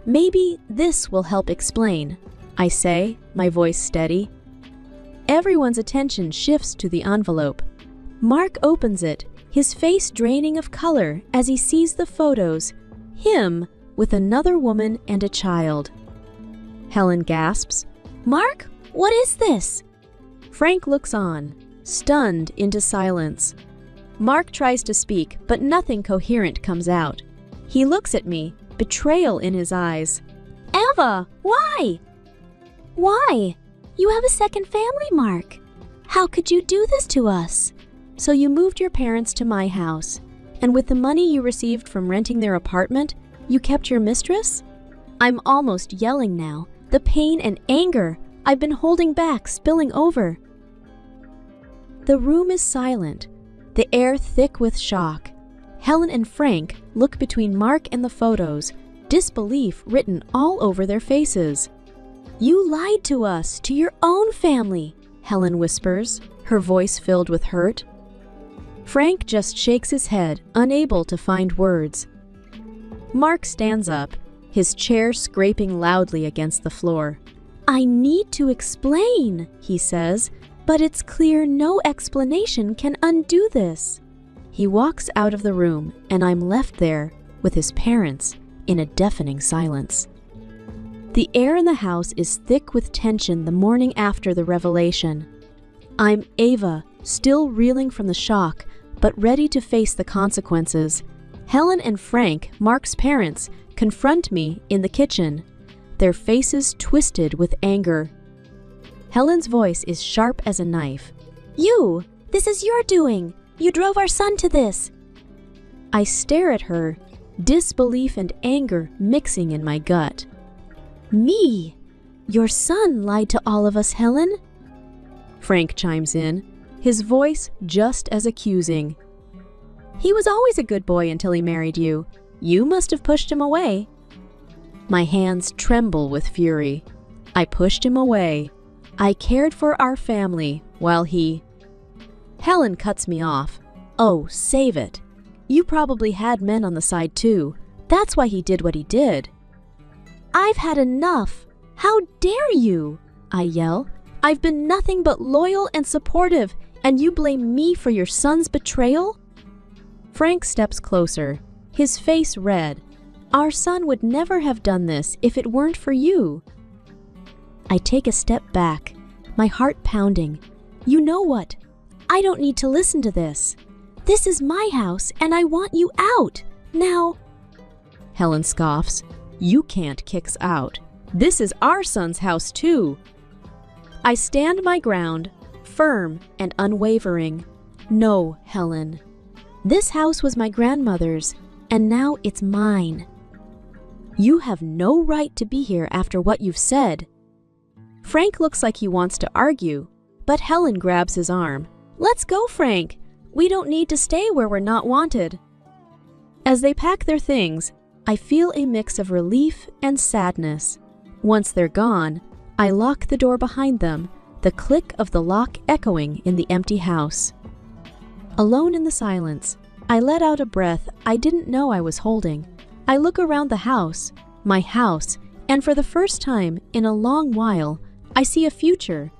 Maybe this will help explain, I say, my voice steady. Everyone's attention shifts to the envelope. Mark opens it, his face draining of color as he sees the photos, him with another woman and a child. Helen gasps, Mark, what is this? Frank looks on, stunned into silence. Mark tries to speak, but nothing coherent comes out. He looks at me, betrayal in his eyes. Ava, why? Why? You have a second family, Mark. How could you do this to us? So you moved your parents to my house, and with the money you received from renting their apartment, you kept your mistress? I'm almost yelling now. The pain and anger I've been holding back spilling over. The room is silent, the air thick with shock. Helen and Frank look between Mark and the photos, disbelief written all over their faces. You lied to us, to your own family, Helen whispers, her voice filled with hurt. Frank just shakes his head, unable to find words. Mark stands up, his chair scraping loudly against the floor. I need to explain, he says, but it's clear no explanation can undo this. He walks out of the room, and I'm left there with his parents in a deafening silence. The air in the house is thick with tension the morning after the revelation. I'm Ava, still reeling from the shock, but ready to face the consequences. Helen and Frank, Mark's parents, confront me in the kitchen, their faces twisted with anger. Helen's voice is sharp as a knife. This is your doing. You drove our son to this. I stare at her, disbelief and anger mixing in my gut. Me? Your son lied to all of us, Helen? Frank chimes in, his voice just as accusing. He was always a good boy until he married you. You must have pushed him away. My hands tremble with fury. I pushed him away. I cared for our family while he... Helen cuts me off. Oh, save it. You probably had men on the side too. That's why he did what he did. I've had enough. How dare you? I yell. I've been nothing but loyal and supportive, and you blame me for your son's betrayal? Frank steps closer, his face red. Our son would never have done this if it weren't for you. I take a step back, my heart pounding. You know what? I don't need to listen to this. This is my house, and I want you out. Now... Helen scoffs. You can't kick us out. This is our son's house, too. I stand my ground, firm and unwavering. No, Helen. This house was my grandmother's, and now it's mine. You have no right to be here after what you've said. Frank looks like he wants to argue, but Helen grabs his arm. Let's go, Frank. We don't need to stay where we're not wanted. As they pack their things, I feel a mix of relief and sadness. Once they're gone, I lock the door behind them, the click of the lock echoing in the empty house. Alone in the silence, I let out a breath I didn't know I was holding. I look around the house, my house, and for the first time in a long while, I see a future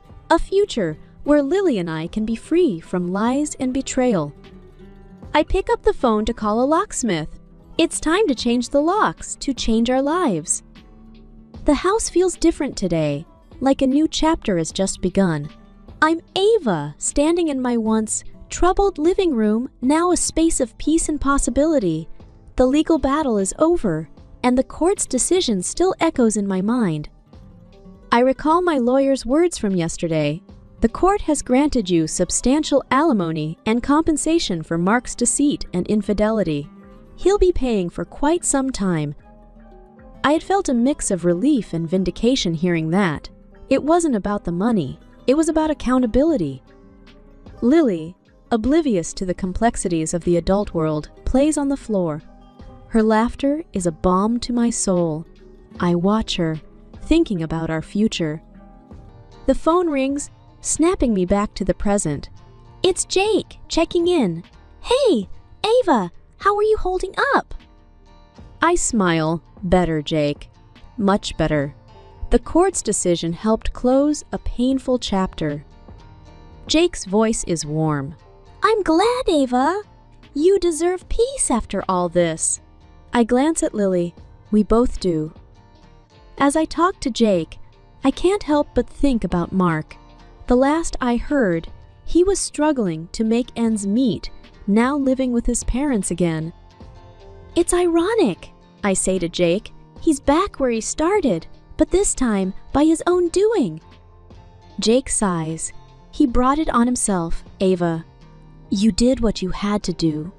where Lily and I can be free from lies and betrayal. I pick up the phone to call a locksmith. It's time to change the locks, to change our lives. The house feels different today, like a new chapter has just begun. I'm Ava, standing in my once troubled living room, now a space of peace and possibility. The legal battle is over, and the court's decision still echoes in my mind. I recall my lawyer's words from yesterday. The court has granted you substantial alimony and compensation for Mark's deceit and infidelity. He'll be paying for quite some time. I had felt a mix of relief and vindication hearing that. It wasn't about the money, it was about accountability. Lily, oblivious to the complexities of the adult world, plays on the floor. Her laughter is a balm to my soul. I watch her, thinking about our future. The phone rings, snapping me back to the present. It's Jake, checking in. Hey, Ava, how are you holding up? I smile. Better, Jake. Much better. The court's decision helped close a painful chapter. Jake's voice is warm. I'm glad, Ava. You deserve peace after all this. I glance at Lily. We both do. As I talk to Jake, I can't help but think about Mark. The last I heard, he was struggling to make ends meet, now living with his parents again. It's ironic, I say to Jake. He's back where he started, but this time by his own doing. Jake sighs. He brought it on himself, Ava. You did what you had to do.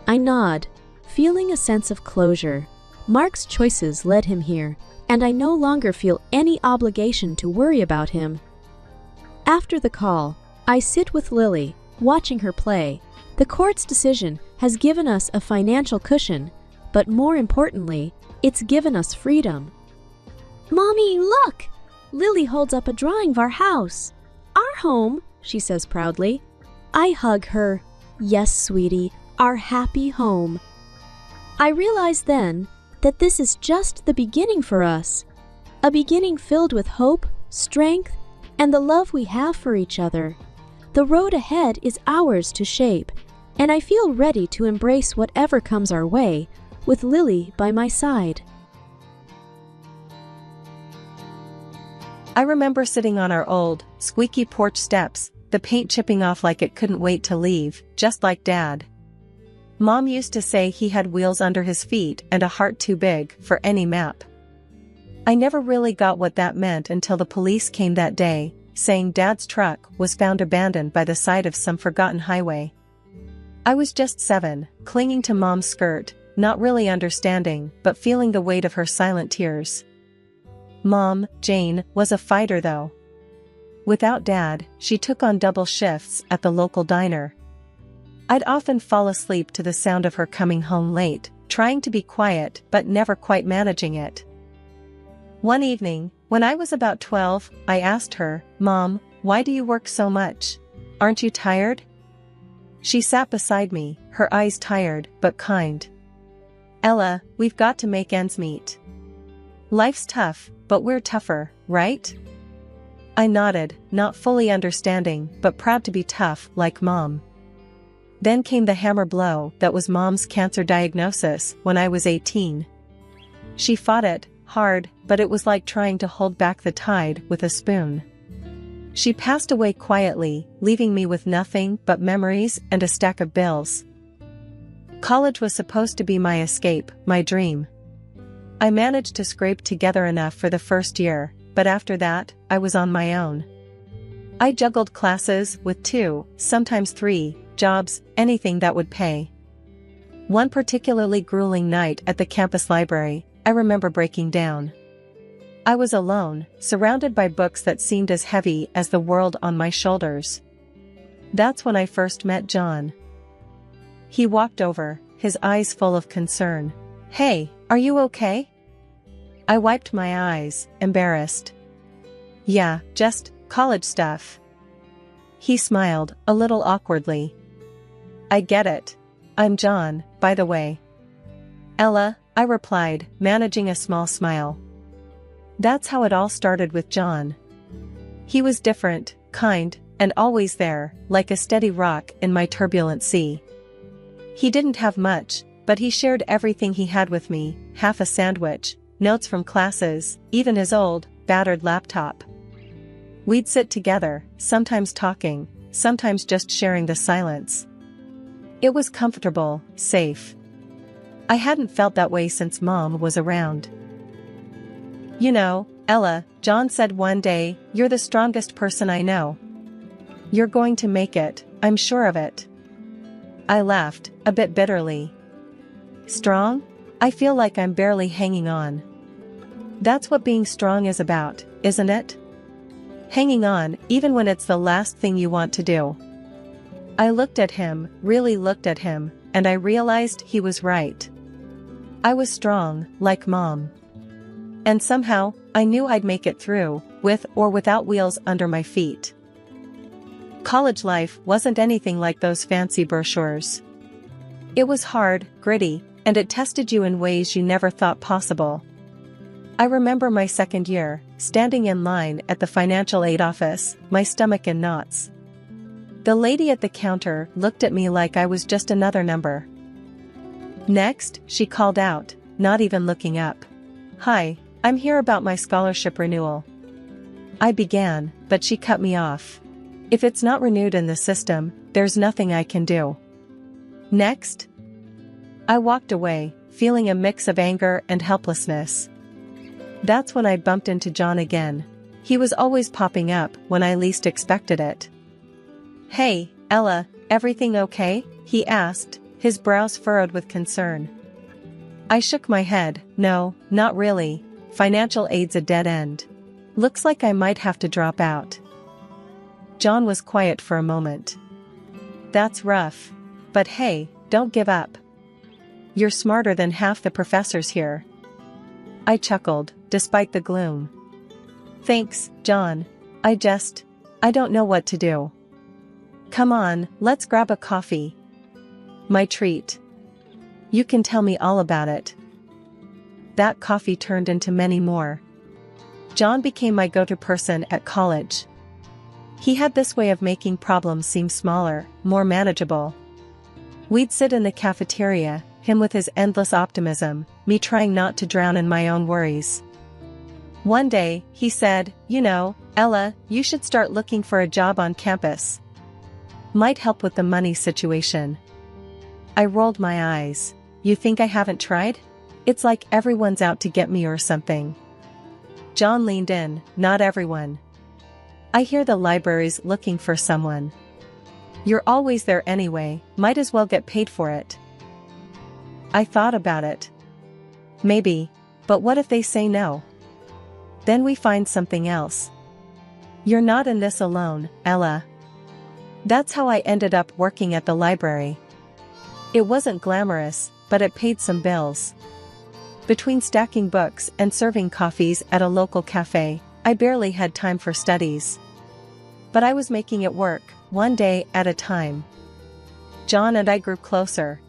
I nod, feeling a sense of closure. Mark's choices led him here, and I no longer feel any obligation to worry about him. After the call, I sit with Lily, watching her play. The court's decision has given us a financial cushion, but more importantly, it's given us freedom. Mommy, look! Lily holds up a drawing of our house. Our home, she says proudly. I hug her. Yes, sweetie, our happy home. I realize then that this is just the beginning for us. A beginning filled with hope, strength, and the love we have for each other. The road ahead is ours to shape, and I feel ready to embrace whatever comes our way, with Lily by my side. I remember sitting on our old, squeaky porch steps, the paint chipping off like it couldn't wait to leave, just like Dad. Mom used to say he had wheels under his feet and a heart too big for any map. I never really got what that meant until the police came that day, saying Dad's truck was found abandoned by the side of some forgotten highway. I was just 7, clinging to Mom's skirt, not really understanding, but feeling the weight of her silent tears. Mom, Jane, was a fighter though. Without Dad, she took on double shifts at the local diner. I'd often fall asleep to the sound of her coming home late, trying to be quiet but never quite managing it. One evening, when I was about 12, I asked her, "Mom, why do you work so much? Aren't you tired?" She sat beside me, her eyes tired but kind. "Ella, we've got to make ends meet. Life's tough, but we're tougher, right?" I nodded, not fully understanding, but proud to be tough like Mom. Then came the hammer blow that was Mom's cancer diagnosis when I was 18. She fought it hard, but it was like trying to hold back the tide with a spoon. She passed away quietly, leaving me with nothing but memories and a stack of bills. College was supposed to be my escape, my dream. I managed to scrape together enough for the first year, but after that, I was on my own. I juggled classes with 2, sometimes 3, jobs, anything that would pay. One particularly grueling night at the campus library, I remember breaking down. I was alone, surrounded by books that seemed as heavy as the world on my shoulders. That's when I first met John. He walked over, his eyes full of concern. "Hey, are you okay?" I wiped my eyes, embarrassed. "Yeah, just college stuff." He smiled, a little awkwardly. "I get it. I'm John, by the way." "Ella," I replied, managing a small smile. That's how it all started with John. He was different, kind, and always there, like a steady rock in my turbulent sea. He didn't have much, but he shared everything he had with me, half a sandwich, notes from classes, even his old, battered laptop. We'd sit together, sometimes talking, sometimes just sharing the silence. It was comfortable, safe. I hadn't felt that way since Mom was around. "You know, Ella," John said one day, "you're the strongest person I know. You're going to make it, I'm sure of it." I laughed, a bit bitterly. Strong? I feel like I'm barely hanging on. That's what being strong is about, isn't it? Hanging on, even when it's the last thing you want to do. I looked at him, really looked at him, and I realized he was right. I was strong, like Mom. And somehow, I knew I'd make it through, with or without wheels under my feet. College life wasn't anything like those fancy brochures. It was hard, gritty, and it tested you in ways you never thought possible. I remember my second year, standing in line at the financial aid office, my stomach in knots. The lady at the counter looked at me like I was just another number. Next, she called out, not even looking up. "Hi, I'm here about my scholarship renewal." I began, but she cut me off. "If it's not renewed in the system, there's nothing I can do." Next. I walked away, feeling a mix of anger and helplessness. That's when I bumped into John again. He was always popping up when I least expected it. "Hey, Ella, everything okay?" he asked, his brows furrowed with concern. I shook my head. "No, not really. Financial aid's a dead end. Looks like I might have to drop out." John was quiet for a moment. "That's rough. But hey, don't give up. You're smarter than half the professors here." I chuckled, despite the gloom. "Thanks, John. I don't know what to do." "Come on, let's grab a coffee." My treat. "You can tell me all about it." That coffee turned into many more. John became my go-to person at college. He had this way of making problems seem smaller, more manageable. We'd sit in the cafeteria, him with his endless optimism, me trying not to drown in my own worries. One day, he said, "You know, Ella, you should start looking for a job on campus. Might help with the money situation." I rolled my eyes. "You think I haven't tried? It's like everyone's out to get me or something." John leaned in. "Not everyone. I hear the library's looking for someone. You're always there anyway, might as well get paid for it." I thought about it. Maybe, but what if they say no? Then we find something else. You're not in this alone, Ella. That's how I ended up working at the library. It wasn't glamorous, but it paid some bills. Between stacking books and serving coffees at a local cafe, I barely had time for studies. But I was making it work, one day at a time. John and I grew closer.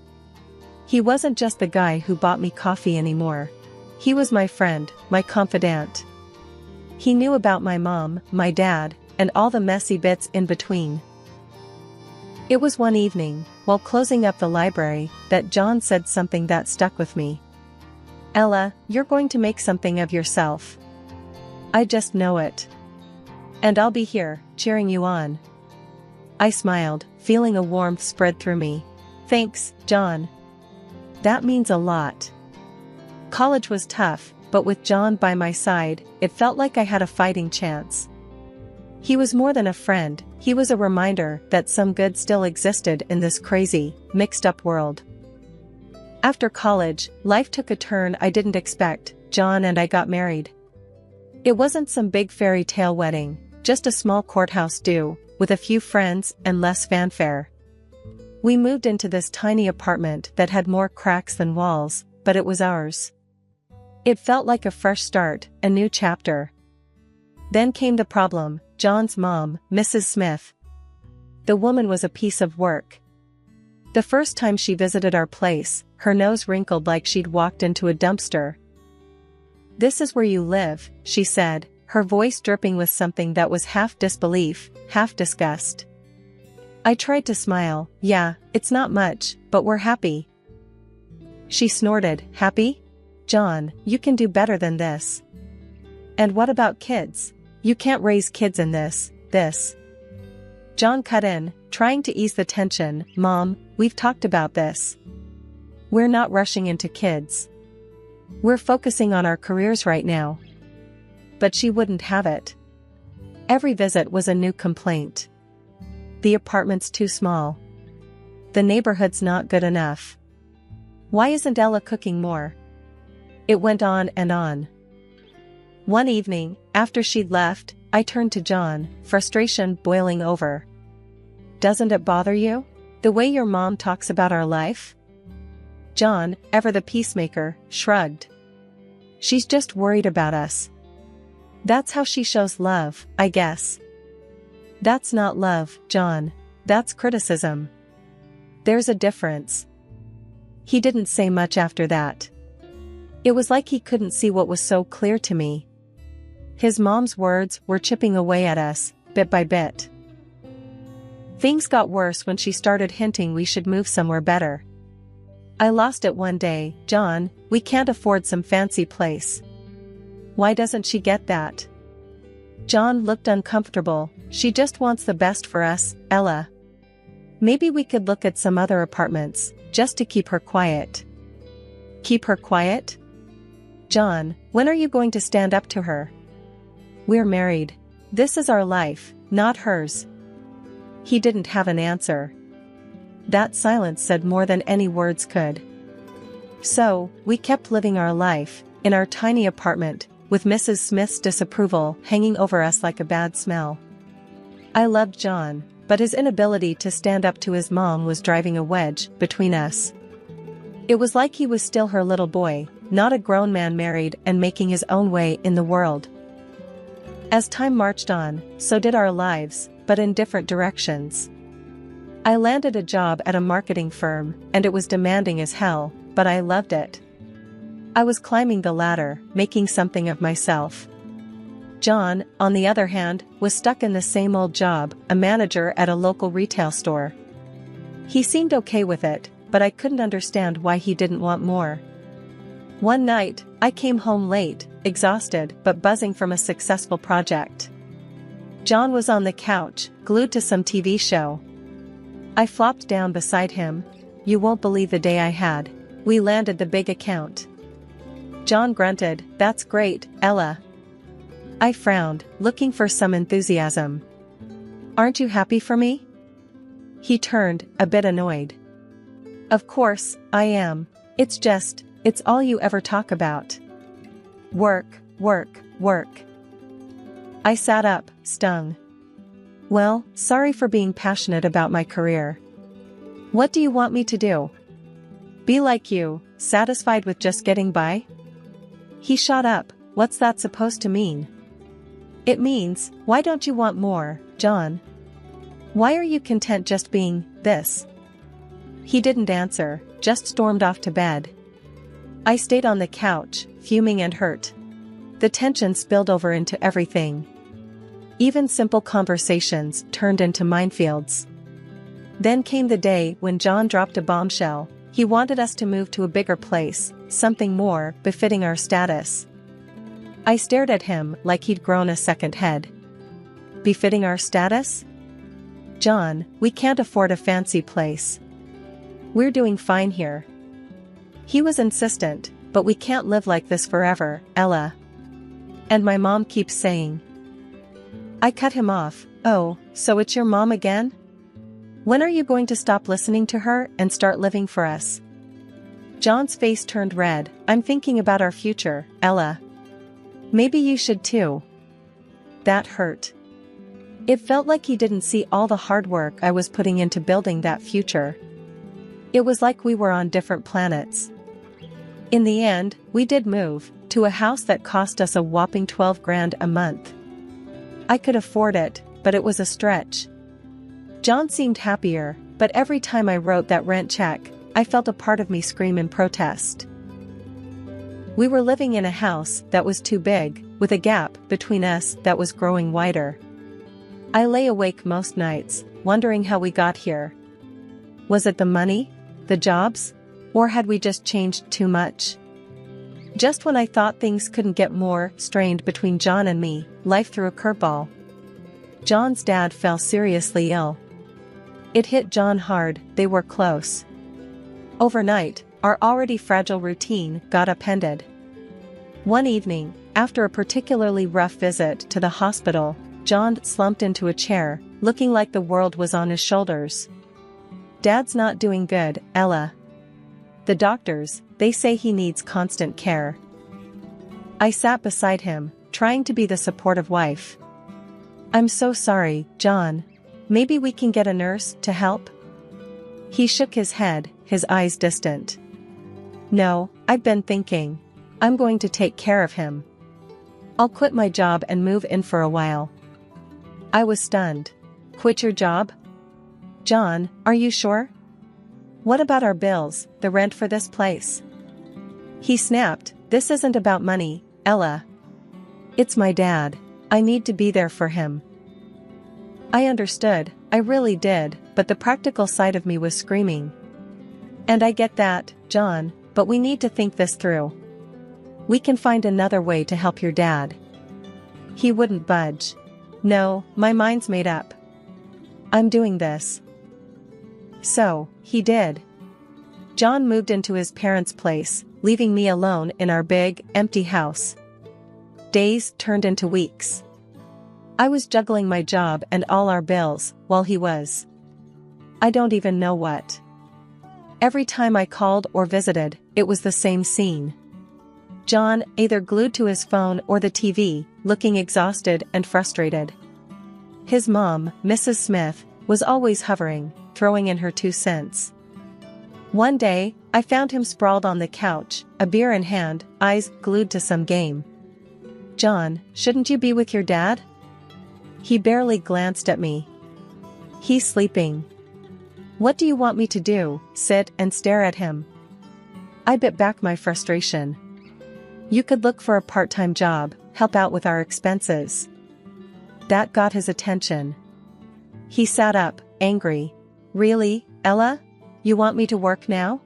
He wasn't just the guy who bought me coffee anymore. He was my friend, my confidant. He knew about my mom, my dad, and all the messy bits in between. It was one evening, while closing up the library, that John said something that stuck with me. "Ella, you're going to make something of yourself. I just know it. And I'll be here, cheering you on." I smiled, feeling a warmth spread through me. "Thanks, John. That means a lot." College was tough, but with John by my side, it felt like I had a fighting chance. He was more than a friend, he was a reminder that some good still existed in this crazy, mixed-up world. After college, life took a turn I didn't expect. John and I got married. It wasn't some big fairy tale wedding, just a small courthouse do, with a few friends and less fanfare. We moved into this tiny apartment that had more cracks than walls, but it was ours. It felt like a fresh start, a new chapter. Then came the problem. John's mom, Mrs. Smith. The woman was a piece of work. The first time she visited our place, her nose wrinkled like she'd walked into a dumpster. "This is where you live," she said, her voice dripping with something that was half disbelief, half disgust. I tried to smile. Yeah, it's not much, but we're happy. She snorted. Happy? John, you can do better than this. And what about kids? You can't raise kids in this. John cut in, trying to ease the tension. Mom, we've talked about this. We're not rushing into kids. We're focusing on our careers right now. But she wouldn't have it. Every visit was a new complaint. The apartment's too small. The neighborhood's not good enough. Why isn't Ella cooking more? It went on and on. One evening, after she'd left, I turned to John, frustration boiling over. Doesn't it bother you? The way your mom talks about our life? John, ever the peacemaker, shrugged. She's just worried about us. That's how she shows love, I guess. That's not love, John. That's criticism. There's a difference. He didn't say much after that. It was like he couldn't see what was so clear to me. His mom's words were chipping away at us, bit by bit. Things got worse when she started hinting we should move somewhere better. I lost it one day. John, we can't afford some fancy place. Why doesn't she get that? John looked uncomfortable. She just wants the best for us, Ella. Maybe we could look at some other apartments, just to keep her quiet. Keep her quiet? John, when are you going to stand up to her? We're married. This is our life, not hers. He didn't have an answer. That silence said more than any words could. So, we kept living our life, in our tiny apartment, with Mrs. Smith's disapproval hanging over us like a bad smell. I loved John, but his inability to stand up to his mom was driving a wedge between us. It was like he was still her little boy, not a grown man married and making his own way in the world. As time marched on, so did our lives, but in different directions. I landed a job at a marketing firm, and it was demanding as hell, but I loved it. I was climbing the ladder, making something of myself. John, on the other hand, was stuck in the same old job, a manager at a local retail store. He seemed okay with it, but I couldn't understand why he didn't want more. One night, I came home late, exhausted but buzzing from a successful project. John was on the couch, glued to some TV show. I flopped down beside him. You won't believe the day I had. We landed the big account. John grunted, "That's great, Ella." I frowned, looking for some enthusiasm. "Aren't you happy for me?" He turned, a bit annoyed. "Of course, I am. It's all you ever talk about. Work, work, work." I sat up, stung. "Well, sorry for being passionate about my career. What do you want me to do? Be like you, satisfied with just getting by?" He shot up. "What's that supposed to mean?" "It means, why don't you want more, John? Why are you content just being this?" He didn't answer, just stormed off to bed. I stayed on the couch, fuming and hurt. The tension spilled over into everything. Even simple conversations turned into minefields. Then came the day when John dropped a bombshell. He wanted us to move to a bigger place, something more befitting our status. I stared at him like he'd grown a second head. Befitting our status? John, we can't afford a fancy place. We're doing fine here. He was insistent, but we can't live like this forever, Ella. And my mom keeps saying. I cut him off. "Oh, so it's your mom again? When are you going to stop listening to her and start living for us?" John's face turned red. "I'm thinking about our future, Ella. Maybe you should too." That hurt. It felt like he didn't see all the hard work I was putting into building that future. It was like we were on different planets. In the end, we did move, to a house that cost us a whopping $12,000 a month. I could afford it, but it was a stretch. John seemed happier, but every time I wrote that rent check, I felt a part of me scream in protest. We were living in a house that was too big, with a gap between us that was growing wider. I lay awake most nights, wondering how we got here. Was it the money? The jobs? Or had we just changed too much? Just when I thought things couldn't get more strained between John and me, life threw a curveball. John's dad fell seriously ill. It hit John hard, they were close. Overnight, our already fragile routine got upended. One evening, after a particularly rough visit to the hospital, John slumped into a chair, looking like the world was on his shoulders. "Dad's not doing good, Ella. The doctors, they say he needs constant care." I sat beside him, trying to be the supportive wife. "I'm so sorry, John. Maybe we can get a nurse to help?" He shook his head, his eyes distant. "No, I've been thinking. I'm going to take care of him. I'll quit my job and move in for a while." I was stunned. "Quit your job? John, are you sure? What about our bills, the rent for this place?" He snapped, "This isn't about money, Ella. It's my dad. I need to be there for him." I understood, I really did, but the practical side of me was screaming. "And I get that, John, but we need to think this through. We can find another way to help your dad." He wouldn't budge. "No, my mind's made up. I'm doing this." So, he did. John moved into his parents' place, leaving me alone in our big, empty house. Days turned into weeks. I was juggling my job and all our bills, while he was. I don't even know what. Every time I called or visited, it was the same scene. John, either glued to his phone or the TV, looking exhausted and frustrated. His mom, Mrs. Smith, was always hovering, throwing in her 2 cents. One day, I found him sprawled on the couch, a beer in hand, eyes glued to some game. "John, shouldn't you be with your dad?" He barely glanced at me. "He's sleeping." "What do you want me to do, sit and stare at him?" I bit back my frustration. "You could look for a part-time job, help out with our expenses." That got his attention. He sat up, angry. "Really, Ella? You want me to work now?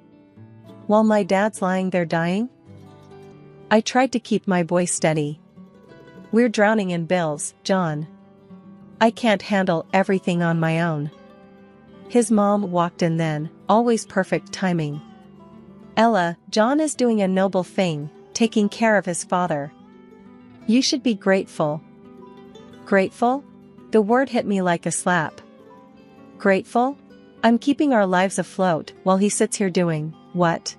While my dad's lying there dying?" I tried to keep my voice steady. "We're drowning in bills, John. I can't handle everything on my own." His mom walked in then, always perfect timing. "Ella, John is doing a noble thing, taking care of his father. You should be grateful." Grateful? The word hit me like a slap. Grateful? I'm keeping our lives afloat while he sits here doing, what?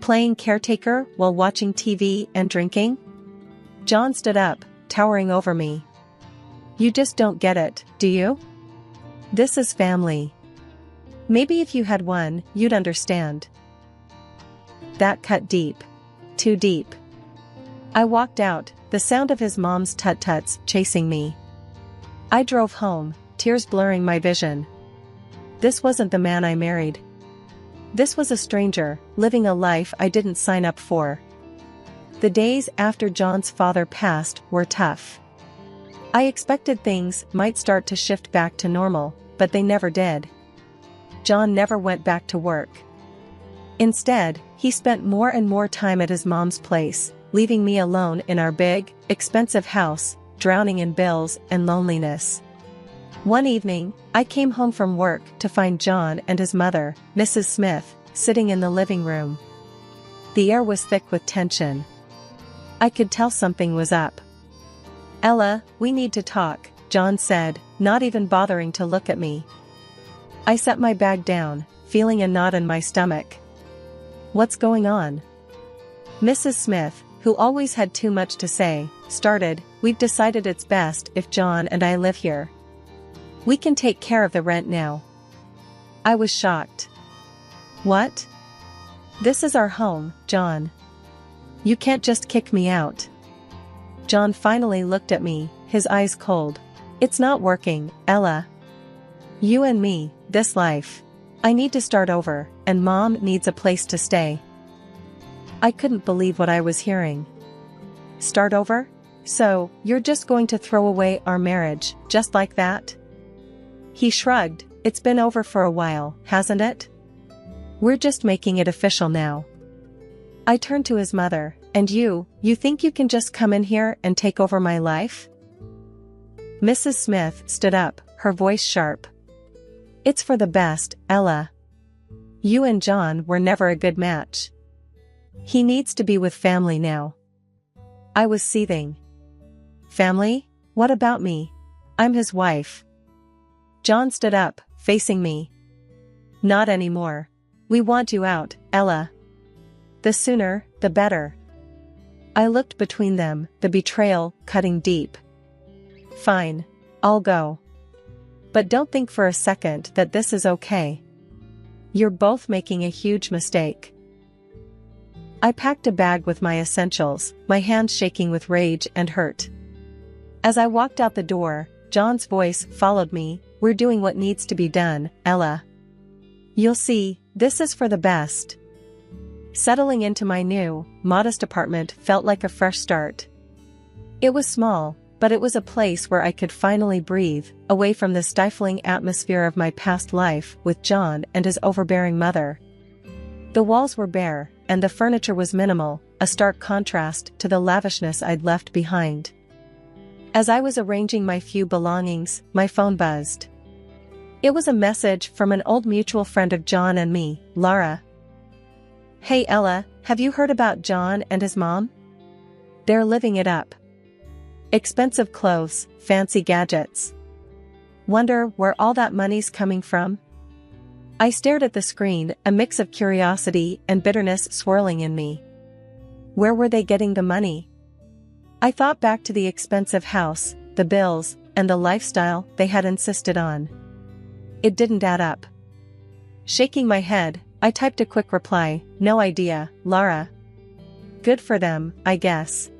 Playing caretaker while watching TV and drinking? John stood up, towering over me. "You just don't get it, do you? This is family. Maybe if you had one, you'd understand." That cut deep. Too deep. I walked out, the sound of his mom's tut-tuts chasing me. I drove home, tears blurring my vision. This wasn't the man I married. This was a stranger, living a life I didn't sign up for. The days after John's father passed were tough. I expected things might start to shift back to normal, but they never did. John never went back to work. Instead, he spent more and more time at his mom's place, leaving me alone in our big, expensive house, drowning in bills and loneliness. One evening, I came home from work to find John and his mother, Mrs. Smith, sitting in the living room. The air was thick with tension. I could tell something was up. "Ella, we need to talk," John said, not even bothering to look at me. I set my bag down, feeling a knot in my stomach. "What's going on?" Mrs. Smith, who always had too much to say, started, "We've decided it's best if John and I live here. We can take care of the rent now." I was shocked. "What? This is our home, John. You can't just kick me out." John finally looked at me, his eyes cold. "It's not working, Ella. You and me, this life. I need to start over, and Mom needs a place to stay." I couldn't believe what I was hearing. Start over? So, you're just going to throw away our marriage, just like that? He shrugged. It's been over for a while, hasn't it? We're just making it official now. I turned to his mother. And you think you can just come in here and take over my life? Mrs. Smith stood up, her voice sharp. It's for the best, Ella. You and John were never a good match. He needs to be with family now. I was seething. Family? What about me? I'm his wife. John stood up, facing me. Not anymore. We want you out, Ella. The sooner, the better. I looked between them, the betrayal cutting deep. Fine. I'll go. But don't think for a second that this is okay. You're both making a huge mistake. I packed a bag with my essentials, my hands shaking with rage and hurt. As I walked out the door, John's voice followed me. We're doing what needs to be done, Ella. You'll see, this is for the best. Settling into my new, modest apartment felt like a fresh start. It was small, but it was a place where I could finally breathe, away from the stifling atmosphere of my past life with John and his overbearing mother. The walls were bare, and the furniture was minimal, a stark contrast to the lavishness I'd left behind. As I was arranging my few belongings, my phone buzzed. It was a message from an old mutual friend of John and me, Lara. Hey Ella, have you heard about John and his mom? They're living it up. Expensive clothes, fancy gadgets. Wonder where all that money's coming from? I stared at the screen, a mix of curiosity and bitterness swirling in me. Where were they getting the money? I thought back to the expensive house, the bills, and the lifestyle they had insisted on. It didn't add up. Shaking my head, I typed a quick reply, no idea, Lara. Good for them, I guess.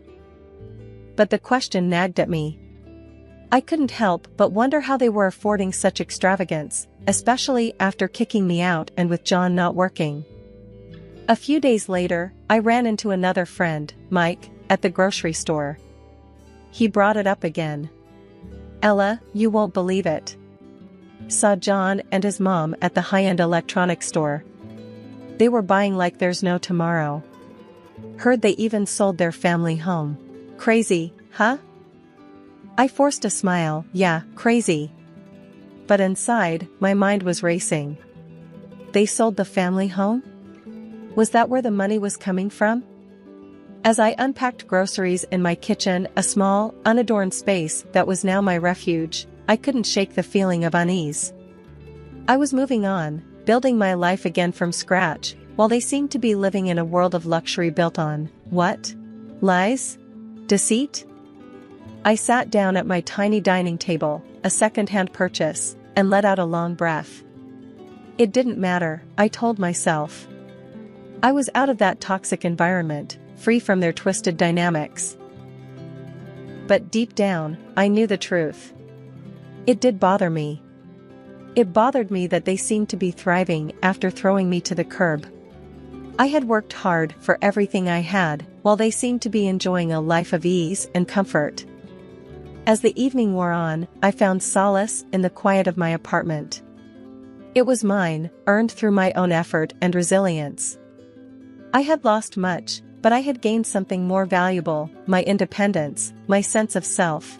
But the question nagged at me. I couldn't help but wonder how they were affording such extravagance, especially after kicking me out and with John not working. A few days later, I ran into another friend, Mike, at the grocery store. He brought it up again. Ella, you won't believe it. Saw John and his mom at the high-end electronics store. They were buying like there's no tomorrow. Heard they even sold their family home. Crazy, huh? I forced a smile. Yeah, crazy. But inside, my mind was racing. They sold the family home? Was that where the money was coming from? As I unpacked groceries in my kitchen, a small, unadorned space that was now my refuge, I couldn't shake the feeling of unease. I was moving on, building my life again from scratch, while they seemed to be living in a world of luxury built on, what? Lies? Deceit? I sat down at my tiny dining table, a second-hand purchase, and let out a long breath. It didn't matter, I told myself. I was out of that toxic environment, free from their twisted dynamics. But deep down, I knew the truth. It did bother me. It bothered me that they seemed to be thriving after throwing me to the curb. I had worked hard for everything I had, while they seemed to be enjoying a life of ease and comfort. As the evening wore on, I found solace in the quiet of my apartment. It was mine, earned through my own effort and resilience. I had lost much, but I had gained something more valuable, my independence, my sense of self.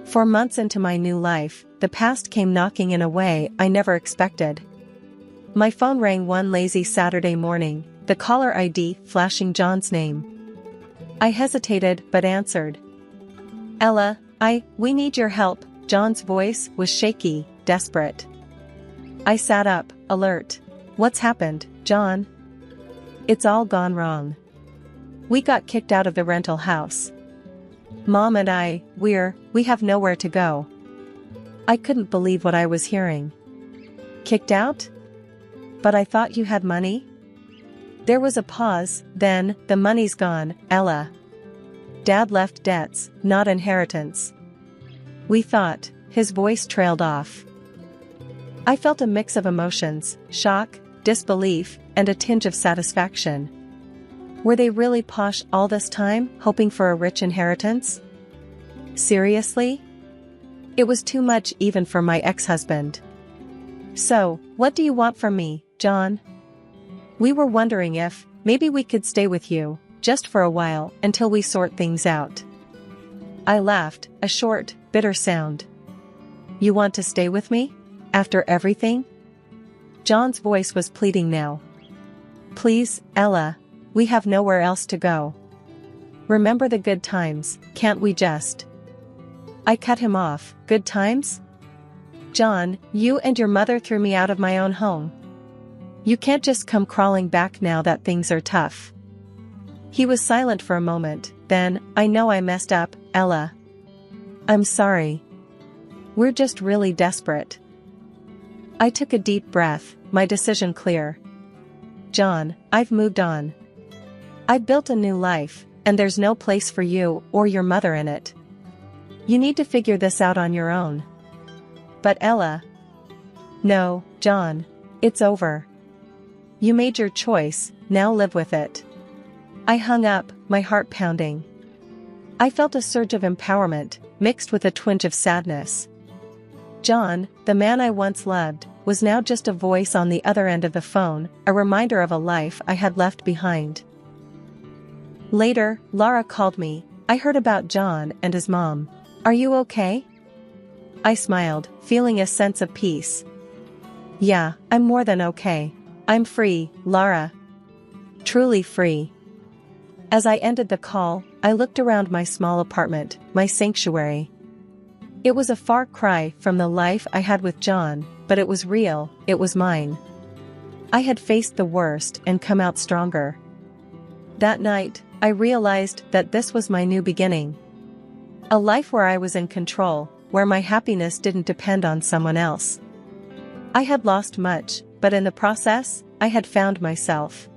4 months into my new life, the past came knocking in a way I never expected. My phone rang one lazy Saturday morning, the caller ID flashing John's name. I hesitated but answered. Ella, we need your help. John's voice was shaky, desperate. I sat up, alert. What's happened, John? It's all gone wrong. We got kicked out of the rental house. Mom and we have nowhere to go. I couldn't believe what I was hearing. Kicked out? But I thought you had money? There was a pause, then, the money's gone, Ella. Dad left debts, not inheritance. We thought, his voice trailed off. I felt a mix of emotions, shock, disbelief, and a tinge of satisfaction. Were they really posh all this time, hoping for a rich inheritance? Seriously? It was too much even for my ex-husband. So, what do you want from me, John? We were wondering if, maybe we could stay with you, just for a while, until we sort things out. I laughed, a short, bitter sound. You want to stay with me? After everything? John's voice was pleading now. Please, Ella. We have nowhere else to go. Remember the good times, can't we just? I cut him off. Good times? John, you and your mother threw me out of my own home. You can't just come crawling back now that things are tough. He was silent for a moment, then, I know I messed up, Ella. I'm sorry. We're just really desperate. I took a deep breath, my decision clear. John, I've moved on. I've built a new life, and there's no place for you or your mother in it. You need to figure this out on your own. But Ella. No, John. It's over. You made your choice, now live with it. I hung up, my heart pounding. I felt a surge of empowerment, mixed with a twinge of sadness. John, the man I once loved, was now just a voice on the other end of the phone, a reminder of a life I had left behind. Later, Laura called me. I heard about John and his mom. Are you okay? I smiled, feeling a sense of peace. Yeah, I'm more than okay. I'm free, Laura. Truly free. As I ended the call, I looked around my small apartment, my sanctuary. It was a far cry from the life I had with John, but it was real, it was mine. I had faced the worst and come out stronger. That night, I realized that this was my new beginning. A life where I was in control, where my happiness didn't depend on someone else. I had lost much, but in the process, I had found myself.